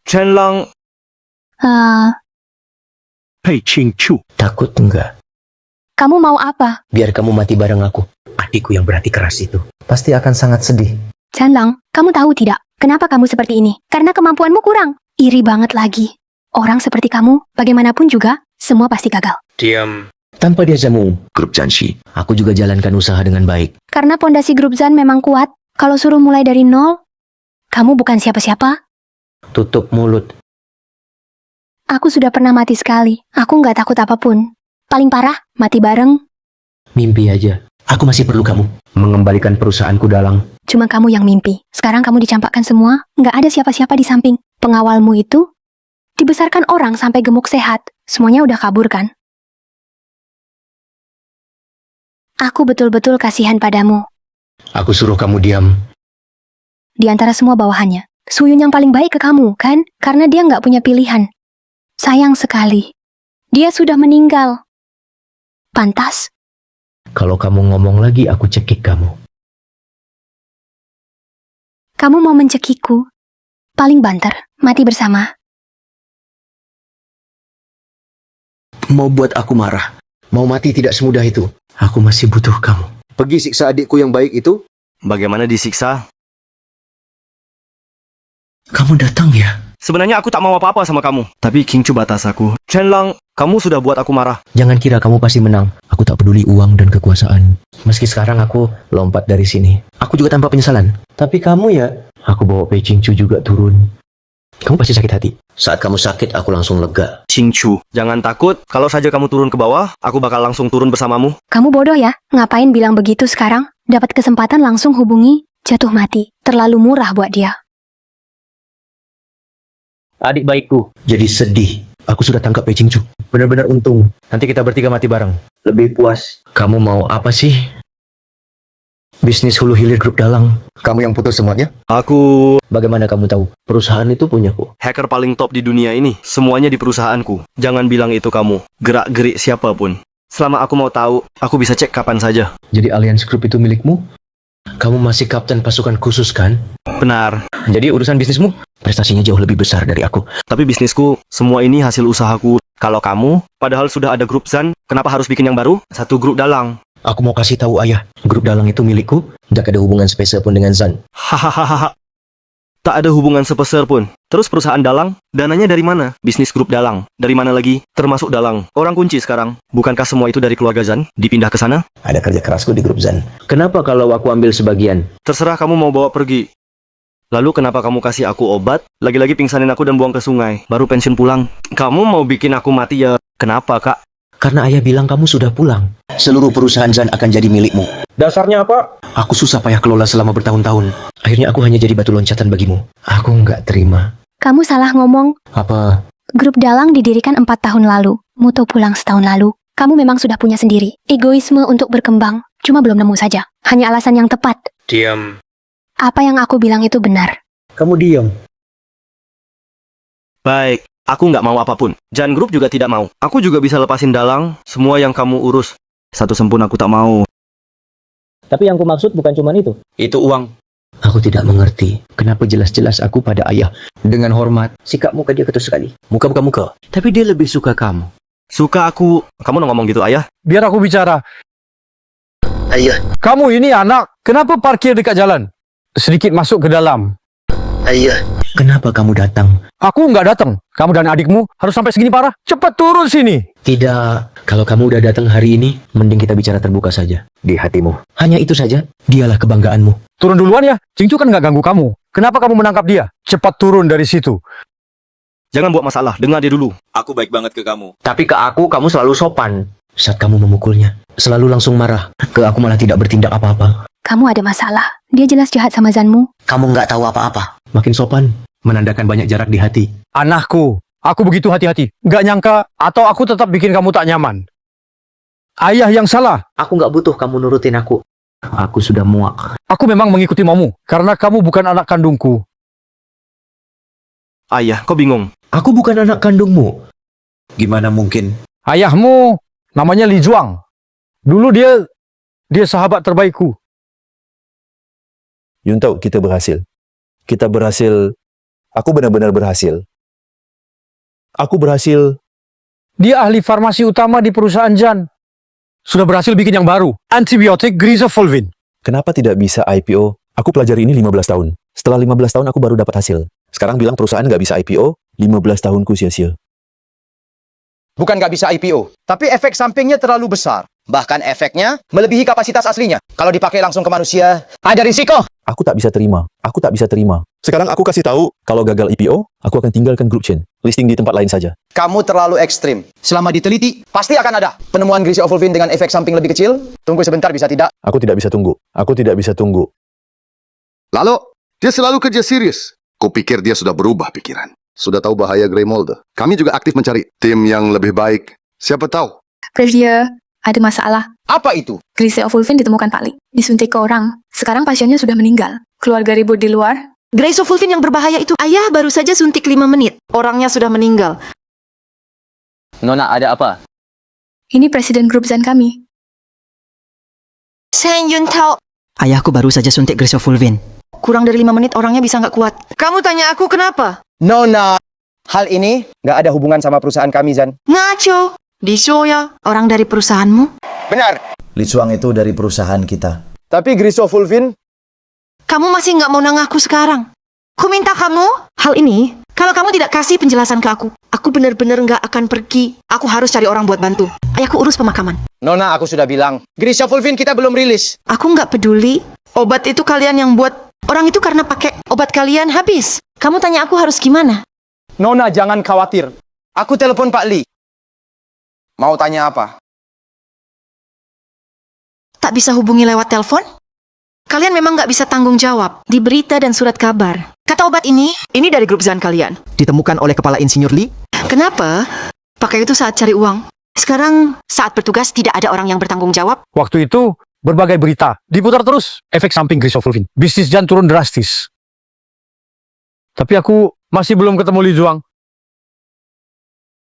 Chen Lang. Pei Qingchu. Takut enggak? Kamu mau apa? Biar kamu mati bareng aku. Adikku yang berhati keras itu. Pasti akan sangat sedih. Zanlang, kamu tahu tidak? Kenapa kamu seperti ini? Karena kemampuanmu kurang. Iri banget lagi. Orang seperti kamu, bagaimanapun juga, semua pasti gagal. Diam. Tanpa dia jamu, grup Janshi, aku juga jalankan usaha dengan baik. Karena pondasi grup Zan memang kuat. Kalau suruh mulai dari nol, kamu bukan siapa-siapa. Tutup mulut. Aku sudah pernah mati sekali. Aku nggak takut apapun. Paling parah, mati bareng. Mimpi aja. Aku masih perlu kamu. Mengembalikan perusahaanku dalang. Cuma kamu yang mimpi. Sekarang kamu dicampakkan semua, nggak ada siapa-siapa di samping. Pengawalmu itu dibesarkan orang sampai gemuk sehat. Semuanya udah kabur kan? Aku betul-betul kasihan padamu. Aku suruh kamu diam. Di antara semua bawahannya, Suyun yang paling baik ke kamu, kan? Karena dia nggak punya pilihan. Sayang sekali. Dia sudah meninggal. Pantas. Kalau kamu ngomong lagi, aku cekik kamu. Kamu mau mencekikku? Paling banter, mati bersama. Mau buat aku marah. Mau mati tidak semudah itu. Aku masih butuh kamu. Pergi siksa adikku yang baik itu. Bagaimana disiksa? Kamu datang ya? Sebenarnya aku tak mau apa-apa sama kamu. Tapi Qingchu batas aku. Chen Lang, kamu sudah buat aku marah. Jangan kira kamu pasti menang. Aku tak peduli uang dan kekuasaan. Meski sekarang aku lompat dari sini. Aku juga tanpa penyesalan. Tapi kamu ya? Aku bawa Pei Qingchu juga turun. Kamu pasti sakit hati. Saat kamu sakit, aku langsung lega. Qingchu, jangan takut. Kalau saja kamu turun ke bawah, aku bakal langsung turun bersamamu. Kamu bodoh ya? Ngapain bilang begitu sekarang? Dapat kesempatan langsung hubungi, jatuh mati. Terlalu murah buat dia. Adik baikku. Jadi sedih. Aku sudah tangkap Pei Qingchu. Benar-benar untung. Nanti kita bertiga mati bareng. Lebih puas. Kamu mau apa sih? Bisnis hulu hilir grup dalang. Kamu yang putus semuanya? Aku Bagaimana kamu tahu? Perusahaan itu punyaku. hacker paling top di dunia ini. Semuanya di perusahaanku. Jangan bilang itu kamu. Gerak-gerik siapapun. Selama aku mau tahu, aku bisa cek kapan saja. Jadi Alliance Group itu milikmu? Kamu masih kapten pasukan khusus kan? Benar. Jadi urusan bisnismu? Prestasinya jauh lebih besar dari aku. Tapi bisnisku, semua ini hasil usahaku. Kalau kamu, padahal sudah ada grup Zan, kenapa harus bikin yang baru? Satu grup dalang. Aku mau kasih tahu ayah, grup dalang itu milikku. Tidak ada hubungan spesial pun dengan Zan. Hahaha. Tak ada hubungan sepeser pun. Terus perusahaan dalang, dananya dari mana? Bisnis grup dalang. Dari mana lagi? Termasuk dalang. Orang kunci sekarang. Bukankah semua itu dari keluarga Zan? Dipindah ke sana? Ada kerja kerasku di grup Zan. Kenapa kalau aku ambil sebagian? Terserah kamu mau bawa pergi. Lalu kenapa kamu kasih aku obat? Lagi-lagi pingsanin aku dan buang ke sungai. Baru pensiun pulang. Kamu mau bikin aku mati ya? Kenapa, Kak? Karena ayah bilang kamu sudah pulang. Seluruh perusahaan Zan akan jadi milikmu. Dasarnya apa? Aku susah payah kelola selama bertahun-tahun. Akhirnya aku hanya jadi batu loncatan bagimu. Aku nggak terima. Kamu salah ngomong. Apa? Grup dalang didirikan 4 tahun lalu. Muto pulang setahun lalu. Kamu memang sudah punya sendiri. Egoisme untuk berkembang. Cuma belum nemu saja. Hanya alasan yang tepat. Diam. Apa yang aku bilang itu benar. Kamu diam. Baik, aku nggak mau apapun. Jan Group juga tidak mau. Aku juga bisa lepasin dalang, semua yang kamu urus. Satu sempun aku tak mau. Tapi yang ku maksud bukan cuma itu. Itu uang. Aku tidak mengerti. Kenapa jelas-jelas aku pada ayah. Dengan hormat. Sikap muka dia ketus sekali. Muka bukan muka. Tapi dia lebih suka kamu. Suka aku. Kamu udah ngomong gitu, Ayah? Biar aku bicara. Ayah. Kamu ini anak, kenapa parkir dekat jalan? Sedikit masuk ke dalam. Ayah. Kenapa kamu datang? Aku nggak datang. Kamu dan adikmu harus sampai segini parah. Cepat turun sini. Tidak. Kalau kamu udah datang hari ini, mending kita bicara terbuka saja. Di hatimu. Hanya itu saja. Dialah kebanggaanmu. Turun duluan ya. Cingcu kan nggak ganggu kamu. Kenapa kamu menangkap dia? Cepat turun dari situ. Jangan buat masalah, dengar dia dulu. Aku baik banget ke kamu. Tapi ke aku, kamu selalu sopan. Saat kamu memukulnya, selalu langsung marah. Ke aku malah tidak bertindak apa-apa. Kamu ada masalah. Dia jelas jahat sama Zanmu. Kamu nggak tahu apa-apa. Makin sopan. Menandakan banyak jarak di hati. Anakku, aku begitu hati-hati. Nggak nyangka, atau aku tetap bikin kamu tak nyaman. Ayah yang salah. Aku nggak butuh kamu nurutin aku. Aku sudah muak. Aku memang mengikuti maumu, karena kamu bukan anak kandungku. Ayah, kau bingung. Aku bukan anak kandungmu. Gimana mungkin? Ayahmu, namanya Li Zhuang. Dulu dia sahabat terbaikku. Yun tahu kita berhasil. Kita berhasil. Aku benar-benar berhasil. Aku berhasil. Dia ahli farmasi utama di perusahaan Jan. Sudah berhasil bikin yang baru. Antibiotik Grisovolvin. Kenapa tidak bisa IPO? Aku pelajari ini 15 tahun. Setelah 15 tahun aku baru dapat hasil. Sekarang bilang perusahaan nggak bisa IPO, 15 tahunku sia-sia. Bukan nggak bisa IPO, tapi efek sampingnya terlalu besar. Bahkan efeknya melebihi kapasitas aslinya. Kalau dipakai langsung ke manusia, ada risiko. Aku tak bisa terima. Aku tak bisa terima. Sekarang aku kasih tahu, kalau gagal IPO, aku akan tinggalkan grup chain. Listing di tempat lain saja. Kamu terlalu ekstrim. Selama diteliti, pasti akan ada penemuan Grisovolvin dengan efek samping lebih kecil. Tunggu sebentar, bisa tidak? Aku tidak bisa tunggu. Aku tidak bisa tunggu. Lalu, dia selalu kerja serius. Kupikir dia sudah berubah pikiran. Sudah tahu bahaya Grey Mold. Kami juga aktif mencari tim yang lebih baik. Siapa tahu. Dia ada masalah. Apa itu? Grisovolvin ditemukan Pak Li. Disuntik ke orang. Sekarang pasiennya sudah meninggal. Keluarga ribut di luar. Grisovolvin yang berbahaya itu, ayah baru saja suntik 5 menit. Orangnya sudah meninggal. Nona, ada apa? Ini presiden grup Zan kami. Sen Yun Tao. Ayahku baru saja suntik Grisovolvin. Kurang dari 5 menit orangnya bisa nggak kuat. Kamu tanya aku kenapa? Nona, hal ini nggak ada hubungan sama perusahaan kami, Zan. Ngaco. Di Shoya, orang dari perusahaanmu. Benar. Li Zhuang itu dari perusahaan kita. Tapi Grisovolvin, Kamu masih nggak mau nanggaku sekarang. Ku minta kamu, hal ini, kalau kamu tidak kasih penjelasan ke aku benar-benar nggak akan pergi. Aku harus cari orang buat bantu. Ayahku urus pemakaman. Nona, aku sudah bilang. Grisovolvin kita belum rilis. Aku nggak peduli. Obat itu kalian yang buat. Orang itu karena pakai obat kalian habis. Kamu tanya aku harus gimana? Nona, jangan khawatir. Aku telepon Pak Li. Mau tanya apa? Tak bisa hubungi lewat telepon? Kalian memang nggak bisa tanggung jawab di berita dan surat kabar. Kata obat ini dari grup Zan kalian. Ditemukan oleh kepala insinyur Li. Kenapa? Pakai itu saat cari uang. Sekarang saat bertugas tidak ada orang yang bertanggung jawab. Waktu itu, berbagai berita. Diputar terus. Efek samping Grisovolvin. Bisnis Jan turun drastis. Tapi aku masih belum ketemu Li Zhuang.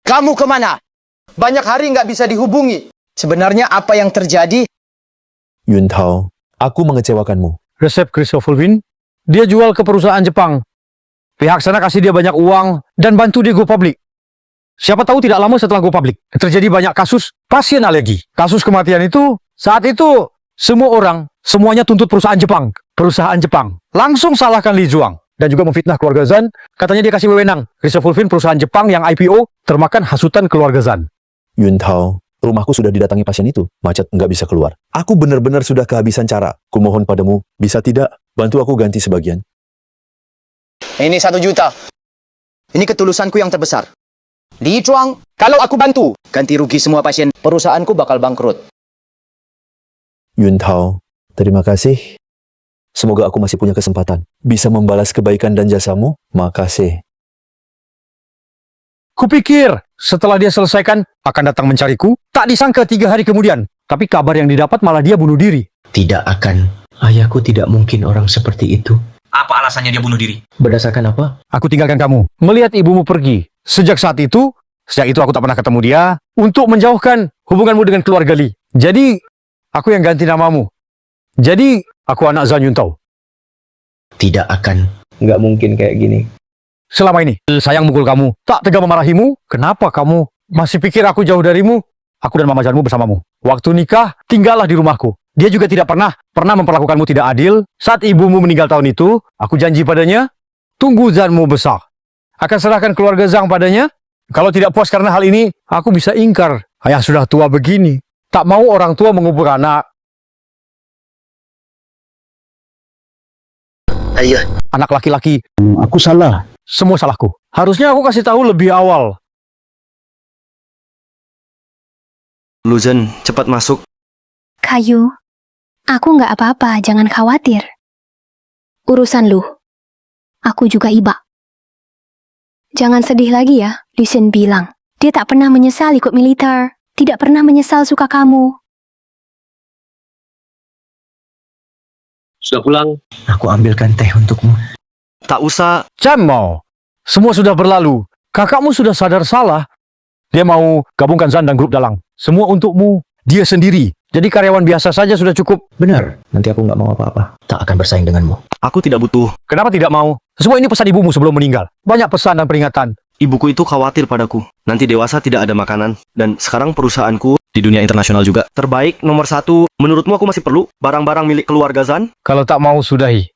Kamu kemana? Banyak hari nggak bisa dihubungi. Sebenarnya apa yang terjadi? Yun Tao, aku mengecewakanmu. Resep Grisovolvin, dia jual ke perusahaan Jepang. Pihak sana kasih dia banyak uang dan bantu dia go public. Siapa tahu tidak lama setelah go public, terjadi banyak kasus pasien alergi. Kasus kematian itu, saat itu, semua orang, semuanya tuntut perusahaan Jepang. Perusahaan Jepang langsung salahkan Li Zhuang. dan juga memfitnah keluarga Zan. Katanya dia kasih wewenang Crystal Fulfin, perusahaan Jepang yang IPO, termakan hasutan keluarga Zan. Yun Tao, rumahku sudah didatangi pasien itu. Macet nggak bisa keluar. Aku benar-benar sudah kehabisan cara. Kumohon padamu, bisa tidak bantu aku ganti sebagian? Ini 1 juta. Ini ketulusanku yang terbesar. Li Chuang, kalau aku bantu, ganti rugi semua pasien, perusahaanku bakal bangkrut. Yun Tao, terima kasih. Semoga aku masih punya kesempatan. Bisa membalas kebaikan dan jasamu. Makasih. Kupikir setelah dia selesaikan akan datang mencariku. Tak disangka 3 hari kemudian. Tapi kabar yang didapat malah dia bunuh diri. Tidak akan. Ayahku tidak mungkin orang seperti itu. Apa alasannya dia bunuh diri? Berdasarkan apa? Aku tinggalkan kamu. Melihat ibumu pergi. Sejak itu aku tak pernah ketemu dia. Untuk menjauhkan hubunganmu dengan keluarga Li. Jadi, aku yang ganti namamu. Jadi, aku anak Zan Yun Tao. Tidak akan. Nggak mungkin kayak gini. Selama ini, sayang mukul kamu. Tak tega memarahimu. Kenapa kamu masih pikir aku jauh darimu? Aku dan Mama Zanmu bersamamu. Waktu nikah, tinggallah di rumahku. Dia juga tidak pernah memperlakukanmu tidak adil. Saat ibumu meninggal tahun itu, aku janji padanya, tunggu Zanmu besar. Akan serahkan keluarga Zhang padanya. Kalau tidak puas karena hal ini, aku bisa ingkar. Ayah sudah tua begini. Tak mau orang tua mengubur anak. Ayah. Anak laki-laki. Aku salah. Semua salahku. Harusnya aku kasih tahu lebih awal. Lu Zan, cepat masuk. Kayu, aku nggak apa-apa, jangan khawatir. Urusan lu. Aku juga iba. Jangan sedih lagi ya, Lucien bilang. Dia tak pernah menyesal ikut militer. Tidak pernah menyesal suka kamu. Sudah pulang? Aku ambilkan teh untukmu. Tak usah. Cemmo. Semua sudah berlalu. Kakakmu sudah sadar salah. Dia mau gabungkan Zan dan grup Dalang. Semua untukmu. Dia sendiri. Jadi karyawan biasa saja sudah cukup. Benar. Nanti aku nggak mau apa-apa. Tak akan bersaing denganmu. Aku tidak butuh. Kenapa tidak mau? Semua ini pesan ibumu sebelum meninggal. Banyak pesan dan peringatan. Ibuku itu khawatir padaku. Nanti dewasa tidak ada makanan. Dan sekarang perusahaanku di dunia internasional juga. Terbaik, nomor 1. Menurutmu aku masih perlu barang-barang milik keluarga Zan? Kalau tak mau, sudahi.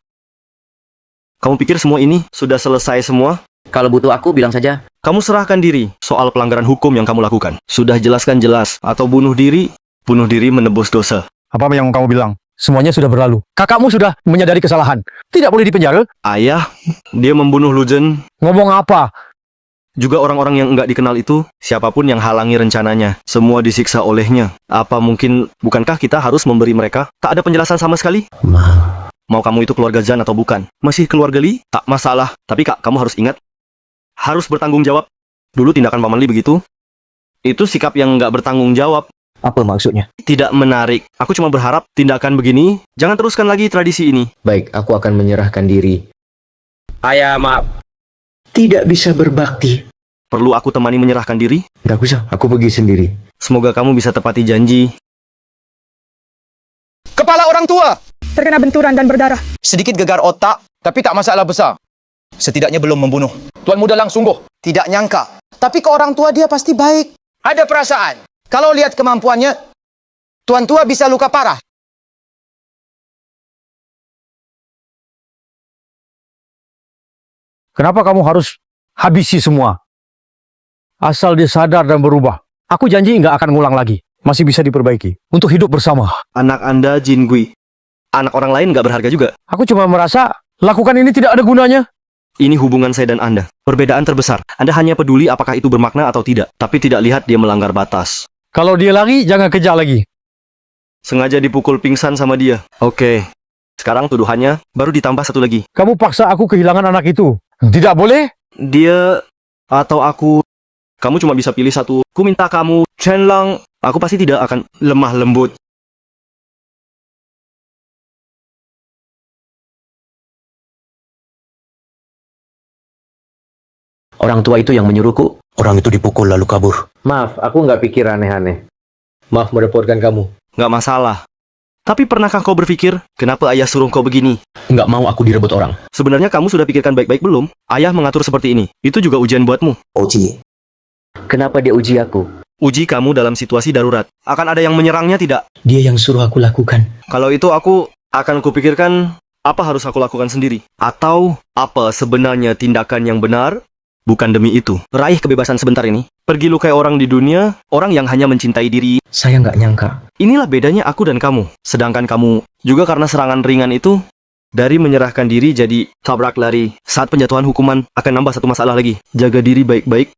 Kamu pikir semua ini sudah selesai semua? Kalau butuh aku, bilang saja. Kamu serahkan diri soal pelanggaran hukum yang kamu lakukan. Sudah jelaskan jelas. Atau bunuh diri menebus dosa. Apa yang kamu bilang? Semuanya sudah berlalu. Kakakmu sudah menyadari kesalahan. Tidak boleh dipenjara. Ayah, dia membunuh Lu Zhen. Ngomong apa? Juga orang-orang yang enggak dikenal itu, siapapun yang halangi rencananya, semua disiksa olehnya. Apa mungkin, bukankah kita harus memberi mereka? Tak ada penjelasan sama sekali. Mau kamu itu keluarga Zan atau bukan? Masih keluarga Li? Tak masalah. Tapi Kak, kamu harus ingat. Harus bertanggung jawab. Dulu tindakan Paman Li begitu. Itu sikap yang enggak bertanggung jawab. Apa maksudnya? Tidak menarik. Aku cuma berharap tindakan begini, jangan teruskan lagi tradisi ini. Baik, aku akan menyerahkan diri. Ayah, maaf. Tidak bisa berbakti. Perlu aku temani menyerahkan diri? Tidak usah, aku pergi sendiri. Semoga kamu bisa tepati janji. Kepala orang tua! Terkena benturan dan berdarah. Sedikit gegar otak, tapi tak masalah besar. Setidaknya belum membunuh. Tuan Muda Lang sungguh tidak nyangka. Tapi ke orang tua dia pasti baik. Ada perasaan. Kalau lihat kemampuannya, Tuan tua bisa luka parah. Kenapa kamu harus habisi semua? Asal dia sadar dan berubah. Aku janji nggak akan ngulang lagi. Masih bisa diperbaiki. Untuk hidup bersama. Anak Anda Jin Gui. Anak orang lain nggak berharga juga. Aku cuma merasa lakukan ini tidak ada gunanya. Ini hubungan saya dan Anda. Perbedaan terbesar. Anda hanya peduli apakah itu bermakna atau tidak. Tapi tidak lihat dia melanggar batas. Kalau dia lari, jangan kejar lagi. Sengaja dipukul pingsan sama dia. Oke. Sekarang tuduhannya baru ditambah satu lagi. Kamu paksa aku kehilangan anak itu. Tidak boleh? Dia atau aku. Kamu cuma bisa pilih satu. Ku minta kamu, Chen Lang. Aku pasti tidak akan lemah lembut. Orang tua itu yang menyuruhku. Orang itu dipukul lalu kabur. Maaf, aku nggak pikir aneh-aneh. Maaf merepotkan kamu. Nggak masalah. Tapi pernahkah kau berpikir, kenapa ayah suruh kau begini? Nggak mau aku direbut orang. Sebenarnya kamu sudah pikirkan baik-baik belum? Ayah mengatur seperti ini. Itu juga ujian buatmu. Uji. Kenapa dia uji aku? Uji kamu dalam situasi darurat. Akan ada yang menyerangnya tidak? Dia yang suruh aku lakukan. Kalau itu aku akan kupikirkan Apa harus aku lakukan sendiri? Atau apa sebenarnya tindakan yang benar? Bukan demi itu. Raih kebebasan sebentar ini. Pergi lukai orang di dunia, orang yang hanya mencintai diri. Saya nggak nyangka. Inilah bedanya aku dan kamu. Sedangkan kamu juga karena serangan ringan itu, dari menyerahkan diri jadi tabrak lari. Saat penjatuhan hukuman akan nambah satu masalah lagi. Jaga diri baik-baik.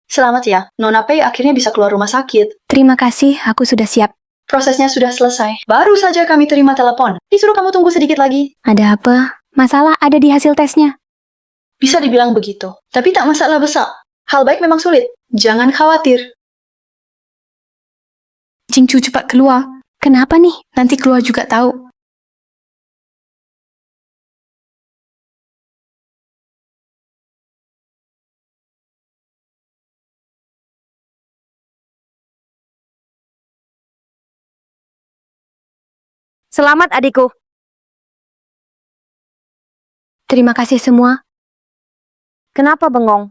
Selamat ya, Nona Pei akhirnya bisa keluar rumah sakit. Terima kasih, aku sudah siap. Prosesnya sudah selesai. Baru saja kami terima telepon. Disuruh kamu tunggu sedikit lagi. Ada apa? Masalah ada di hasil tesnya. Bisa dibilang begitu. Tapi tak masalah besar. Hal baik memang sulit. Jangan khawatir. Jingchu cepat keluar. Kenapa nih? Nanti keluar juga tahu. Selamat adikku. Terima kasih semua. Kenapa bengong?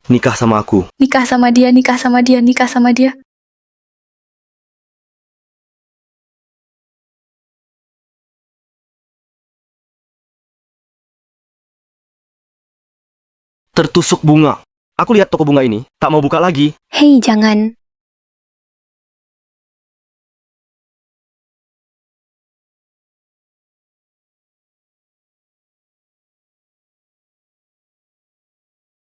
Nikah sama aku. Nikah sama dia, nikah sama dia, nikah sama dia. Tertusuk bunga. Aku lihat toko bunga ini, tak mau buka lagi. Hei, jangan.